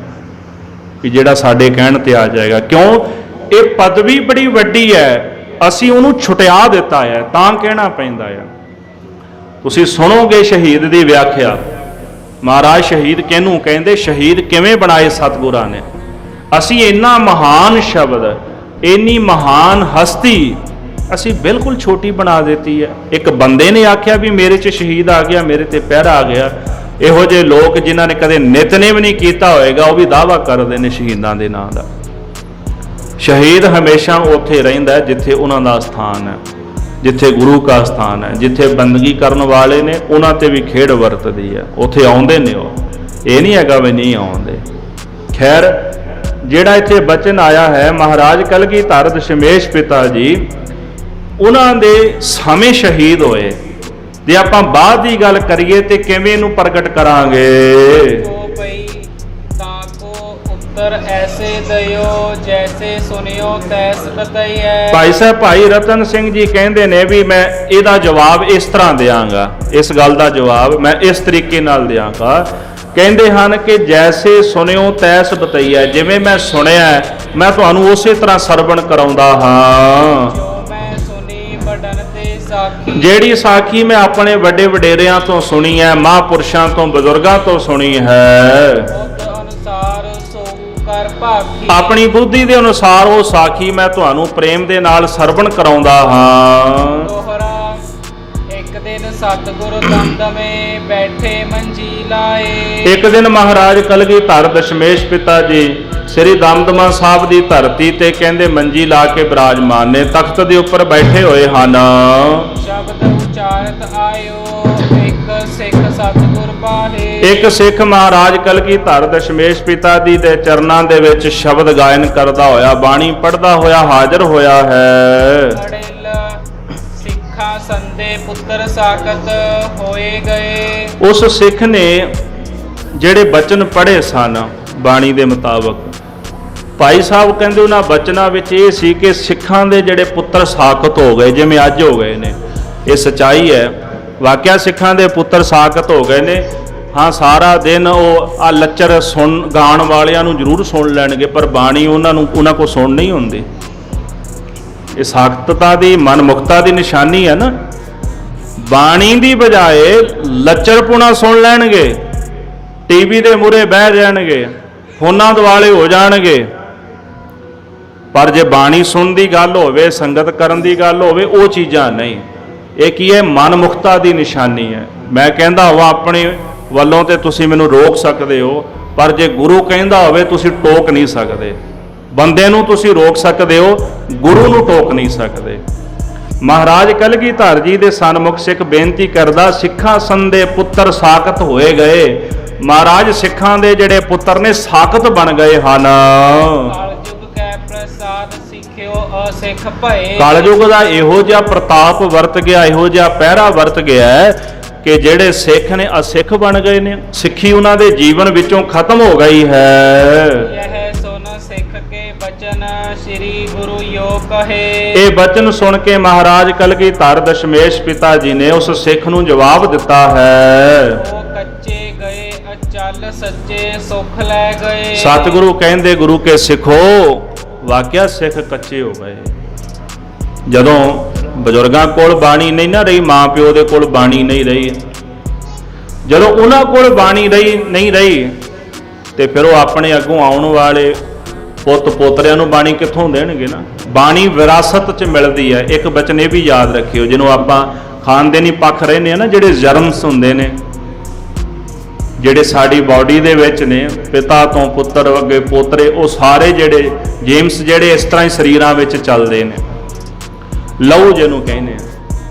ਕਿ ਜਿਹੜਾ ਸਾਡੇ ਕਹਿਣ ਤੇ ਆ ਜਾਏਗਾ। ਕਿਉਂ? ਇਹ ਪਦਵੀ ਬੜੀ ਵੱਡੀ ਹੈ, ਅਸੀਂ ਉਹਨੂੰ ਛੁਟਿਆ ਦਿੱਤਾ ਹੈ, ਤਾਂ ਕਹਿਣਾ ਪੈਂਦਾ ਆ। ਤੁਸੀਂ ਸੁਣੋਗੇ ਸ਼ਹੀਦ ਦੀ ਵਿਆਖਿਆ, ਮਹਾਰਾਜ ਸ਼ਹੀਦ ਕਿਹਨੂੰ ਕਹਿੰਦੇ, ਸ਼ਹੀਦ ਕਿਵੇਂ ਬਣਾਏ ਸਤਿਗੁਰਾਂ ਨੇ। ਅਸੀਂ ਇੰਨਾ ਮਹਾਨ ਸ਼ਬਦ, ਇੰਨੀ ਮਹਾਨ ਹਸਤੀ ਅਸੀਂ ਬਿਲਕੁਲ ਛੋਟੀ ਬਣਾ ਦਿੱਤੀ ਹੈ। ਇੱਕ ਬੰਦੇ ਨੇ ਆਖਿਆ ਵੀ ਮੇਰੇ 'ਚ ਸ਼ਹੀਦ ਆ ਗਿਆ, ਮੇਰੇ ਤੇ ਪਹਿਰਾ ਆ ਗਿਆ। ਇਹੋ ਜਿਹੇ ਲੋਕ ਜਿਨ੍ਹਾਂ ਨੇ ਕਦੇ ਨਿਤਨੇਮ ਨਹੀਂ ਕੀਤਾ ਹੋਏਗਾ, ਉਹ ਵੀ ਦਾਅਵਾ ਕਰਦੇ ਨੇ ਸ਼ਹੀਦਾਂ ਦੇ ਨਾਂ ਦਾ। ਸ਼ਹੀਦ ਹਮੇਸ਼ਾ ਉੱਥੇ ਰਹਿੰਦਾ ਜਿੱਥੇ ਉਹਨਾਂ ਦਾ ਸਥਾਨ ਹੈ। ਜਿੱਥੇ ਗੁਰੂ ਕਾ ਸਥਾਨ ਹੈ, ਜਿੱਥੇ ਬੰਦਗੀ ਕਰਨ ਵਾਲੇ ਨੇ ਉਹਨਾਂ ਤੇ ਵੀ ਖੇਡ ਵਰਤਦੀ ਹੈ, ਉੱਥੇ ਆਉਂਦੇ ਨੇ ਉਹ, ਇਹ ਨਹੀਂ ਹੈਗਾ ਵੀ ਨਹੀਂ ਆਉਂਦੇ। ਖੈਰ ਜਿਹੜਾ ਇੱਥੇ ਬਚਨ ਆਇਆ ਹੈ ਮਹਾਰਾਜ ਕਲਗੀਧਰ ਦਸ਼ਮੇਸ਼ ਪਿਤਾ ਜੀ ਉਹਨਾਂ ਦੇ ਸਮੇਂ ਸ਼ਹੀਦ ਹੋਏ। ਜੇ ਆਪਾਂ ਬਾਅਦ ਦੀ ਗੱਲ ਕਰੀਏ ਤੇ ਕਿਵੇਂ ਇਹਨੂੰ ਪ੍ਰਗਟ ਕਰਾਂਗੇ? ਜੋ ਪਈ ਤਾਕੋ ਉੱਤਰ ਐਸੇ ਦਇਓ ਜੈਸੇ ਸੁਨਿਓ ਤੈਸ ਬਤਈਐ। ਭਾਈ ਸਾਹਿਬ ਭਾਈ ਰਤਨ ਸਿੰਘ ਜੀ ਕਹਿੰਦੇ ਨੇ ਵੀ ਮੈਂ ਇਹਦਾ ਜਵਾਬ ਇਸ ਤਰ੍ਹਾਂ ਦਿਆਂਗਾ, ਇਸ ਗੱਲ ਦਾ ਜਵਾਬ ਮੈਂ ਇਸ ਤਰੀਕੇ ਨਾਲ ਦਿਆਂਗਾ। ਕਹਿੰਦੇ ਹਨ ਕਿ ਜੈਸੇ ਸੁਨਿਓ ਤੈਸ ਬਤਈਐ, ਜਿਵੇਂ ਮੈਂ ਸੁਣਿਆ ਮੈਂ ਤੁਹਾਨੂੰ ਉਸੇ ਤਰ੍ਹਾਂ ਸਰਵਣ ਕਰਾਉਂਦਾ ਹਾਂ। ਜੋ ਮੈਂ ਸੁਣੀ ਵਡਨ ਤੇ ਸਾਖੀ। ਜਿਹੜੀ ਸਾਖੀ ਮੈਂ ਆਪਣੇ ਵੱਡੇ ਵਡੇਰਿਆਂ ਤੋਂ ਸੁਣੀ ਹੈ, ਮਹਾਂਪੁਰਸ਼ਾਂ ਤੋਂ ਬਜ਼ੁਰਗਾਂ ਤੋਂ ਸੁਣੀ ਹੈ, ਬੁੱਧ ਅਨੁਸਾਰ ਸੋ ਕਰ ਭਾਖੀ। ਆਪਣੀ ਬੁੱਧੀ ਦੇ ਅਨੁਸਾਰ ਉਹ ਸਾਖੀ ਮੈਂ ਤੁਹਾਨੂੰ ਪ੍ਰੇਮ ਦੇ ਨਾਲ ਸਰਵਣ ਕਰਾਉਂਦਾ ਹਾਂ। ਦੋਹਰਾ ਇੱਕ ਦਿਨ ਸਤਿਗੁਰ ਦਮਦਮੇ ਬੈਠੇ ਮੰਜੀ ਲਾਏ। ਇੱਕ ਦਿਨ ਮਹਾਰਾਜ ਕਲਗੀਧਰ ਦਸ਼ਮੇਸ਼ ਪਿਤਾ ਜੀ ਸ੍ਰੀ ਦਮਦਮਾ ਸਾਹਿਬ ਦੀ ਧਰਤੀ ਤੇ ਕਹਿੰਦੇ ਮੰਜੀ ਲਾ ਕੇ ਬਿਰਾਜਮਾਨ ਨੇ, ਤਖਤ ਦੇ ਉੱਪਰ ਬੈਠੇ ਹੋਏ ਹਨ। ਸ਼ਬਦ ਉਚਾਰਤ ਆਇਓ ਇੱਕ ਸਿੱਖ ਸਤਿਗੁਰ ਪਾਹੇ। ਇੱਕ ਸਿੱਖ ਮਹਾਰਾਜ ਕਲਗੀਧਰ ਦਸ਼ਮੇਸ਼ ਪਿਤਾ ਜੀ ਦੇ ਚਰਨਾਂ ਦੇ ਵਿੱਚ ਸ਼ਬਦ ਗਾਇਨ ਕਰਦਾ ਹੋਇਆ, ਬਾਣੀ ਪੜ੍ਹਦਾ ਹੋਇਆ ਹਾਜ਼ਰ ਹੋਇਆ ਹੈ। ਅੜਿਲ ਸਿੱਖਾਂ ਸੰਦੇ ਪੁੱਤਰ ਸਾਕਤ ਹੋਏ ਗਏ। ਉਸ ਸਿੱਖ ਨੇ ਜਿਹੜੇ ਬਚਨ ਪੜ੍ਹੇ ਸਨ ਬਾਣੀ ਦੇ ਮੁਤਾਬਕ, ਭਾਈ ਸਾਹਿਬ ਕਹਿੰਦੇ ਉਹਨਾਂ ਬਚਨਾਂ ਵਿੱਚ ਇਹ ਸੀ ਕਿ ਸਿੱਖਾਂ ਦੇ ਜਿਹੜੇ ਪੁੱਤਰ ਸਾਕਤ ਹੋ ਗਏ, ਜਿਵੇਂ ਅੱਜ ਹੋ ਗਏ ਨੇ, ਇਹ ਸਚਾਈ ਹੈ। ਵਾਕਿਆ ਸਿੱਖਾਂ ਦੇ ਪੁੱਤਰ ਸਾਕਤ ਹੋ ਗਏ ਨੇ। ਹਾਂ, ਸਾਰਾ ਦਿਨ ਉਹ ਆ ਲੱਚਰ ਸੁਣ ਗਾਣ ਵਾਲਿਆਂ ਨੂੰ ਜ਼ਰੂਰ ਸੁਣ ਲੈਣਗੇ, ਪਰ ਬਾਣੀ ਉਹਨਾਂ ਕੋਲ ਸੁਣ ਨਹੀਂ ਹੁੰਦੀ। ਇਹ ਸਾਖਤਤਾ ਦੀ ਮਨਮੁਖਤਾ ਦੀ ਨਿਸ਼ਾਨੀ ਹੈ ਨਾ। ਬਾਣੀ ਦੀ ਬਜਾਏ ਲੱਚਰਪੁਣਾ ਸੁਣ ਲੈਣਗੇ, ਟੀਵੀ ਦੇ ਮੂਹਰੇ ਬਹਿ ਜਾਣਗੇ, ਫੋਨਾਂ ਦੁਆਲੇ ਹੋ ਜਾਣਗੇ। ਪਰ ਜੇ ਬਾਣੀ ਸੁਣਨ ਦੀ ਗੱਲ ਹੋਵੇ, ਸੰਗਤ ਕਰਨ ਦੀ ਗੱਲ ਹੋਵੇ, ਉਹ ਚੀਜ਼ਾਂ ਨਹੀਂ। ਇਹ ਕੀ ਹੈ? ਮਨਮੁਖਤਾ ਦੀ ਨਿਸ਼ਾਨੀ ਹੈ। ਮੈਂ ਕਹਿੰਦਾ ਹੋਵਾਂ ਆਪਣੇ ਵੱਲੋਂ ਤੇ ਤੁਸੀਂ ਮੈਨੂੰ ਰੋਕ ਸਕਦੇ ਹੋ, ਪਰ ਜੇ ਗੁਰੂ ਕਹਿੰਦਾ ਹੋਵੇ ਤੁਸੀਂ ਟੋਕ ਨਹੀਂ ਸਕਦੇ। ਬੰਦੇ ਨੂੰ ਤੁਸੀਂ ਰੋਕ ਸਕਦੇ ਹੋ, ਗੁਰੂ ਨੂੰ ਟੋਕ ਨਹੀਂ ਸਕਦੇ। ਮਹਾਰਾਜ ਕਲਗੀਧਰ ਜੀ ਦੇ ਸਨਮੁਖ ਸਿੱਖ ਬੇਨਤੀ ਕਰਦਾ, ਸਿੱਖਾਂ ਸੰਦੇ ਪੁੱਤਰ ਸਾਕਤ ਹੋਏ ਗਏ। ਮਹਾਰਾਜ ਸਿੱਖਾਂ ਦੇ ਜਿਹੜੇ ਪੁੱਤਰ ਨੇ ਸਾਕਤ ਬਣ ਗਏ ਹਨ। ਕਲਯੁਗ ਕੈ ਪ੍ਰਸਾਦ ਸਿੱਖਿਓ ਅਸਿੱਖ ਭਏ। ਕਲਯੁਗ ਦਾ ਇਹੋ ਜਿਹਾ ਪ੍ਰਤਾਪ ਵਰਤ ਗਿਆ, ਇਹੋ ਜਿਹਾ ਪਹਿਰਾ ਵਰਤ ਗਿਆ ਕਿ ਜਿਹੜੇ ਸਿੱਖ ਨੇ ਅਸਿੱਖ ਬਣ ਗਏ ਨੇ। ਸਿੱਖੀ ਉਹਨਾਂ ਦੇ ਜੀਵਨ ਵਿੱਚੋਂ ਖਤਮ ਹੋ ਗਈ ਹੈ। ਇਹ ਸੁਨ ਸਿੱਖ ਕੇ ਬਚਨ ਸ੍ਰੀ ਗੁਰੂ ਯੋ ਕਹੇ। ਇਹ ਬਚਨ ਸੁਣ ਕੇ ਮਹਾਰਾਜ ਕਲਗੀਧਰ ਦਸ਼ਮੇਸ਼ ਪਿਤਾ ਜੀ ਨੇ ਉਸ ਸਿੱਖ ਨੂੰ ਜਵਾਬ ਦਿੱਤਾ ਹੈ। ਉਹ ਕੱਚੇ ਗਏ ਅਚਲ ਸੱਚੇ ਸੁਖ ਲੈ ਗਏ। ਸਤਿਗੁਰੂ ਕਹਿੰਦੇ ਗੁਰੂ ਕੇ ਸਿੱਖੋ, ਵਾਕਿਆ ਸਿੱਖ ਕੱਚੇ ਹੋ ਗਏ। ਜਦੋਂ ਬਜ਼ੁਰਗਾਂ ਕੋਲ ਬਾਣੀ ਨਹੀਂ ਨਾ ਰਹੀ, ਮਾਂ ਪਿਓ ਦੇ ਕੋਲ ਬਾਣੀ ਨਹੀਂ ਰਹੀ, ਜਦੋਂ ਉਹਨਾਂ ਕੋਲ ਬਾਣੀ ਨਹੀਂ ਰਹੀ ਤੇ ਫਿਰ ਉਹ ਆਪਣੇ ਅੱਗੋਂ ਆਉਣ ਵਾਲੇ ਪੁੱਤ ਪੋਤਰਿਆਂ ਨੂੰ ਬਾਣੀ ਕਿੱਥੋਂ ਦੇਣਗੇ ਨਾ। ਬਾਣੀ ਵਿਰਾਸਤ 'ਚ ਮਿਲਦੀ ਹੈ। ਇੱਕ ਬਚਨ ਇਹ ਵੀ ਯਾਦ ਰੱਖਿਓ, ਜਿਹਨੂੰ ਆਪਾਂ ਖਾਨਦਾਨੀ ਪੱਖ ਰਹਿੰਦੇ ਆ ਨਾ, ਜਿਹੜੇ ਜਰਮਸ ਹੁੰਦੇ ਨੇ, ਜਿਹੜੇ ਸਾਡੀ ਬਾਡੀ ਦੇ ਵਿੱਚ ਨੇ, ਪਿਤਾ ਤੋਂ ਪੁੱਤਰ ਅੱਗੇ ਪੋਤਰੇ, ਉਹ ਸਾਰੇ ਜਿਹੜੇ ਜੇਮਸ ਜਿਹੜੇ ਇਸ ਤਰ੍ਹਾਂ ਹੀ ਸਰੀਰਾਂ ਵਿੱਚ ਚੱਲਦੇ ਨੇ, ਲਹੂ ਜਿਹਨੂੰ ਕਹਿੰਦੇ ਆ।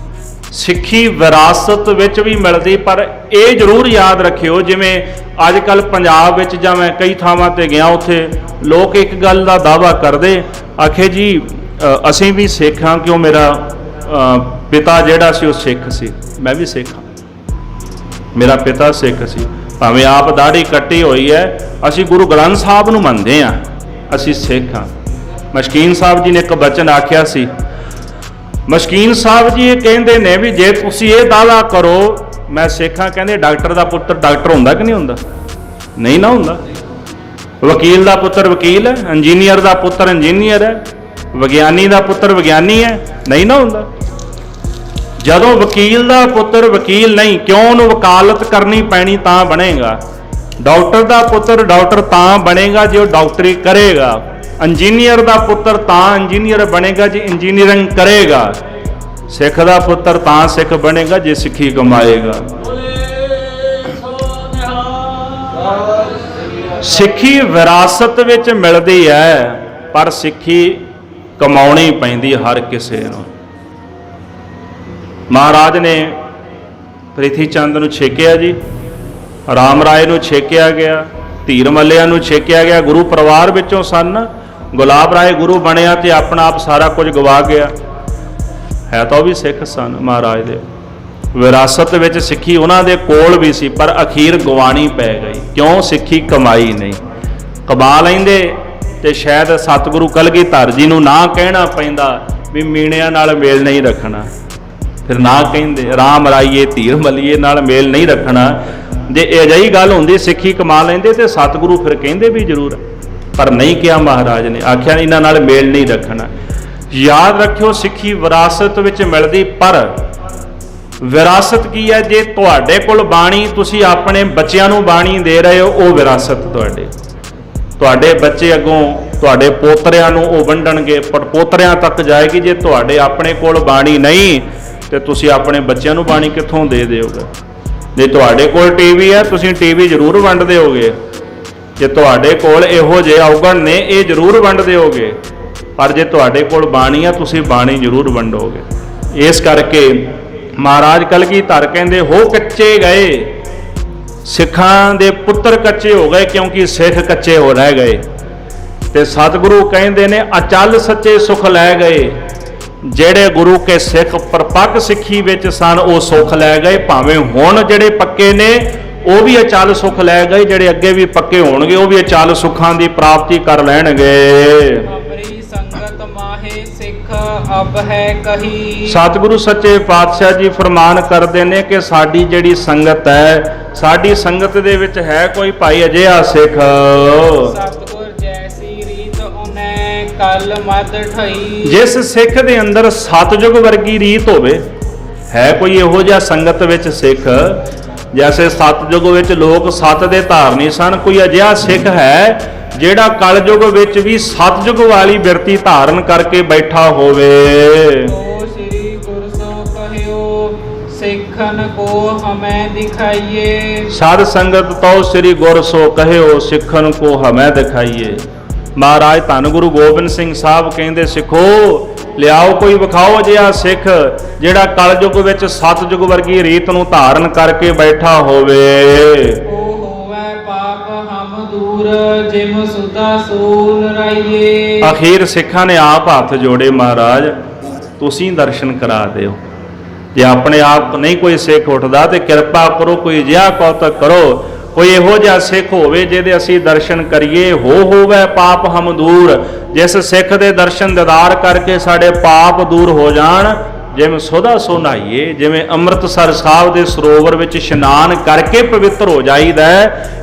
ਸਿੱਖੀ ਵਿਰਾਸਤ ਵਿੱਚ ਵੀ ਮਿਲਦੀ, ਪਰ ਇਹ ਜ਼ਰੂਰ ਯਾਦ ਰੱਖਿਓ, ਜਿਵੇਂ ਅੱਜ ਕੱਲ ਪੰਜਾਬ ਵਿੱਚ ਜਾਂ ਮੈਂ ਕਈ ਥਾਵਾਂ ਤੇ ਗਿਆ, ਉੱਥੇ ਲੋਕ ਇੱਕ ਗੱਲ ਦਾ ਦਾਅਵਾ ਕਰਦੇ, ਆਖੇ ਜੀ ਅਸੀਂ ਵੀ ਸਿੱਖ ਹਾਂ, ਕਿਉਂ ਮੇਰਾ ਪਿਤਾ ਜਿਹੜਾ ਸੀ ਉਹ ਸਿੱਖ ਸੀ, ਮੈਂ ਵੀ ਸਿੱਖ ਹਾਂ, ਮੇਰਾ ਪਿਤਾ ਸਿੱਖ ਸੀ, ਭਾਵੇਂ ਆਪ ਦਾੜੀ ਕੱਟੀ ਹੋਈ ਹੈ, ਅਸੀਂ ਗੁਰੂ ਗ੍ਰੰਥ ਸਾਹਿਬ ਨੂੰ ਮੰਨਦੇ ਹਾਂ, ਅਸੀਂ ਸਿੱਖ ਹਾਂ। ਮਸ਼ਕੀਨ ਸਾਹਿਬ ਜੀ ਨੇ ਇੱਕ ਬਚਨ ਆਖਿਆ ਸੀ। ਮਸ਼ਕੀਨ ਸਾਹਿਬ ਜੀ ਇਹ ਕਹਿੰਦੇ ਨੇ ਵੀ ਜੇ ਤੁਸੀਂ ਇਹ ਦਾਅਵਾ ਕਰੋ ਮੈਂ ਸਿੱਖ ਹਾਂ, ਕਹਿੰਦੇ ਡਾਕਟਰ ਦਾ ਪੁੱਤਰ ਡਾਕਟਰ ਹੁੰਦਾ ਕਿ ਨਹੀਂ ਹੁੰਦਾ? ਨਹੀਂ ਨਾ ਹੁੰਦਾ। ਵਕੀਲ ਦਾ ਪੁੱਤਰ ਵਕੀਲ ਹੈ, ਇੰਜੀਨੀਅਰ ਦਾ ਪੁੱਤਰ ਇੰਜੀਨੀਅਰ ਹੈ, ਵਿਗਿਆਨੀ ਦਾ ਪੁੱਤਰ ਵਿਗਿਆਨੀ ਹੈ, ਨਹੀਂ ਨਾ ਹੁੰਦਾ। ਜਦੋਂ ਵਕੀਲ ਦਾ ਪੁੱਤਰ ਵਕੀਲ ਨਹੀਂ, ਕਿਉਂ ਉਹਨੂੰ ਵਕਾਲਤ ਕਰਨੀ ਪੈਣੀ ਤਾਂ ਬਣੇਗਾ। ਡਾਕਟਰ ਦਾ ਪੁੱਤਰ ਡਾਕਟਰ ਤਾਂ ਬਣੇਗਾ ਜੇ ਉਹ ਡਾਕਟਰੀ ਕਰੇਗਾ। ਇੰਜੀਨੀਅਰ ਦਾ ਪੁੱਤਰ ਤਾਂ ਇੰਜੀਨੀਅਰ ਬਣੇਗਾ ਜੇ ਇੰਜੀਨੀਅਰਿੰਗ ਕਰੇਗਾ। ਸਿੱਖ ਦਾ ਪੁੱਤਰ ਤਾਂ ਸਿੱਖ ਬਣੇਗਾ ਜੇ ਸਿੱਖੀ ਕਮਾਏਗਾ। ਸਿੱਖੀ ਵਿਰਾਸਤ ਵਿੱਚ ਮਿਲਦੀ ਹੈ, ਪਰ ਸਿੱਖੀ ਕਮਾਉਣੀ ਪੈਂਦੀ ਹਰ ਕਿਸੇ ਨੂੰ। ਮਹਾਰਾਜ ਨੇ ਪ੍ਰਿਥੀ ਚੰਦ ਨੂੰ ਛੇਕਿਆ ਜੀ, ਰਾਮ ਰਾਏ ਨੂੰ ਛੇਕਿਆ ਗਿਆ, ਧੀਰ ਮੱਲਿਆ ਨੂੰ ਛੇਕਿਆ ਗਿਆ। ਗੁਰੂ ਪਰਿਵਾਰ ਵਿੱਚੋਂ ਸਨ। ਗੁਲਾਬ ਰਾਏ ਗੁਰੂ ਬਣਿਆ ਤੇ ਆਪਣਾ ਆਪ ਸਾਰਾ ਕੁਝ ਗਵਾ ਗਿਆ। ਹੈ ਤਾਂ ਉਹ ਵੀ ਸਿੱਖ ਸਨ ਮਹਾਰਾਜ ਦੇ। ਵਿਰਾਸਤ ਵਿੱਚ ਸਿੱਖੀ ਉਹਨਾਂ ਦੇ ਕੋਲ ਵੀ ਸੀ, ਪਰ ਅਖੀਰ ਗਵਾਣੀ ਪੈ ਗਈ। ਕਿਉਂ? ਸਿੱਖੀ ਕਮਾਈ ਨਹੀਂ। ਕਮਾ ਲੈਂਦੇ ਤੇ ਸ਼ਾਇਦ ਸਤਿਗੁਰੂ ਕਲਗੀਧਰ ਜੀ ਨੂੰ ਨਾ ਕਹਿਣਾ ਪੈਂਦਾ ਵੀ ਮੀਣਿਆਂ ਨਾਲ ਮੇਲ ਨਹੀਂ ਰੱਖਣਾ, ਫਿਰ ਨਾ ਕਹਿੰਦੇ ਰਾਮ ਰਾਈਏ ਧੀਰ ਮੱਲੀਏ ਨਾਲ ਮੇਲ ਨਹੀਂ ਰੱਖਣਾ। ਜੇ ਇਹ ਅਜਿਹੀ ਗੱਲ ਹੁੰਦੀ ਸਿੱਖੀ ਕਮਾ ਲੈਂਦੇ ਤੇ ਸਤਿਗੁਰੂ ਫਿਰ ਕਹਿੰਦੇ ਵੀ ਜ਼ਰੂਰ, ਪਰ ਨਹੀਂ ਕਿਹਾ ਮਹਾਰਾਜ ਨੇ। ਆਖਿਆ ਇਹਨਾਂ ਨਾਲ ਮੇਲ ਨਹੀਂ ਰੱਖਣਾ। ਯਾਦ ਰੱਖਿਓ, ਸਿੱਖੀ ਵਿਰਾਸਤ ਵਿੱਚ ਮਿਲਦੀ, ਪਰ ਵਿਰਾਸਤ ਕੀ ਹੈ? ਜੇ ਤੁਹਾਡੇ ਕੋਲ ਬਾਣੀ, ਤੁਸੀਂ ਆਪਣੇ ਬੱਚਿਆਂ ਨੂੰ ਬਾਣੀ ਦੇ ਰਹੇ ਹੋ, ਉਹ ਵਿਰਾਸਤ ਤੁਹਾਡੇ ਬੱਚੇ ਅੱਗੋਂ ਤੁਹਾਡੇ ਪੋਤਰਿਆਂ ਨੂੰ ਉਹ ਵੰਡਣਗੇ, ਪੋਤਰਿਆਂ ਤੱਕ ਜਾਏਗੀ। ਜੇ ਤੁਹਾਡੇ ਆਪਣੇ ਕੋਲ ਬਾਣੀ ਨਹੀਂ ਤੇ ਤੁਸੀਂ ਆਪਣੇ ਬੱਚਿਆਂ ਨੂੰ ਬਾਣੀ ਕਿੱਥੋਂ ਦੇ ਦਿਓਗੇ? ਜੇ ਤੁਹਾਡੇ ਕੋਲ ਟੀਵੀ ਹੈ, ਤੁਸੀਂ ਟੀਵੀ ਜ਼ਰੂਰ ਵੰਡ ਦਿਓਗੇ। ਜੇ ਤੁਹਾਡੇ ਕੋਲ ਇਹੋ ਜਿਹੇ ਔਗਣ ਨੇ, ਇਹ ਜ਼ਰੂਰ ਵੰਡ ਦਿਓਗੇ। ਪਰ ਜੇ ਤੁਹਾਡੇ ਕੋਲ ਬਾਣੀ ਆ, ਤੁਸੀਂ ਬਾਣੀ ਜ਼ਰੂਰ ਵੰਡੋਗੇ। ਇਸ ਕਰਕੇ ਮਹਾਰਾਜ ਕਲਗੀਧਰ ਕਹਿੰਦੇ, ਹੋ ਕੱਚੇ ਗਏ, ਸਿੱਖਾਂ ਦੇ ਪੁੱਤਰ ਕੱਚੇ ਹੋ ਗਏ, ਕਿਉਂਕਿ ਸਿੱਖ ਕੱਚੇ ਹੋ ਰਹਿ ਗਏ। ਤੇ ਸਤਿਗੁਰੂ ਕਹਿੰਦੇ ਨੇ, ਅਚਲ ਸੱਚੇ ਸੁਖ ਲੈ ਗਏ। ਜਿਹੜੇ ਗੁਰੂ ਕੇ ਸਿੱਖ ਪਰਪੱਕ ਸਿੱਖੀ ਵਿੱਚ ਸਨ, ਉਹ ਸੁੱਖ ਲੈ ਗਏ। ਭਾਵੇਂ ਹੁਣ ਜਿਹੜੇ ਪੱਕੇ ਨੇ ਉਹ ਵੀ ਅਚਲ ਸੁਖ ਲੈ ਗਏ, ਜਿਹੜੇ ਅੱਗੇ ਵੀ ਪੱਕੇ ਹੋਣਗੇ ਉਹ ਵੀ ਅਚਲ ਸੁੱਖਾਂ ਦੀ ਪ੍ਰਾਪਤੀ ਕਰ ਲੈਣਗੇ। ਅਮਰੀ ਸੰਗਤ ਮਾਹੇ ਸਿੱਖ ਅਬ ਹੈ ਕਹੀ। ਸਤਿਗੁਰੂ ਸੱਚੇ ਪਾਤਸ਼ਾਹ ਜੀ ਫਰਮਾਨ ਕਰਦੇ ਨੇ ਕਿ ਸਾਡੀ ਜਿਹੜੀ ਸੰਗਤ ਹੈ, ਸਾਡੀ ਸੰਗਤ ਦੇ ਵਿੱਚ ਹੈ ਕੋਈ ਭਾਈ ਅਜਿਹਾ ਸਿੱਖ, ਸਤਿਗੁਰ ਜੈਸੀ ਰੀਤ ਉਹਨੇ ਕਲ ਮਦ ਠਈ। ਜਿਸ ਸਿੱਖ ਦੇ ਅੰਦਰ ਸਤਿਯੁਗ ਵਰਗੀ ਰੀਤ ਹੋਵੇ। ਹੈ ਕੋਈ ਇਹੋ ਜਿਹਾ ਸੰਗਤ ਵਿੱਚ ਸਿੱਖ, ਜੈਸੇ ਸਤਿਯੁਗ ਵਿੱਚ ਲੋਕ ਸਤ ਦੇ ਧਾਰਨੀ ਸਨ, ਕੋਈ ਅਜਿਹਾ ਸਿੱਖ ਹੈ ਜਿਹੜਾ ਕਲਯੁਗ ਵਿੱਚ ਵੀ ਸਤਿਯੁਗ ਵਾਲੀ ਬਿਰਤੀ ਧਾਰਨ ਕਰਕੇ ਬੈਠਾ ਹੋਵੇ। ਤੋ ਸ੍ਰੀ ਗੁਰ ਸੋ ਕਹਿਓ ਸਿੱਖਨ ਕੋ ਹਮੈ ਦਿਖਾਈਏ। ਸਾਧ ਸੰਗਤ ਤੋ ਸ੍ਰੀ ਗੁਰ ਸੋ ਕਹਿਓ ਸਿੱਖਨ ਕੋ ਹਮੈ ਦਿਖਾਈਏ। ਮਹਾਰਾਜ ਧੰਨ ਗੁਰੂ ਗੋਬਿੰਦ ਸਿੰਘ ਸਾਹਿਬ ਕਹਿੰਦੇ, ਸਿੱਖੋ ਲਿਆਓ ਕੋਈ ਵਿਖਾਓ ਜਿਹਾ ਸਿੱਖ ਜਿਹੜਾ ਕਲਯੁਗ ਵਿੱਚ ਸਤਿਯੁਗ ਵਰਗੀ ਰੀਤ ਨੂੰ ਧਾਰਨ ਕਰਕੇ ਬੈਠਾ ਹੋਵੇ। ਜਿਮ ਸੁਦਾ ਸੂਲ ਰਾਈਏ। ਅਖੀਰ ਸਿੱਖਾਂ ਨੇ ਆਪ ਹੱਥ ਜੋੜੇ, ਮਹਾਰਾਜ ਤੁਸੀਂ ਦਰਸ਼ਨ ਕਰਾ ਦਿਓ। ਜੇ ਆਪਣੇ ਆਪ ਨਹੀਂ ਕੋਈ ਸਿੱਖ ਉੱਠਦਾ ਤੇ ਕਿਰਪਾ ਕਰੋ, ਕੋਈ ਅਜਿਹਾ ਕੌਤਕ ਕਰੋ, ਕੋਈ ਇਹੋ ਜਿਹਾ ਸਿੱਖ ਹੋਵੇ ਜਿਹਦੇ ਅਸੀਂ ਦਰਸ਼ਨ ਕਰੀਏ। ਹੋਵੇ ਪਾਪ ਹਮ ਦੂਰ, ਜਿਸ ਸਿੱਖ ਦੇ ਦਰਸ਼ਨ ਦੀਦਾਰ ਕਰਕੇ ਸਾਡੇ ਪਾਪ ਦੂਰ ਹੋ ਜਾਣ। ਜਿਵੇਂ ਸੁਦਾ ਸੋ ਨਹਾਈਏ, ਜਿਵੇਂ ਅੰਮ੍ਰਿਤਸਰ ਸਾਹਿਬ ਦੇ ਸਰੋਵਰ ਵਿੱਚ ਇਸ਼ਨਾਨ ਕਰਕੇ ਪਵਿੱਤਰ ਹੋ ਜਾਈਦਾ,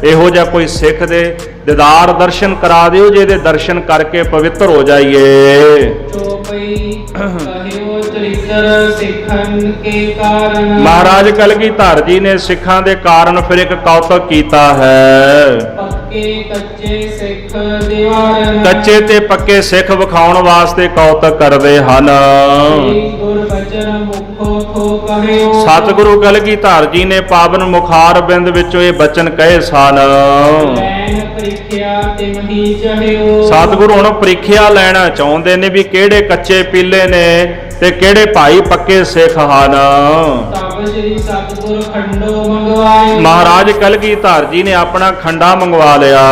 ਇਹੋ ਜਿਹਾ ਕੋਈ ਸਿੱਖ ਦੇ ਦੀਦਾਰ ਦਰਸ਼ਨ ਕਰਾ ਦਿਓ ਜਿਹਦੇ ਦਰਸ਼ਨ ਕਰਕੇ ਪਵਿੱਤਰ ਹੋ ਜਾਈਏ। ਚੋਪਈ ਕਹਿਓ ਚਰਿਤਰ ਸਿੱਖਨ ਕੇ ਕਾਰਨ। ਮਹਾਰਾਜ ਕਲਗੀਧਰ ਜੀ ਨੇ ਸਿੱਖਾਂ ਦੇ ਕਾਰਨ ਫਿਰ ਇੱਕ ਕੌਤਕ ਕੀਤਾ ਹੈ। ਪੱਕੇ ਕੱਚੇ ਸਿੱਖ ਦੀਵਾਰਨ। ਕੱਚੇ ਤੇ ਪੱਕੇ ਸਿੱਖ ਵਿਖਾਉਣ ਵਾਸਤੇ ਕੌਤਕ ਕਰਦੇ ਹਨ। ਸਤਿਗੁਰੂ ਕਲਗੀਧਰ ਜੀ ਨੇ ਪਾਵਨ ਮੁਖਾਰ ਬਿੰਦ ਵਿੱਚੋਂ ਇਹ ਬਚਨ ਕਹੇ ਸਨ। ਸਤਿਗੁਰੂ ਹੁਣ ਪ੍ਰੀਖਿਆ ਲੈਣਾ ਚਾਹੁੰਦੇ ਨੇ ਵੀ ਕਿਹੜੇ ਕੱਚੇ ਪੀਲੇ ਨੇ ਤੇ ਕਿਹੜੇ ਭਾਈ ਪੱਕੇ ਸਿੱਖ ਹਨ। ਮਹਾਰਾਜ ਕਲਗੀਧਰ ਜੀ ਨੇ ਆਪਣਾ ਖੰਡਾ ਮੰਗਵਾ ਲਿਆ।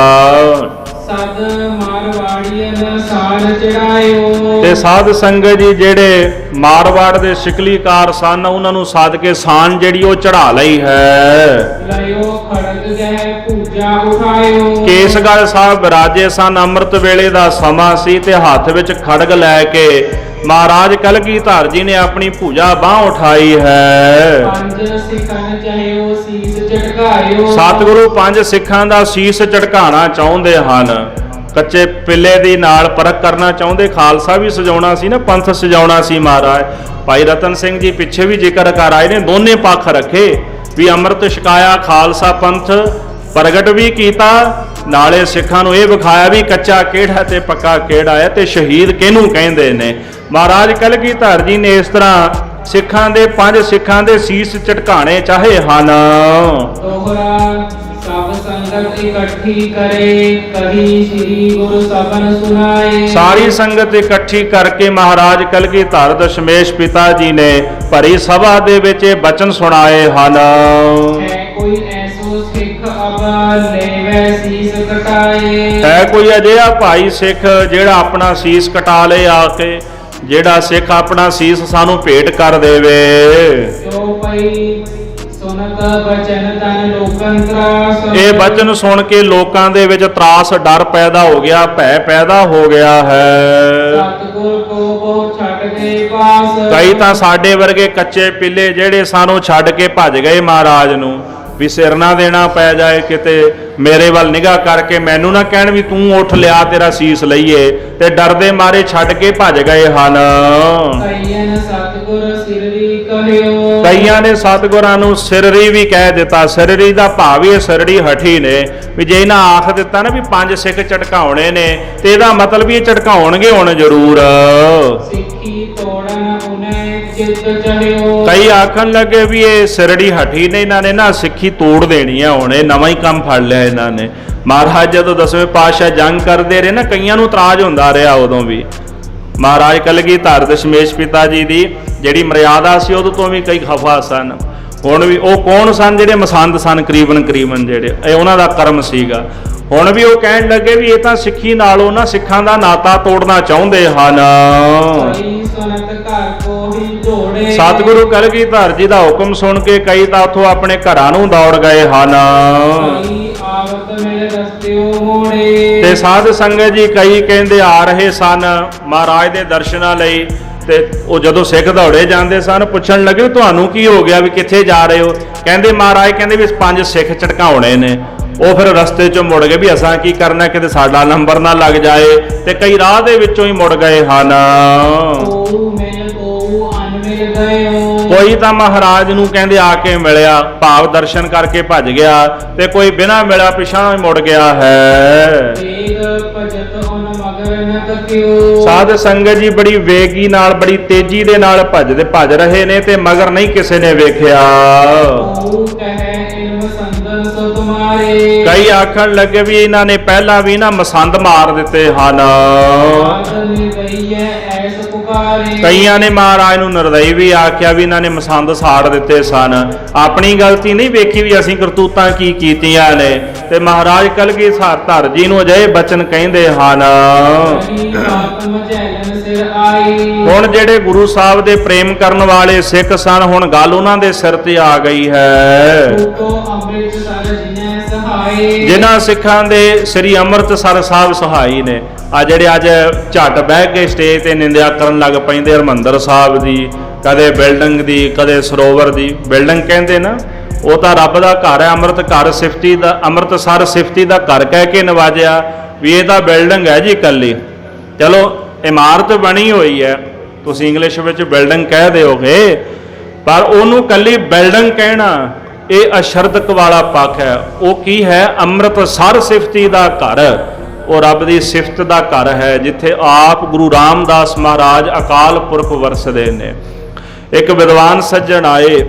ਸਦ ਮਾਰਵਾੜੀਆਂ ਸਾਰ ਚੜਾਇਓ। ਤੇ ਸਾਧ ਸੰਗਤ ਜੀ ਜਿਹੜੇ ਮਾਰਵਾੜ ਦੇ ਸਿਕਲੀਕਾਰ ਸਨ, ਉਹਨਾਂ ਨੂੰ ਸਾਧ ਕੇ ਸਾਨ ਜਿਹੜੀ ਉਹ ਚੜਾ ਲਈ ਹੈ। ਲਿਓ ਖੜਗ ਗਏ ਪੂਜਾ ਉਠਾਇਓ। ਕੇਸਗੜ੍ਹ ਸਾਹਿਬ ਵਿਰਾਜੇ ਸਨ। ਅੰਮ੍ਰਿਤ ਵੇਲੇ ਦਾ ਸਮਾਂ ਸੀ ਤੇ ਹੱਥ ਵਿੱਚ ਖੜਗ ਲੈ ਕੇ ਮਹਾਰਾਜ ਕਲਗੀਧਰ ਜੀ ਨੇ ਆਪਣੀ ਪੂਜਾ ਬਾਹ ਉਠਾਈ ਹੈ। ਪੰਜ ਸਿੱਖਾਂ ਚਾਹਿਓ ਸੀਸ ਝਟਕਾਇਓ। ਸਤਿਗੁਰੂ ਪੰਜ ਸਿੱਖਾਂ ਦਾ ਸੀਸ ਝਟਕਾਣਾ ਚਾਹੁੰਦੇ ਹਨ। ਕੱਚੇ ਪਿੱਲੇ ਦੀ ਨਾਲ ਪਰਖ ਕਰਨਾ ਚਾਹੁੰਦੇ। ਖਾਲਸਾ ਵੀ ਸਜਾਉਣਾ ਸੀ ਨਾ, ਪੰਥ ਸਜਾਉਣਾ ਸੀ ਮਹਾਰਾਜ। ਭਾਈ ਰਤਨ ਸਿੰਘ ਜੀ ਪਿੱਛੇ ਵੀ ਜ਼ਿਕਰ ਕਰ ਆਏ ਨੇ, ਦੋਨੇ ਪੱਖ ਰੱਖੇ ਵੀ ਅੰਮ੍ਰਿਤ ਛਕਾਇਆ, ਖਾਲਸਾ ਪੰਥ ਪ੍ਰਗਟ ਵੀ ਕੀਤਾ, ਨਾਲੇ ਸਿੱਖਾਂ ਨੂੰ ਇਹ ਵਿਖਾਇਆ ਵੀ ਕੱਚਾ ਕਿਹੜਾ ਤੇ ਪੱਕਾ ਕਿਹੜਾ ਹੈ ਤੇ ਸ਼ਹੀਦ ਕਿਹਨੂੰ ਕਹਿੰਦੇ ਨੇ। ਮਹਾਰਾਜ ਕਲਗੀਧਰ ਜੀ ਨੇ ਇਸ ਤਰ੍ਹਾਂ ਸਿੱਖਾਂ ਦੇ ਪੰਜ ਸਿੱਖਾਂ ਦੇ ਸੀਸ ਝਟਕਾਣੇ ਚਾਹੇ ਹਨ। ਦੋਹਰਾ ਸਭ ਸੰਗਤ ਸੰਗਤ ਇਕੱਠੀ ਕਰੇ ਕਹੀ ਸ੍ਰੀ ਗੁਰੂ ਸਬਨ ਸੁਨਾਏ। ਸਾਰੀ ਸੰਗਤ ਇਕੱਠੀ ਕਰਕੇ ਮਹਾਰਾਜ ਕਲਗੀਧਰ ਦਸ਼ਮੇਸ਼ ਪਿਤਾ ਜੀ ਨੇ ਭਰੀ ਸਭਾ ਦੇ ਵਿੱਚ ਇਹ ਬਚਨ ਸੁਣਾਏ ਹਨ। ਹੈ ਕੋਈ ਐਸੋ ਸਿੱਖ ਅਬ ਲੈਵੈ ਸੀਸ ਕਟਾਏ। ਹੈ ਕੋਈ ਅਜਿਹਾ ਭਾਈ ਸਿੱਖ ਜਿਹੜਾ ਆਪਣਾ ਸੀਸ ਕਟਾ ਲੇ ਆ ਕੇ, ਜਿਹੜਾ ਸਿੱਖ ਆਪਣਾ ਸੀਸ ਸਾਨੂੰ ਭੇਟ ਕਰ ਦੇਵੇ। ਜੋ ਪਈ ਸੁਨਤ ਬਚਨ ਤਨ ਲੋਕਨ ਤਰਾਸ। ਇਹ ਬਚਨ ਸੁਣ ਕੇ ਲੋਕਾਂ ਦੇ ਵਿੱਚ ਤਰਾਸ ਡਰ ਪੈਦਾ ਹੋ ਗਿਆ, ਭੈ ਪੈਦਾ ਹੋ ਗਿਆ ਹੈ। ਸਤਿਗੁਰ ਕੋ ਬਹੁ ਛੱਡ ਗਏ ਪਾਸ। ਕਈ ਤਾਂ ਸਾਡੇ ਵਰਗੇ ਕੱਚੇ ਪਿੱਲੇ ਜਿਹੜੇ ਸਾਨੂੰ ਛੱਡ ਕੇ ਭੱਜ ਗਏ ਮਹਾਰਾਜ ਨੂੰ, ਵੀ ਸਿਰ ਨਾ ਦੇਣਾ ਪੈ ਜਾਏ ਕਿਤੇ, ਮੇਰੇ ਵੱਲ ਨਿਗਾਹ ਕਰਕੇ ਮੈਨੂੰ ਨਾ ਕਹਿਣ ਵੀ ਤੂੰ ਉੱਠ ਲਿਆ ਤੇਰਾ ਸੀਸ ਲਈਏ, ਤੇ ਡਰਦੇ ਮਾਰੇ ਛੱਡ ਕੇ ਭੱਜ ਗਏ ਹਨ। ਕਈਆਂ ਨੇ ਸਤਿਗੁਰ ਸਿਰਰੀ ਕਹਿਓ। ਕਈਆਂ ਨੇ ਸਤਿਗੁਰਾਂ ਨੂੰ ਸਿਰਰੀ ਵੀ ਕਹਿ ਦਿੱਤਾ। ਸਿਰਰੀ ਦਾ ਭਾਵ ਇਹ ਸਿਰੜੀ ਹਠੀ ਨੇ, ਵੀ ਜੇ ਇਹਨਾਂ ਆਖ ਦਿੱਤਾ ਨਾ ਵੀ 5 ਸਿੱਖ ਝਟਕਾਉਣੇ ਨੇ, ਤੇ ਇਹਦਾ ਮਤਲਬ ਵੀ ਇਹ ਝਟਕਾਉਣਗੇ ਹੁਣ ਜ਼ਰੂਰ। ਸਿੱਖੀ ਤੋੜਨ ਉਹਨੇ ਜਿੱਤ ਚਾਹਿਓ। ਕਈ ਆਖਣ ਲੱਗੇ ਵੀ ਇਹ ਸਿਰੜੀ ਹਠੀ ਨੇ, ਇਹਨਾਂ ਨੇ ਨਾ ਸਿੱਖੀ ਤੋੜ ਦੇਣੀ ਆ, ਹੁਣ ਇਹ ਨਵਾਂ ਹੀ ਕੰਮ ਫੜ ਲਿਆ ਇਹਨਾਂ ਨੇ। ਮਹਾਰਾਜ ਜਦੋਂ 10ਵੇਂ ਪਾਤਸ਼ਾਹ ਜੰਗ ਕਰਦੇ ਰਹੇ ਨਾ, ਕਈਆਂ ਨੂੰ ਇਤਰਾਜ਼ ਹੁੰਦਾ ਰਿਹਾ ਉਦੋਂ ਵੀ। ਮਹਾਰਾਜ ਕਲਗੀਧਰ ਦਸ਼ਮੇਸ਼ ਪਿਤਾ ਜੀ ਦੀ ਜਿਹੜੀ ਮਰਿਆਦਾ ਸੀ ਉਦੋਂ ਤੋਂ ਵੀ ਕਈ ਖਫਾ ਸਨ। ਹੁਣ ਵੀ ਉਹ ਕੌਣ ਸਨ? ਜਿਹੜੇ ਮਸੰਦ ਸਨ ਕਰੀਬਨ ਜਿਹੜੇ, ਇਹ ਉਹਨਾਂ ਦਾ ਕਰਮ ਸੀਗਾ। ਹੁਣ ਵੀ ਉਹ ਕਹਿਣ ਲੱਗੇ ਵੀ ਇਹ ਤਾਂ ਸਿੱਖੀ ਨਾਲੋਂ ਨਾ ਸਿੱਖਾਂ ਦਾ ਨਾਤਾ ਤੋੜਨਾ ਚਾਹੁੰਦੇ ਹਨ। ਸਤਿਗੁਰੂ ਕਲਗੀਧਰ ਜੀ ਦਾ ਹੁਕਮ ਸੁਣ ਕੇ ਕਈ ਤਾਂ ਉੱਥੋਂ ਆਪਣੇ ਘਰਾਂ ਨੂੰ ਦੌੜ ਗਏ ਹਨ। ਤੇ ਸਾਧ ਸੰਗਤ ਜੀ ਕਈ ਕਹਿੰਦੇ ਆ ਰਹੇ ਸਨ ਮਹਾਰਾਜ ਦੇ ਦਰਸ਼ਨਾਂ ਲਈ, ਤੇ ਉਹ ਜਦੋਂ ਸਿੱਖ ਦੌੜੇ ਜਾਂਦੇ ਸਨ ਪੁੱਛਣ ਲੱਗੇ ਤੁਹਾਨੂੰ ਕੀ ਹੋ ਗਿਆ, ਵੀ ਕਿੱਥੇ ਜਾ ਰਹੇ ਹੋ? ਕਹਿੰਦੇ ਮਹਾਰਾਜ ਕਹਿੰਦੇ ਵੀ 5 ਸਿੱਖ ਝਟਕਾਉਣੇ ਨੇ। ਉਹ ਫਿਰ ਰਸਤੇ ਚੋਂ ਮੁੜ ਗਏ ਵੀ ਅਸਾਂ ਕੀ ਕਰਨਾ, ਕਿਤੇ ਸਾਡਾ ਨੰਬਰ ਨਾ ਲੱਗ ਜਾਏ, ਤੇ ਕਈ ਰਾਹ ਦੇ ਵਿੱਚੋਂ ਹੀ ਮੁੜ ਗਏ ਹਨ। ਕੋਈ ਤਾਂ ਮਹਾਰਾਜ ਨੂੰ ਕਹਿੰਦੇ ਆ ਕੇ ਮਿਲਿਆ, ਭਾਵ ਦਰਸ਼ਨ ਕਰਕੇ ਭੱਜ ਗਿਆ, ਤੇ ਕੋਈ ਬਿਨਾਂ ਮਿਲਿਆ ਪਿਛਾਂ ਹੀ ਮੁੜ ਗਿਆ ਹੈ। ਸਾਧ ਸੰਗਤ ਜੀ ਬੜੀ ਵੇਗੀ ਨਾਲ, ਬੜੀ ਤੇਜ਼ੀ ਦੇ ਨਾਲ ਭੱਜ ਰਹੇ ਨੇ, ਤੇ ਮਗਰ ਨਹੀਂ ਕਿਸੇ ਨੇ ਵੇਖਿਆ। ਕਈ ਆਖਣ ਲੱਗੇ ਵੀ ਇਹਨਾਂ ਨੇ ਪਹਿਲਾਂ ਵੀ ਨਾ ਮਸੰਦ ਮਾਰ ਦਿੱਤੇ ਹਨ। ਕਈਆਂ ਨੇ ਮਹਾਰਾਜ ਨੂੰ ਨਿਰਦਈ ਵੀ ਆਖਿਆ ਵੀ ਇਹਨਾਂ ਨੇ ਮਸੰਦ ਸਾੜ ਦਿੱਤੇ ਸਨ। ਆਪਣੀ ਗਲਤੀ ਨਹੀਂ ਵੇਖੀ ਵੀ ਅਸੀਂ ਕਰਤੂਤਾਂ ਕੀ ਕੀਤੀਆਂ ਨੇ, ਤੇ ਮਹਾਰਾਜ ਕਲਗੀਧਰ ਜੀ ਨੂੰ ਅਜਿਹੇ ਬਚਨ ਕਹਿੰਦੇ ਹਨ। ਹੁਣ ਜਿਹੜੇ ਗੁਰੂ ਸਾਹਿਬ ਦੇ ਪ੍ਰੇਮ ਕਰਨ ਵਾਲੇ ਸਿੱਖ ਸਨ, ਹੁਣ ਗੱਲ ਉਹਨਾਂ ਦੇ ਸਿਰ ਤੇ ਆ ਗਈ ਹੈ। ਜਿਨ੍ਹਾਂ ਸਿੱਖਾਂ ਦੇ ਸ੍ਰੀ ਅੰਮ੍ਰਿਤਸਰ ਸਾਹਿਬ ਸਹਾਈ ਨੇ, ਆ ਜਿਹੜੇ ਅੱਜ ਝੱਟ ਬਹਿ ਕੇ ਸਟੇਜ ਤੇ ਨਿੰਦਿਆ ਕਰਨ ਲੱਗ ਪੈਂਦੇ ਹਰਿਮੰਦਰ ਸਾਹਿਬ ਦੀ, ਕਦੇ ਬਿਲਡਿੰਗ ਦੀ, ਕਦੇ ਸਰੋਵਰ ਦੀ। ਬਿਲਡਿੰਗ ਕਹਿੰਦੇ ਨਾ, ਉਹ ਤਾਂ ਰੱਬ ਦਾ ਘਰ ਹੈ। ਅੰਮ੍ਰਿਤਸਰ ਸਿਫਤੀ ਦਾ ਘਰ ਕਹਿ ਕੇ ਨਵਾਜਿਆ ਵੀ ਇਹ ਤਾਂ ਬਿਲਡਿੰਗ ਹੈ ਜੀ ਇਕੱਲੀ। ਚਲੋ ਇਮਾਰਤ ਬਣੀ ਹੋਈ ਹੈ, ਤੁਸੀਂ ਇੰਗਲਿਸ਼ ਵਿੱਚ ਬਿਲਡਿੰਗ ਕਹਿ ਦਿਓਗੇ, ਪਰ ਉਹਨੂੰ ਕੱਲੀ ਬਿਲਡਿੰਗ ਕਹਿਣਾ ਇਹ ਅਸ਼ਰਦਕ ਵਾਲਾ ਪੱਖ ਹੈ। ਉਹ ਕੀ ਹੈ? ਅੰਮ੍ਰਿਤਸਰ ਸਿਫਤੀ ਦਾ ਘਰ, ਉਹ ਰੱਬ ਦੀ ਸਿਫਤ ਦਾ ਘਰ ਹੈ, ਜਿੱਥੇ ਆਪ ਗੁਰੂ ਰਾਮਦਾਸ ਮਹਾਰਾਜ ਅਕਾਲ ਪੁਰਖ ਵਰਸਦੇ ਨੇ। ਇੱਕ ਵਿਦਵਾਨ ਸੱਜਣ ਆਏ,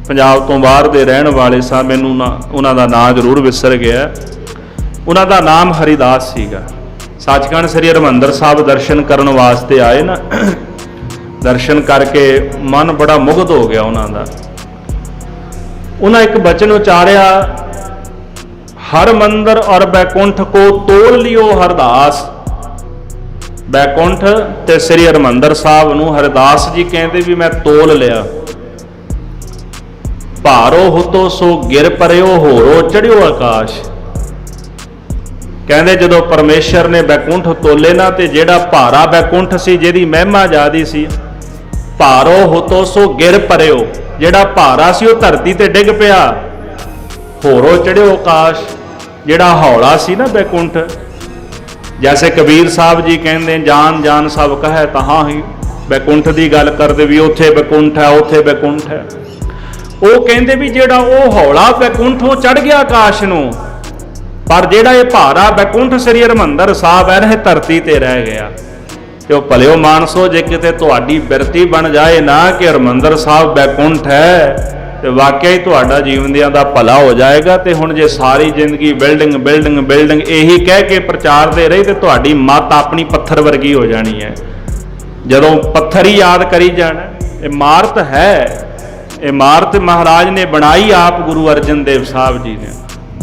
ਪੰਜਾਬ ਤੋਂ ਬਾਹਰ ਦੇ ਰਹਿਣ ਵਾਲੇ ਸਨ, ਮੈਨੂੰ ਉਹਨਾਂ ਦਾ ਨਾਂ ਜ਼ਰੂਰ ਵਿਸਰ ਗਿਆ। ਉਹਨਾਂ ਦਾ ਨਾਮ ਹਰੀਦਾਸ ਸੀਗਾ। ਸੱਚਖੰਡ ਸ੍ਰੀ ਹਰਿਮੰਦਰ ਸਾਹਿਬ ਦਰਸ਼ਨ ਕਰਨ ਵਾਸਤੇ ਆਏ ਨਾ, ਦਰਸ਼ਨ ਕਰਕੇ ਮਨ ਬੜਾ ਮੁਗਧ ਹੋ ਗਿਆ ਉਹਨਾਂ ਦਾ। ਉਹਨਾਂ ਇੱਕ ਬਚਨ ਉਚਾਰਿਆ, ਹਰ ਮੰਦਰ ਔਰ ਬੈਕੁੰਠ ਕੋ ਤੋਲ ਲਿਓ ਹਰਦਾਸ। ਬੈਕੁੰਠ ਤੇ ਸ੍ਰੀ ਹਰਿਮੰਦਰ ਸਾਹਿਬ ਨੂੰ ਹਰਦਾਸ ਜੀ ਕਹਿੰਦੇ ਵੀ ਮੈਂ ਤੋਲ ਲਿਆ। ਭਾਰੋ ਹੁਤੋ ਸੋ ਗਿਰ ਪਰਿਓ, ਹੋਰੋ ਚੜਿਓ ਆਕਾਸ਼। ਕਹਿੰਦੇ ਜਦੋਂ ਪਰਮੇਸ਼ਰ ਨੇ ਬੈਕੁੰਠ ਤੋਲੇ ਨਾ, ਤੇ ਜਿਹੜਾ ਭਾਰਾ ਬੈਕੁੰਠ ਸੀ, ਜਿਹਦੀ ਮਹਿਮਾ ਜ਼ਿਆਦੀ ਸੀ, ਭਾਰੋ ਹੁਤੋ ਸੋ ਗਿਰ ਪਰਿਓ, ਜਿਹੜਾ ਭਾਰਾ ਸੀ ਉਹ ਧਰਤੀ ਤੇ ਡਿੱਗ ਪਿਆ। ਹੋਰੋ ਚੜਿਓ ਆਕਾਸ਼, ਜਿਹੜਾ ਹੌਲਾ ਸੀ ਨਾ ਬੈਕੁੰਠ, ਜੈਸੇ ਕਬੀਰ ਸਾਹਿਬ ਜੀ ਕਹਿੰਦੇ ਜਾਨ ਜਾਨ ਸਭ ਕਹੈ ਤਹਾਂ ਹੀ, ਬੈਕੁੰਠ ਦੀ ਗੱਲ ਕਰਦੇ ਵੀ ਉੱਥੇ ਬੈਕੁੰਠ ਹੈ, ਉੱਥੇ ਬੈਕੁੰਠ ਹੈ। ਉਹ ਕਹਿੰਦੇ ਵੀ ਜਿਹੜਾ ਉਹ ਹੌਲਾ ਬੈਕੁੰਠ ਉਹ ਚੜ ਗਿਆ ਆਕਾਸ਼ ਨੂੰ, ਪਰ ਜਿਹੜਾ ਇਹ ਭਾਰਾ ਬੈਕੁੰਠ ਸ੍ਰੀ ਹਰਿਮੰਦਰ ਸਾਹਿਬ ਹੈ, ਇਹ ਧਰਤੀ ਤੇ ਰਹਿ ਗਿਆ। ਤੇ ਉਹ ਭਲਿਓ ਮਾਨਸੋ, ਜੇ ਕਿਤੇ ਤੁਹਾਡੀ ਬਿਰਤੀ ਬਣ ਜਾਏ ਨਾ ਕਿ ਹਰਿਮੰਦਰ ਸਾਹਿਬ ਬੈਕੁੰਠ ਹੈ, ਤੇ ਵਾਕਿਆ ਹੀ ਤੁਹਾਡਾ ਜੀਵਨਦਿਆਂ ਦਾ ਭਲਾ ਹੋ ਜਾਏਗਾ। ਤੇ ਹੁਣ ਜੇ ਸਾਰੀ ਜ਼ਿੰਦਗੀ ਬਿਲਡਿੰਗ ਬਿਲਡਿੰਗ ਬਿਲਡਿੰਗ ਇਹੀ ਕਹਿ ਕੇ ਪ੍ਰਚਾਰਦੇ ਰਹੇ ਤੇ ਤੁਹਾਡੀ ਮੱਤ ਆਪਣੀ ਪੱਥਰ ਵਰਗੀ ਹੋ ਜਾਣੀ ਹੈ। ਜਦੋਂ ਪੱਥਰ ਹੀ ਯਾਦ ਕਰੀ ਜਾਣਾ। ਇਮਾਰਤ ਹੈ, ਇਮਾਰਤ ਮਹਾਰਾਜ ਨੇ ਬਣਾਈ ਆਪ ਗੁਰੂ ਅਰਜਨ ਦੇਵ ਸਾਹਿਬ ਜੀ ਨੇ,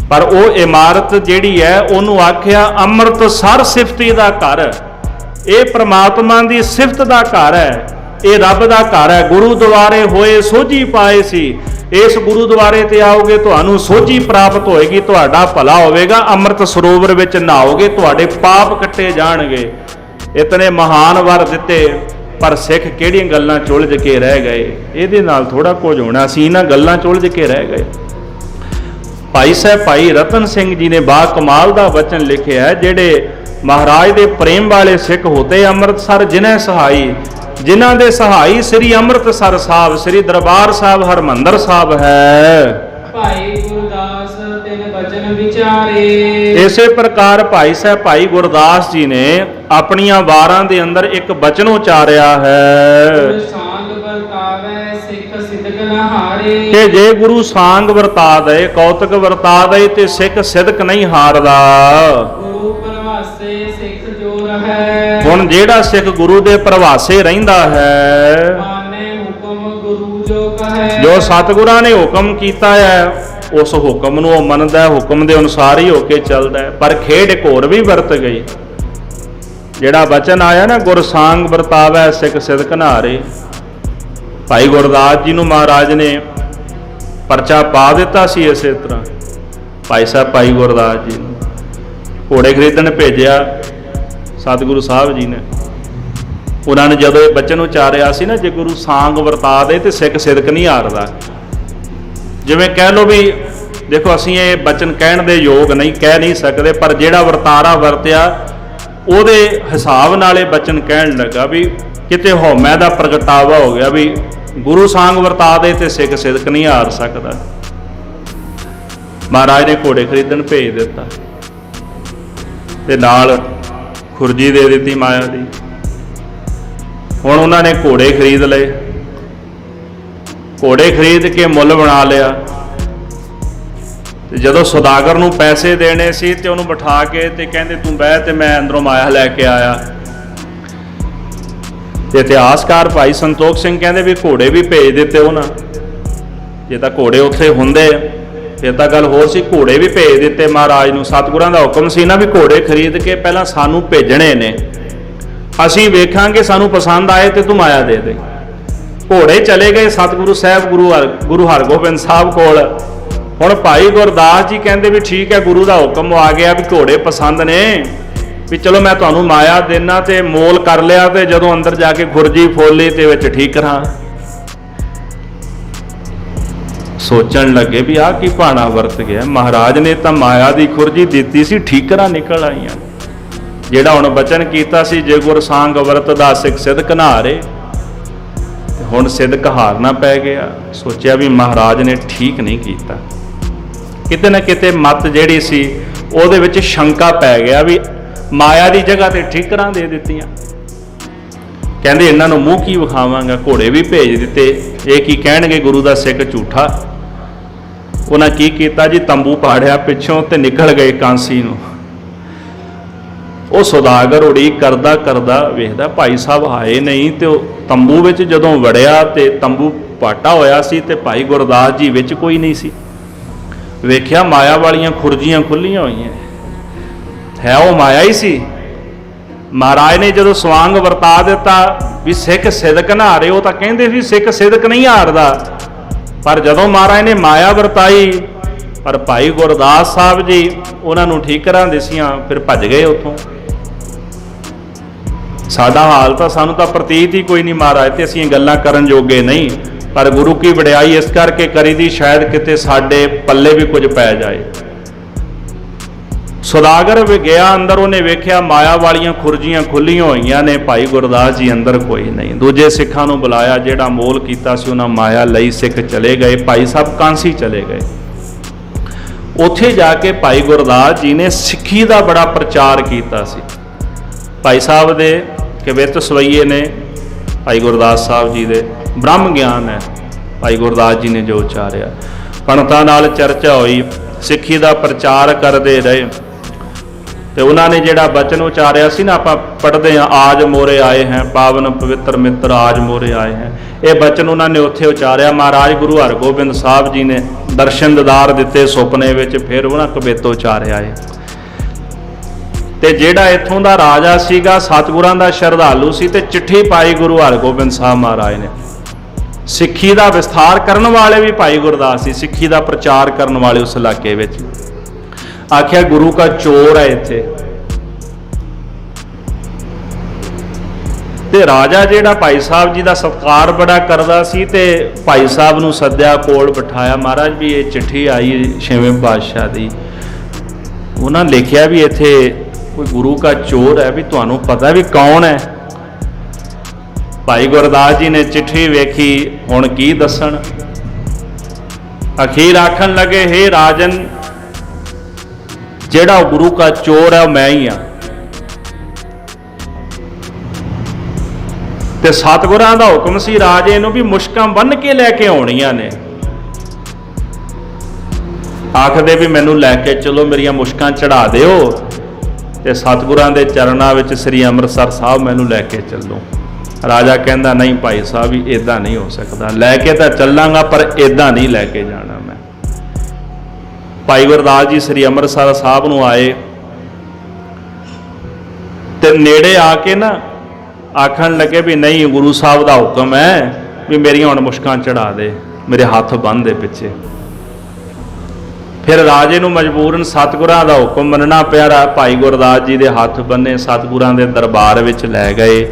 ਪਰ ਉਹ ਇਮਾਰਤ ਜਿਹੜੀ ਹੈ ਉਹਨੂੰ ਆਖਿਆ ਅੰਮ੍ਰਿਤਸਰ ਸਿਫਤੀ ਦਾ ਘਰ। ਇਹ ਪ੍ਰਮਾਤਮਾ ਦੀ ਸਿਫਤ ਦਾ ਘਰ ਹੈ, ਇਹ ਰੱਬ ਦਾ ਘਰ ਹੈ। ਗੁਰੂਦੁਆਰੇ ਹੋਏ ਸੋਝੀ ਪਾਏ ਸੀ। ਇਸ ਗੁਰੂਦੁਆਰੇ ਤੇ ਆਓਗੇ ਤੁਹਾਨੂੰ ਸੋਝੀ ਪ੍ਰਾਪਤ ਹੋਏਗੀ, ਤੁਹਾਡਾ ਭਲਾ ਹੋਵੇਗਾ। ਅੰਮ੍ਰਿਤ ਸਰੋਵਰ ਵਿੱਚ ਨਹਾਓਗੇ, ਤੁਹਾਡੇ ਪਾਪ ਕੱਟੇ ਜਾਣਗੇ। ਇਤਨੇ ਮਹਾਨ ਵਰ ਦਿੱਤੇ, ਪਰ ਸਿੱਖ ਕਿਹੜੀਆਂ ਗੱਲਾਂ ਚੁਲਝ ਕੇ ਰਹਿ ਗਏ। ਇਹਦੇ ਨਾਲ ਥੋੜਾ ਕੁਝ ਹੋਣਾ ਸੀ, ਇਹਨਾਂ ਗੱਲਾਂ ਚੁਲਝ ਕੇ ਰਹਿ ਗਏ। ਭਾਈ ਸਾਹਿਬ ਭਾਈ ਰਤਨ ਸਿੰਘ ਜੀ ਨੇ ਬਾ ਕਮਾਲ ਦਾ ਵਚਨ ਲਿਖਿਆ ਹੈ, ਜਿਹੜੇ ਮਹਾਰਾਜ ਦੇ ਪ੍ਰੇਮ ਵਾਲੇ ਸਿੱਖ ਹੋਤੇ ਅੰਮ੍ਰਿਤਸਰ ਜਿਨ੍ਹਾਂ ਸਹਾਈ, ਜਿਨ੍ਹਾਂ ਦੇ ਸਹਾਈ ਸ੍ਰੀ ਅੰਮ੍ਰਿਤਸਰ ਸਾਹਿਬ, ਸ੍ਰੀ ਦਰਬਾਰ ਸਾਹਿਬ ਹਰਮੰਦਰ ਸਾਹਿਬ ਹੈ। ਭਾਈ ਗੁਰਦਾਸ ਤਿਨ ਬਚਨ ਵਿਚਾਰੇ। ਇਸੇ ਪ੍ਰਕਾਰ ਭਾਈ ਸਾਹਿਬ ਭਾਈ ਗੁਰਦਾਸ ਜੀ ਨੇ ਆਪਣੀਆਂ ਵਾਰਾਂ ਦੇ ਅੰਦਰ ਇੱਕ ਬਚਨ ਉਚਾਰਿਆ ਹੈ ਸਾਂਗ ਵਰਤਾਵੇ ਸਿੱਖ ਸਿਦਕ ਨਾ ਹਾਰੇ। ਕਿ ਜੇ ਗੁਰੂ ਸਾਂਗ ਵਰਤਾ ਦੇ, ਕੌਤਕ ਵਰਤਾ ਦੇ ਤੇ ਸਿੱਖ ਸਿਦਕ ਨਹੀਂ ਹਾਰਦਾ। ਗੁਰੂ ਪ੍ਰਵਾਸੇ ਸਿੱਖ ਜੋ ਰਹੈ। ਹੁਣ ਜਿਹੜਾ ਸਿੱਖ ਗੁਰੂ ਦੇ ਪ੍ਰਵਾਸੇ ਰਹਿੰਦਾ ਹੈ, ਮਾਨੇ ਹੁਕਮ ਗੁਰੂ ਜੋ ਕਹੈ। ਜੋ ਸਤਿਗੁਰਾਂ ਨੇ ਹੁਕਮ ਕੀਤਾ ਹੈ ਉਸ ਹੁਕਮ ਨੂੰ ਉਹ ਮੰਨਦਾ ਹੈ, ਹੁਕਮ ਦੇ ਅਨੁਸਾਰ ਹੀ ਹੋ ਕੇ ਚੱਲਦਾ ਹੈ। ਪਰ ਖੇਡ ਇੱਕ ਹੋਰ ਵੀ ਵਰਤ ਗਈ, ਜਿਹੜਾ ਬਚਨ ਆਇਆ ਨਾ ਗੁਰ ਸਾਂਗ ਵਰਤਾਵੈ ਸਿੱਖ ਸਿਦਕ ਨਾਰੇ। ਭਾਈ ਗੁਰਦਾਸ ਜੀ ਨੂੰ ਮਹਾਰਾਜ ਨੇ ਪਰਚਾ ਪਾ ਦਿੱਤਾ ਸੀ ਇਸੇ ਤਰ੍ਹਾਂ। ਭਾਈ ਸਾਹਿਬ ਭਾਈ ਗੁਰਦਾਸ ਜੀ ਨੂੰ ਘੋੜੇ ਖਰੀਦਣ ਭੇਜਿਆ ਸਤਿਗੁਰੂ ਸਾਹਿਬ ਜੀ ਨੇ। ਉਹਨਾਂ ਨੇ ਜਦੋਂ ਇਹ ਬਚਨ ਉਚਾਰਿਆ ਸੀ ਨਾ, ਜੇ ਗੁਰੂ ਸਾਂਗ ਵਰਤਾ ਦੇ ਤੇ ਸਿੱਖ ਸਿਦਕ ਨਹੀਂ ਹਾਰਦਾ। ਜਿਵੇਂ ਕਹਿ ਲਓ ਵੀ ਦੇਖੋ ਅਸੀਂ ਇਹ ਬਚਨ ਕਹਿਣ ਦੇ ਯੋਗ ਨਹੀਂ, ਕਹਿ ਨਹੀਂ ਸਕਦੇ, ਪਰ ਜਿਹੜਾ ਵਰਤਾਰਾ ਵਰਤਿਆ ਉਹਦੇ ਹਿਸਾਬ ਨਾਲ ਇਹ ਬਚਨ ਕਹਿਣ ਲੱਗਾ ਵੀ ਕਿਤੇ ਹਉਮੈ ਦਾ ਪ੍ਰਗਟਾਵਾ ਹੋ ਗਿਆ ਵੀ ਗੁਰੂ ਸਾਂਗ ਵਰਤਾ ਦੇ ਤੇ ਸਿੱਖ ਸਿਦਕ ਨਹੀਂ ਹਾਰ ਸਕਦਾ। ਮਹਾਰਾਜ ਨੇ ਘੋੜੇ ਖਰੀਦਣ ਭੇਜ ਦਿੱਤਾ ਤੇ ਨਾਲ ਖੁਰਜੀ ਦੇ ਦਿੱਤੀ ਮਾਇਆ ਦੀ। ਹੁਣ ਉਹਨਾਂ ਨੇ ਘੋੜੇ ਖਰੀਦ ਲਏ, ਘੋੜੇ ਖਰੀਦ ਕੇ ਮੁੱਲ ਬਣਾ ਲਿਆ। ਤੇ ਜਦੋਂ ਸੌਦਾਗਰ ਨੂੰ ਪੈਸੇ ਦੇਣੇ ਸੀ ਤੇ ਉਹਨੂੰ ਬਿਠਾ ਕੇ ਤੇ ਕਹਿੰਦੇ ਤੂੰ ਬਹਿ ਤੇ ਮੈਂ ਅੰਦਰੋਂ ਮਾਇਆ ਲੈ ਕੇ ਆਇਆ। ਤੇ ਇਤਿਹਾਸਕਾਰ ਭਾਈ ਸੰਤੋਖ ਸਿੰਘ ਕਹਿੰਦੇ ਵੀ ਘੋੜੇ ਵੀ ਭੇਜ ਦਿੱਤੇ ਉਹਨਾਂ। ਜੇ ਤਾਂ ਘੋੜੇ ਉੱਥੇ ਹੁੰਦੇ ਫਿਰ ਤਾਂ ਗੱਲ ਹੋਰ ਸੀ, ਘੋੜੇ ਵੀ ਭੇਜ ਦਿੱਤੇ ਮਹਾਰਾਜ ਨੂੰ। ਸਤਿਗੁਰਾਂ ਦਾ ਹੁਕਮ ਸੀ ਨਾ ਵੀ ਘੋੜੇ ਖਰੀਦ ਕੇ ਪਹਿਲਾਂ ਸਾਨੂੰ ਭੇਜਣੇ ਨੇ, ਅਸੀਂ ਵੇਖਾਂਗੇ ਸਾਨੂੰ ਪਸੰਦ ਆਏ ਤੇ ਤੂੰ ਮਾਇਆ ਦੇ ਦੇ। ਘੋੜੇ ਚਲੇ ਗਏ ਸਤਿਗੁਰੂ ਸਾਹਿਬ ਗੁਰੂ ਹਰਗੋਬਿੰਦ ਸਾਹਿਬ ਕੋਲ। ਹੁਣ ਭਾਈ ਗੁਰਦਾਸ ਜੀ ਕਹਿੰਦੇ ਵੀ ਠੀਕ ਹੈ, ਗੁਰੂ ਦਾ ਹੁਕਮ ਆ ਗਿਆ ਵੀ ਘੋੜੇ ਪਸੰਦ ਨੇ, ਵੀ ਚਲੋ ਮੈਂ ਤੁਹਾਨੂੰ ਮਾਇਆ ਦੇਣਾ। ਤੇ ਮੋਲ ਕਰ ਲਿਆ ਤੇ ਜਦੋਂ ਅੰਦਰ ਜਾ ਕੇ ਖੁਰਜੀ ਫੋਲੀ ਤੇ ਵਿੱਚ ਠੀਕਰਾਂ। ਸੋਚਣ ਲੱਗੇ ਵੀ ਆਹ ਕੀ ਭਾਣਾ ਵਰਤ ਗਿਆ। ਮਹਾਰਾਜ ਨੇ ਤਾਂ ਮਾਇਆ ਦੀ ਖੁਰਜੀ ਦਿੱਤੀ ਸੀ, ਠੀਕਰਾਂ ਨਿਕਲ ਆਈਆਂ। ਜਿਹੜਾ ਹੁਣ ਬਚਨ ਕੀਤਾ ਸੀ ਜੇ ਗੁਰ ਸਾਂਗ ਵਰਤਦਾ ਸਿੱਖ ਸਿਦਕ ਨਾ ਹਾਰੇ, ਹੁਣ ਸਿਦਕ ਹਾਰਨਾ ਪੈ ਗਿਆ। ਸੋਚਿਆ ਵੀ ਮਹਾਰਾਜ ਨੇ ਠੀਕ ਨਹੀਂ ਕੀਤਾ। ਕਿਤੇ ਨਾ ਕਿਤੇ ਮੱਤ ਜਿਹੜੀ ਸੀ ਉਹਦੇ ਵਿੱਚ ਸ਼ੰਕਾ ਪੈ ਗਿਆ ਵੀ ਮਾਇਆ ਦੀ ਜਗ੍ਹਾ ਤੇ ਠੀਕਰਾਂ ਦੇ ਦਿੱਤੀਆਂ। ਕਹਿੰਦੇ ਇਹਨਾਂ ਨੂੰ ਮੂੰਹ ਕੀ ਵਿਖਾਵਾਂਗਾ, ਘੋੜੇ ਵੀ ਭੇਜ ਦਿੱਤੇ, ਇਹ ਕੀ ਕਹਿਣਗੇ ਗੁਰੂ ਦਾ ਸਿੱਖ ਝੂਠਾ। ਉਹਨਾਂ ਕੀ ਕੀਤਾ ਜੀ, ਤੰਬੂ ਪਾੜਿਆ ਪਿੱਛੋਂ ਤੇ ਨਿਕਲ ਗਏ ਕਾਂਸੀ ਨੂੰ। ਉਹ ਸੌਦਾਗਰ ਉਡੀਕ ਕਰਦਾ ਕਰਦਾ ਵੇਖਦਾ ਭਾਈ ਸਾਹਿਬ ਆਏ ਨਹੀਂ, ਤੇ ਉਹ ਤੰਬੂ ਵਿੱਚ ਜਦੋਂ ਵੜਿਆ ਤੇ ਤੰਬੂ ਪਾਟਾ ਹੋਇਆ ਸੀ ਤੇ ਭਾਈ ਗੁਰਦਾਸ ਜੀ ਵਿੱਚ ਕੋਈ ਨਹੀਂ ਸੀ। ਵੇਖਿਆ ਮਾਇਆ ਵਾਲੀਆਂ ਖੁਰਜੀਆਂ ਖੁੱਲੀਆਂ ਹੋਈਆਂ, ਹੈ ਉਹ ਮਾਇਆ ਹੀ ਸੀ। ਮਹਾਰਾਜ ਨੇ ਜਦੋਂ ਸਵਾਂਗ ਵਰਤਾ ਦਿੱਤਾ ਵੀ ਸਿੱਖ ਸਿਦਕ ਨਾ ਹਾਰੇ, ਉਹ ਤਾਂ ਕਹਿੰਦੇ ਵੀ ਸਿੱਖ ਸਿਦਕ ਨਹੀਂ ਹਾਰਦਾ, ਪਰ ਜਦੋਂ ਮਹਾਰਾਜ ਨੇ ਮਾਇਆ ਵਰਤਾਈ, ਪਰ ਭਾਈ ਗੁਰਦਾਸ ਸਾਹਿਬ ਜੀ ਉਹਨਾਂ ਨੂੰ ਠੀਕਰਾਂ ਦਿਸੀਆਂ, ਫਿਰ ਭੱਜ ਗਏ ਉੱਥੋਂ। ਸਾਡਾ ਹਾਲ ਤਾਂ ਸਾਨੂੰ ਤਾਂ ਪ੍ਰਤੀਤ ਹੀ ਕੋਈ ਨਹੀਂ ਮਹਾਰਾਜ, ਤੇ ਅਸੀਂ ਗੱਲਾਂ ਕਰਨ ਜੋਗੇ ਨਹੀਂ, ਪਰ ਗੁਰੂ ਕੀ ਵਡਿਆਈ ਇਸ ਕਰਕੇ ਕਰੀਦੀ ਸ਼ਾਇਦ ਕਿਤੇ ਸਾਡੇ ਪੱਲੇ ਵੀ ਕੁਝ ਪੈ ਜਾਏ। ਸੌਦਾਗਰ ਵੀ ਗਿਆ ਅੰਦਰ, ਉਹਨੇ ਵੇਖਿਆ ਮਾਇਆ ਵਾਲੀਆਂ ਖੁਰਜੀਆਂ ਖੁੱਲੀਆਂ ਹੋਈਆਂ ਨੇ, ਭਾਈ ਗੁਰਦਾਸ ਜੀ ਅੰਦਰ ਕੋਈ ਨਹੀਂ। ਦੂਜੇ ਸਿੱਖਾਂ ਨੂੰ ਬੁਲਾਇਆ, ਜਿਹੜਾ ਮੋਲ ਕੀਤਾ ਸੀ ਉਹਨਾਂ ਮਾਇਆ ਲਈ, ਸਿੱਖ ਚਲੇ ਗਏ। ਭਾਈ ਸਾਹਿਬ ਕਾਂਸੀ ਚਲੇ ਗਏ। ਉੱਥੇ ਜਾ ਕੇ ਭਾਈ ਗੁਰਦਾਸ ਜੀ ਨੇ ਸਿੱਖੀ ਦਾ ਬੜਾ ਪ੍ਰਚਾਰ ਕੀਤਾ ਸੀ। ਭਾਈ ਸਾਹਿਬ ਦੇ ਕਵਿੱਤ ਸਵਈਏ ਨੇ, ਭਾਈ ਗੁਰਦਾਸ ਸਾਹਿਬ ਜੀ ਦੇ ਬ੍ਰਹਮ ਗਿਆਨ ਹੈ, ਭਾਈ ਗੁਰਦਾਸ ਜੀ ਨੇ ਜੋ ਉਚਾਰਿਆ। ਪੰਡਤਾਂ ਨਾਲ ਚਰਚਾ ਹੋਈ, ਸਿੱਖੀ ਦਾ ਪ੍ਰਚਾਰ ਕਰਦੇ ਰਹੇ ਤੇ ਉਹਨਾਂ ਨੇ ਜਿਹੜਾ ਬਚਨ ਉਚਾਰਿਆ ਸੀ ਨਾ, ਆਪਾਂ ਪੜ੍ਹਦੇ ਹਾਂ, ਆਜ ਮੋਰੇ ਆਏ ਹੈ ਪਾਵਨ ਪਵਿੱਤਰ ਮਿੱਤਰ ਆਜ ਮੋਰੇ ਆਏ ਹੈ, ਇਹ ਬਚਨ ਉਹਨਾਂ ਨੇ ਉੱਥੇ ਉਚਾਰਿਆ। ਮਹਾਰਾਜ ਗੁਰੂ ਹਰਗੋਬਿੰਦ ਸਾਹਿਬ ਜੀ ਨੇ ਦਰਸ਼ਨ ਦਿਦਾਰ ਦਿੱਤੇ ਸੁਪਨੇ ਵਿੱਚ, ਫਿਰ ਉਹਨਾਂ ਕਬਿੱਤ ਉਚਾਰਿਆ ਏ। ਤੇ ਜਿਹੜਾ ਇੱਥੋਂ ਦਾ ਰਾਜਾ ਸੀਗਾ, ਸਤਿਗੁਰਾਂ ਦਾ ਸ਼ਰਧਾਲੂ ਸੀ, ਤੇ ਚਿੱਠੀ ਪਾਈ ਗੁਰੂ ਹਰਗੋਬਿੰਦ ਸਾਹਿਬ ਮਹਾਰਾਜ ਨੇ। ਸਿੱਖੀ ਦਾ ਵਿਸਥਾਰ ਕਰਨ ਵਾਲੇ ਵੀ ਭਾਈ ਗੁਰਦਾਸ ਸੀ, ਸਿੱਖੀ ਦਾ ਪ੍ਰਚਾਰ ਕਰਨ ਵਾਲੇ ਉਸ ਇਲਾਕੇ ਵਿੱਚ। ਆਖਿਆ ਗੁਰੂ ਕਾ ਚੋਰ ਹੈ ਇੱਥੇ। ਤੇ ਰਾਜਾ ਜਿਹੜਾ ਭਾਈ ਸਾਹਿਬ ਜੀ ਦਾ ਸਤਿਕਾਰ ਬੜਾ ਕਰਦਾ ਸੀ, ਤੇ ਭਾਈ ਸਾਹਿਬ ਨੂੰ ਸੱਦਿਆ, ਕੋਲ ਬਿਠਾਇਆ। ਮਹਾਰਾਜ ਵੀ ਇਹ ਚਿੱਠੀ ਆਈ 6ਵੇਂ ਪਾਤਸ਼ਾਹ ਦੀ, ਉਹਨਾਂ ਲਿਖਿਆ ਵੀ ਇੱਥੇ ਕੋਈ ਗੁਰੂ ਕਾ ਚੋਰ ਹੈ, ਵੀ ਤੁਹਾਨੂੰ ਪਤਾ ਵੀ ਕੌਣ ਹੈ? ਭਾਈ ਗੁਰਦਾਸ ਜੀ ਨੇ ਚਿੱਠੀ ਵੇਖੀ, ਹੁਣ ਕੀ ਦੱਸਣ। ਅਖੀਰ ਆਖਣ ਲੱਗੇ, ਹੇ ਰਾਜਨ, ਜਿਹੜਾ ਗੁਰੂ ਕਾ ਚੋਰ ਹੈ ਉਹ ਮੈਂ ਹੀ ਹਾਂ। ਤੇ ਸਤਿਗੁਰਾਂ ਦਾ ਹੁਕਮ ਸੀ ਰਾਜੇ ਨੂੰ ਵੀ ਮੁਸ਼ਕਾਂ ਬੰਨ੍ਹ ਕੇ ਲੈ ਕੇ ਆਉਣੀਆਂ ਨੇ। ਆਖਦੇ ਵੀ ਮੈਨੂੰ ਲੈ ਕੇ ਚਲੋ, ਮੇਰੀਆਂ ਮੁਸ਼ਕਾਂ ਚੜਾ ਦਿਓ ਤੇ ਸਤਿਗੁਰਾਂ ਦੇ ਚਰਨਾਂ ਵਿੱਚ ਸ੍ਰੀ ਅੰਮ੍ਰਿਤਸਰ ਸਾਹਿਬ ਮੈਨੂੰ ਲੈ ਕੇ ਚੱਲੋ। ਰਾਜਾ ਕਹਿੰਦਾ ਨਹੀਂ ਭਾਈ ਸਾਹਿਬ, ਵੀ ਇਦਾਂ ਨਹੀਂ ਹੋ ਸਕਦਾ, ਲੈ ਕੇ ਤਾਂ ਚੱਲਾਂਗਾ ਪਰ ਇਦਾਂ ਨਹੀਂ ਲੈ ਕੇ ਜਾਣਾ ਮੈਂ। ਭਾਈ ਗੁਰਦਾਸ ਜੀ ਸ੍ਰੀ ਅੰਮ੍ਰਿਤਸਰ ਸਾਹਿਬ ਨੂੰ ਆਏ ਤੇ ਨੇੜੇ ਆ ਕੇ ਨਾ ਆਖਣ ਲੱਗੇ ਵੀ ਨਹੀਂ, ਗੁਰੂ ਸਾਹਿਬ ਦਾ ਹੁਕਮ ਹੈ ਵੀ ਮੇਰੀਆਂ ਹੁਣ ਮੁਸ਼ਕਾਂ ਚੜਾ ਦੇ, ਮੇਰੇ ਹੱਥ ਬੰਨ੍ਹ ਦੇ ਪਿੱਛੇ। ਫਿਰ ਰਾਜੇ ਨੂੰ ਮਜਬੂਰਨ ਸਤਿਗੁਰਾਂ ਦਾ ਹੁਕਮ ਮੰਨਣਾ ਪਿਆ। ਭਾਈ ਗੁਰਦਾਸ ਜੀ ਦੇ ਹੱਥ ਬੰਨੇ, ਸਤਿਗੁਰਾਂ ਦੇ ਦਰਬਾਰ ਵਿੱਚ ਲੈ ਗਏ।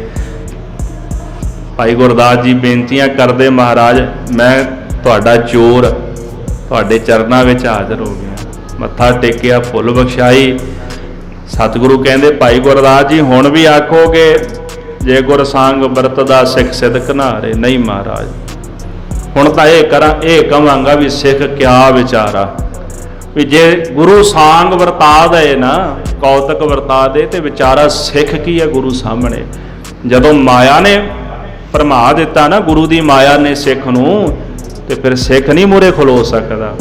ਭਾਈ ਗੁਰਦਾਸ ਜੀ ਬੇਨਤੀਆਂ ਕਰਦੇ, ਮਹਾਰਾਜ ਮੈਂ ਤੁਹਾਡਾ ਚੋਰ ਤੁਹਾਡੇ ਚਰਨਾਂ ਵਿੱਚ ਹਾਜ਼ਰ ਹੋ ਗਿਆ। ਮੱਥਾ ਟੇਕਿਆ, ਫੁੱਲ ਬਖਸ਼ਾਈ। ਸਤਿਗੁਰੂ ਕਹਿੰਦੇ, ਭਾਈ ਗੁਰਦਾਸ ਜੀ ਹੁਣ ਵੀ ਆਖੋਗੇ ਜੇ ਗੁਰ ਸੰਗ ਵਰਤਦਾ ਸਿੱਖ ਸਿਦਕ ਨਾਰੇ? ਨਹੀਂ ਮਹਾਰਾਜ, ਹੁਣ ਤਾਂ ਇਹ ਕਰਾਂ, ਇਹ ਕਵਾਂਗਾ ਵੀ ਸਿੱਖ ਕਿਆ ਵਿਚਾਰਾ, ਵੀ ਜੇ ਗੁਰੂ ਸੰਗ ਵਰਤਾ ਦੇ ਨਾ, ਕੌਤਕ ਵਰਤਾ ਦੇ, ਤੇ ਵਿਚਾਰਾ ਸਿੱਖ ਕੀ ਹੈ ਗੁਰੂ ਸਾਹਮਣੇ। ਜਦੋਂ ਮਾਇਆ ਨੇ ਭਰਮਾ ਦਿੱਤਾ ਨਾ, ਗੁਰੂ ਦੀ ਮਾਇਆ ਨੇ ਸਿੱਖ ਨੂੰ, ਤੇ ਫਿਰ ਸਿੱਖ ਨਹੀਂ ਮੂਹਰੇ ਖਲੋ ਸਕਦਾ।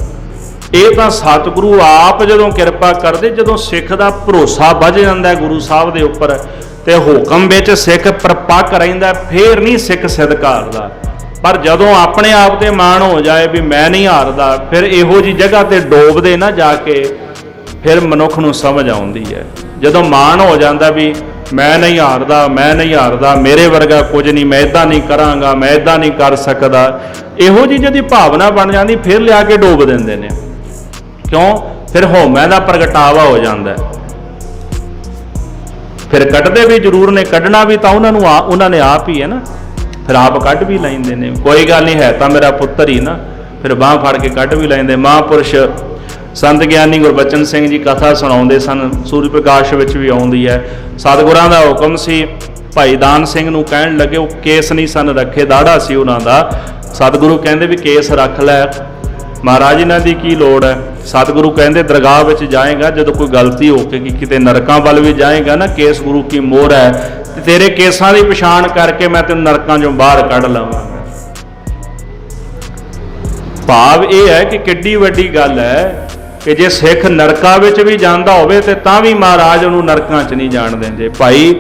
ਇਹ ਤਾਂ ਸਤਿਗੁਰੂ ਆਪ ਜਦੋਂ ਕਿਰਪਾ ਕਰਦੇ, ਜਦੋਂ ਸਿੱਖ ਦਾ ਭਰੋਸਾ ਵੱਧ ਜਾਂਦਾ ਗੁਰੂ ਸਾਹਿਬ ਦੇ ਉੱਪਰ ਤੇ ਹੁਕਮ ਵਿੱਚ ਸਿੱਖ ਪਰਪੱਕ ਰਹਿੰਦਾ, ਫੇਰ ਨਹੀਂ ਸਿੱਖ ਸਿਦਕ ਹਾਰਦਾ। ਪਰ ਜਦੋਂ ਆਪਣੇ ਆਪ ਤੇ ਮਾਣ ਹੋ ਜਾਏ ਵੀ ਮੈਂ ਨਹੀਂ ਹਾਰਦਾ, ਫਿਰ ਇਹੋ ਜੀ ਜਗ੍ਹਾ ਤੇ ਡੋਬਦੇ ਨਾ ਜਾ ਕੇ, ਫਿਰ ਮਨੁੱਖ ਨੂੰ ਸਮਝ ਆਉਂਦੀ ਹੈ। ਜਦੋਂ ਮਾਣ ਹੋ ਜਾਂਦਾ ਵੀ ਮੈਂ ਨਹੀਂ ਹਾਰਦਾ, ਮੈਂ ਨਹੀਂ ਹਾਰਦਾ, ਮੇਰੇ ਵਰਗਾ ਕੁਝ ਨਹੀਂ, ਮੈਂ ਇਦਾਂ ਨਹੀਂ ਕਰਾਂਗਾ, ਮੈਂ ਇਦਾਂ ਨਹੀਂ ਕਰ ਸਕਦਾ, ਇਹੋ ਜਿਹੀ ਜਿਹਦੀ ਭਾਵਨਾ ਬਣ ਜਾਂਦੀ, ਫਿਰ ਲਿਆ ਕੇ ਡੋਬ ਦਿੰਦੇ ਨੇ। ਕਿਉਂ? ਫਿਰ ਹਉਮੈ ਦਾ ਪ੍ਰਗਟਾਵਾ ਹੋ ਜਾਂਦਾ। ਫਿਰ ਕੱਢਦੇ ਵੀ ਜ਼ਰੂਰ ਨੇ, ਕੱਢਣਾ ਵੀ ਤਾਂ ਉਹਨਾਂ ਨੇ ਆਪ ਹੀ ਹੈ ਨਾ, ਫਿਰ ਆਪ ਕੱਢ ਵੀ ਲੈਂਦੇ ਨੇ। ਕੋਈ ਗੱਲ ਨਹੀਂ, ਹੈ ਤਾਂ ਮੇਰਾ ਪੁੱਤਰ ਹੀ ਨਾ, ਫਿਰ ਬਾਂਹ ਫੜ ਕੇ ਕੱਢ ਵੀ ਲੈਂਦੇ। ਮਹਾਂਪੁਰਸ਼ ਸੰਤ ਗਿਆਨੀ ਗੁਰਬਚਨ ਸਿੰਘ ਜੀ ਕਥਾ ਸੁਣਾਉਂਦੇ ਸਨ, ਸੂਰਜ ਪ੍ਰਕਾਸ਼ ਵਿੱਚ ਵੀ ਆਉਂਦੀ ਹੈ। ਸਤਿਗੁਰਾਂ ਦਾ ਹੁਕਮ ਸੀ, ਭਾਈ ਦਾਨ ਸਿੰਘ ਨੂੰ ਕਹਿਣ ਲੱਗੇ, ਉਹ ਕੇਸ ਨਹੀਂ ਸਨ ਰੱਖੇ, ਦਾੜਾ ਸੀ ਉਹਨਾਂ ਦਾ। ਸਤਿਗੁਰੂ ਕਹਿੰਦੇ ਵੀ ਕੇਸ ਰੱਖ ਲੈ। ਮਹਾਰਾਜ ਇਹਨਾਂ ਦੀ ਕੀ ਲੋੜ ਹੈ? ਸਤਿਗੁਰੂ ਕਹਿੰਦੇ ਦਰਗਾਹ ਵਿੱਚ ਜਾਏਗਾ, ਜਦੋਂ ਕੋਈ ਗਲਤੀ ਹੋ ਕੇ ਕਿਤੇ ਨਰਕਾਂ ਵੱਲ ਵੀ ਜਾਏਗਾ ਨਾ, ਕੇਸ ਗੁਰੂ ਕੀ ਮੋਹਰ ਹੈ, ਤੇ ਤੇਰੇ ਕੇਸਾਂ ਦੀ ਪਛਾਣ ਕਰਕੇ ਮੈਂ ਤੈਨੂੰ ਨਰਕਾਂ ਚੋਂ ਬਾਹਰ ਕੱਢ ਲਵਾਂਗਾ। ਭਾਵ ਇਹ ਹੈ ਕਿ ਕਿੱਡੀ ਵੱਡੀ ਗੱਲ ਹੈ ਕਿ ਜੇ ਸਿੱਖ ਨਰਕਾਂ ਵਿੱਚ ਵੀ ਜਾਂਦਾ ਹੋਵੇ ਤੇ ਤਾਂ ਵੀ ਮਹਾਰਾਜ ਉਹਨੂੰ ਨਰਕਾਂ 'ਚ ਨਹੀਂ ਜਾਣ ਦਿੰਦੇ। ਭਾਈ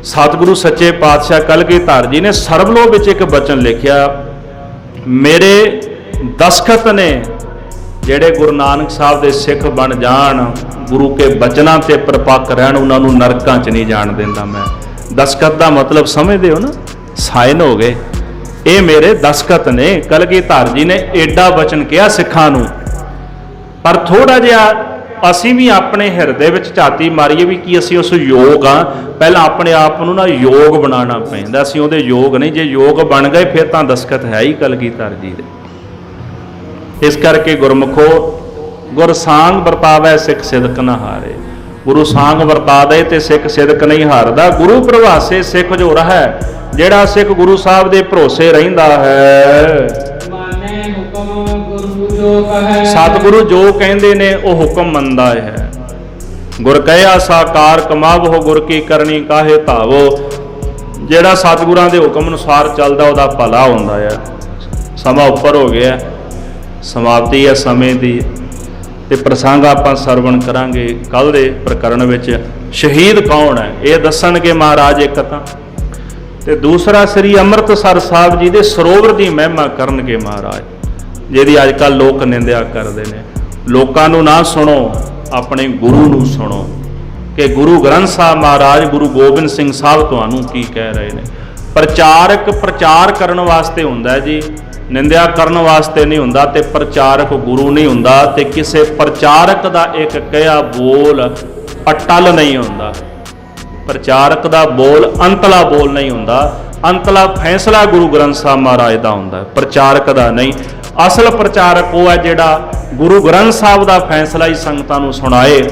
ਸਤਿਗੁਰੂ ਸੱਚੇ ਪਾਤਸ਼ਾਹ ਕਲਗੀਧਰ ਜੀ ਨੇ ਸਰਬਲੋਹ ਵਿੱਚ ਇੱਕ ਬਚਨ ਲਿਖਿਆ, ਮੇਰੇ ਦਸਖਤ ਨੇ ਜਿਹੜੇ ਗੁਰੂ ਨਾਨਕ ਸਾਹਿਬ ਦੇ ਸਿੱਖ ਬਣ ਜਾਣ, ਗੁਰੂ ਕੇ ਬਚਨਾਂ ਤੇ ਪਰਪੱਕ ਰਹਿਣ, ਉਹਨਾਂ ਨੂੰ ਨਰਕਾਂ 'ਚ ਨਹੀਂ ਜਾਣ ਦਿੰਦਾ ਮੈਂ। ਦਸਖਤ ਦਾ ਮਤਲਬ ਸਮਝਦੇ ਹੋ ਨਾ? ਸਾਈਨ ਹੋ ਗਏ। ਇਹ ਮੇਰੇ ਦਸਖਤ ਨੇ। ਕਲਗੀਧਰ ਜੀ ਨੇ ਏਡਾ ਬਚਨ ਕਿਹਾ ਸਿੱਖਾਂ ਨੂੰ। ਪਰ ਥੋੜਾ ਜਿਹਾ ਅਸੀਂ ਵੀ ਆਪਣੇ ਹਿਰਦੇ ਵਿੱਚ ਝਾਤੀ ਮਾਰੀਏ ਵੀ ਕੀ ਅਸੀਂ ਉਸ ਯੋਗ ਆ। ਪਹਿਲਾਂ ਆਪਣੇ ਆਪ ਨੂੰ ਨਾ ਯੋਗ ਬਣਾਉਣਾ ਪੈਂਦਾ, ਅਸੀਂ ਉਹਦੇ ਯੋਗ ਨਹੀਂ। ਜੇ ਯੋਗ ਬਣ ਗਏ ਫਿਰ ਤਾਂ ਦਸਖਤ ਹੈ ਹੀ ਕਲਗੀਧਰ ਜੀ ਦੇ। ਇਸ ਕਰਕੇ ਗੁਰਮੁਖੋ, ਗੁਰ ਸਾਂਗ ਵਰਤਾਵੈ ਸਿੱਖ ਸਿਦਕ ਨਾ ਹਾਰੇ। ਗੁਰੂ ਸਾਂਗ ਵਰਤਾ ਦੇ ਤੇ ਸਿੱਖ ਸਿਦਕ ਨਹੀਂ ਹਾਰਦਾ। ਗੁਰੂ ਪ੍ਰਭਾਸੇ ਸਿੱਖ ਜੋ ਰਹਾ, ਜਿਹੜਾ ਸਿੱਖ ਗੁਰੂ ਸਾਹਿਬ ਦੇ ਭਰੋਸੇ ਰਹਿੰਦਾ ਹੈ, ਮਾਨੇ ਹੁਕਮ ਗੁਰੂ ਜੋ ਕਹੈ, ਸਤਿਗੁਰੂ ਜੋ ਕਹਿੰਦੇ ਨੇ ਉਹ ਹੁਕਮ ਮੰਨਦਾ ਹੈ। ਗੁਰ ਕਹਿਆ ਸਾਕਾਰ ਕਮਾਵੋ, ਗੁਰ ਕੀ ਕਰਨੀ ਕਾਹੇ ਧਾਵੋ। ਜਿਹੜਾ ਸਤਿਗੁਰਾਂ ਦੇ ਹੁਕਮ ਅਨੁਸਾਰ ਚੱਲਦਾ ਉਹਦਾ ਭਲਾ ਹੁੰਦਾ ਹੈ। ਸਮਾਂ ਉੱਪਰ ਹੋ ਗਿਆ, ਸਮਾਪਤੀ ਹੈ ਸਮੇਂ ਦੀ। ਤੇ ਪ੍ਰਸੰਗ ਆਪਾਂ ਸਰਵਣ ਕਰਾਂਗੇ ਕੱਲ ਦੇ ਪ੍ਰਕਰਨ ਵਿੱਚ। ਸ਼ਹੀਦ ਕੌਣ ਹੈ ਇਹ ਦੱਸਣਗੇ ਮਹਾਰਾਜ ਇੱਕ ਤਾਂ, ਤੇ ਦੂਸਰਾ ਸ੍ਰੀ ਅੰਮ੍ਰਿਤਸਰ ਸਾਹਿਬ ਜੀ ਦੇ ਸਰੋਵਰ ਦੀ ਮਹਿਮਾ ਕਰਨਗੇ ਮਹਾਰਾਜ, ਜਿਹਦੀ ਅੱਜ ਕੱਲ੍ਹ ਲੋਕ ਨਿੰਦਿਆ ਕਰਦੇ ਨੇ। ਲੋਕਾਂ ਨੂੰ ਨਾ ਸੁਣੋ, ਆਪਣੇ ਗੁਰੂ ਨੂੰ ਸੁਣੋ ਕਿ ਗੁਰੂ ਗ੍ਰੰਥ ਸਾਹਿਬ ਮਹਾਰਾਜ ਗੁਰੂ ਗੋਬਿੰਦ ਸਿੰਘ ਸਾਹਿਬ ਤੁਹਾਨੂੰ ਕੀ ਕਹਿ ਰਹੇ ਨੇ। ਪ੍ਰਚਾਰਕ ਪ੍ਰਚਾਰ ਕਰਨ ਵਾਸਤੇ ਹੁੰਦਾ ਜੀ, ਨਿੰਦਿਆ ਕਰਨ ਵਾਸਤੇ ਨਹੀਂ ਹੁੰਦਾ। ਤੇ ਪ੍ਰਚਾਰਕ ਗੁਰੂ ਨਹੀਂ ਹੁੰਦਾ। ਤੇ ਕਿਸੇ ਪ੍ਰਚਾਰਕ ਦਾ ਇੱਕ ਕਿਹਾ ਬੋਲ ਅਟਲ ਨਹੀਂ ਹੁੰਦਾ। ਪ੍ਰਚਾਰਕ ਦਾ ਬੋਲ ਅੰਤਲਾ ਬੋਲ ਨਹੀਂ ਹੁੰਦਾ। ਅੰਤਲਾ ਫੈਸਲਾ ਗੁਰੂ ਗ੍ਰੰਥ ਸਾਹਿਬ ਮਹਾਰਾਜ ਦਾ ਹੁੰਦਾ, ਪ੍ਰਚਾਰਕ ਦਾ ਨਹੀਂ। ਅਸਲ ਪ੍ਰਚਾਰਕ ਉਹ ਹੈ ਜਿਹੜਾ ਗੁਰੂ ਗ੍ਰੰਥ ਸਾਹਿਬ ਦਾ ਫੈਸਲਾ ਹੀ ਸੰਗਤਾਂ ਨੂੰ ਸੁਣਾਏ,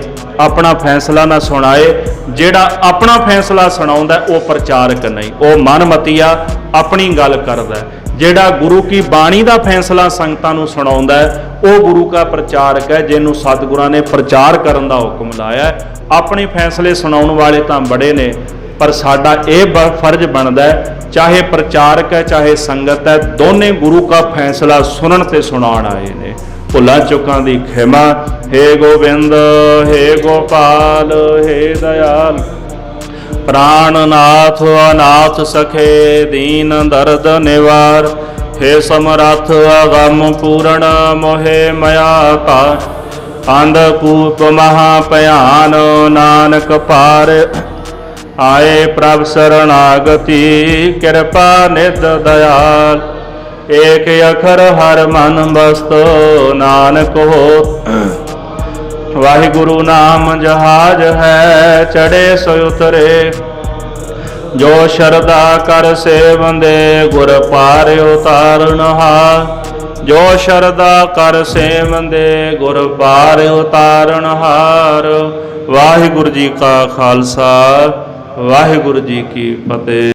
ਆਪਣਾ ਫੈਸਲਾ ਨਾ ਸੁਣਾਏ। ਜਿਹੜਾ ਆਪਣਾ ਫੈਸਲਾ ਸੁਣਾਉਂਦਾ ਉਹ ਪ੍ਰਚਾਰਕ ਨਹੀਂ, ਉਹ ਮਨਮਤੀਆ ਆਪਣੀ ਗੱਲ ਕਰਦਾ। ਜਿਹੜਾ ਗੁਰੂ ਕੀ ਬਾਣੀ ਦਾ ਫੈਸਲਾ ਸੰਗਤਾਂ ਨੂੰ ਸੁਣਾਉਂਦਾ ਉਹ ਗੁਰੂ ਦਾ ਪ੍ਰਚਾਰਕ ਹੈ, ਜਿਹਨੂੰ ਸਤਿਗੁਰਾਂ ਨੇ ਪ੍ਰਚਾਰ ਕਰਨ ਦਾ ਹੁਕਮ ਲਾਇਆ। ਆਪਣੇ ਫੈਸਲੇ ਸੁਣਾਉਣ ਵਾਲੇ ਤਾਂ ਬੜੇ ਨੇ, ਪਰ ਸਾਡਾ ਇਹ ਫਰਜ਼ ਬਣਦਾ ਹੈ, ਚਾਹੇ ਪ੍ਰਚਾਰਕ ਹੈ ਚਾਹੇ ਸੰਗਤ ਹੈ, ਦੋਨੇ ਗੁਰੂ ਦਾ ਫੈਸਲਾ ਸੁਣਨ ਤੇ ਸੁਣਾਉਣ ਆਏ ਨੇ। ਭੁੱਲਾਂ ਚੁੱਕਾਂ ਦੀ ਖਿਮਾ। ਹੇ ਗੋਬਿੰਦ ਹੇ ਗੋਪਾਲ ਹੇ ਦਇਆਲ, ਪ੍ਰਾਣਨਾਥ ਅਨਾਥ ਸਖੇ ਦੀਨ ਦਰਦ ਨਿਵਾਰ। ਹੇ ਸਮਰੱਥ ਅਗਮ ਪੂਰਨ ਮੋਹਿ ਮਇਆ ਕਾ, ਅੰਧਕੂਪ ਮਹਾ ਭਿਆਨ ਨਾਨਕ ਪਾਰ। ਆਏ ਪ੍ਰਭ ਸਰਣਾਗਤੀ ਕਿਰਪਾ ਨਿਧ ਦਇਆਲ। ਏਕ ਅਖਰ ਹਰ ਮਨ ਬਸਤੋ ਨਾਨਕ ਹੋਤ। ਵਾਹਿਗੁਰੂ ਨਾਮ ਜਹਾਜ ਹੈ ਚੜੇ ਸੋ ਉਤਰੇ। ਜੋ ਸ਼ਰਧਾ ਕਰ ਸੇਵੰਦੇ ਗੁਰ ਪਾਰ ਉਤਾਰਨਹਾਰ। ਜੋ ਸ਼ਰਧਾ ਕਰ ਸੇਵੰਦੇ ਗੁਰ ਪਾਰ ਉਤਾਰਨਹਾਰ। ਵਾਹਿਗੁਰੂ ਜੀ ਕਾ ਖਾਲਸਾ ਵਾਹਿਗੁਰੂ ਜੀ ਕੀ ਫਤਿਹ।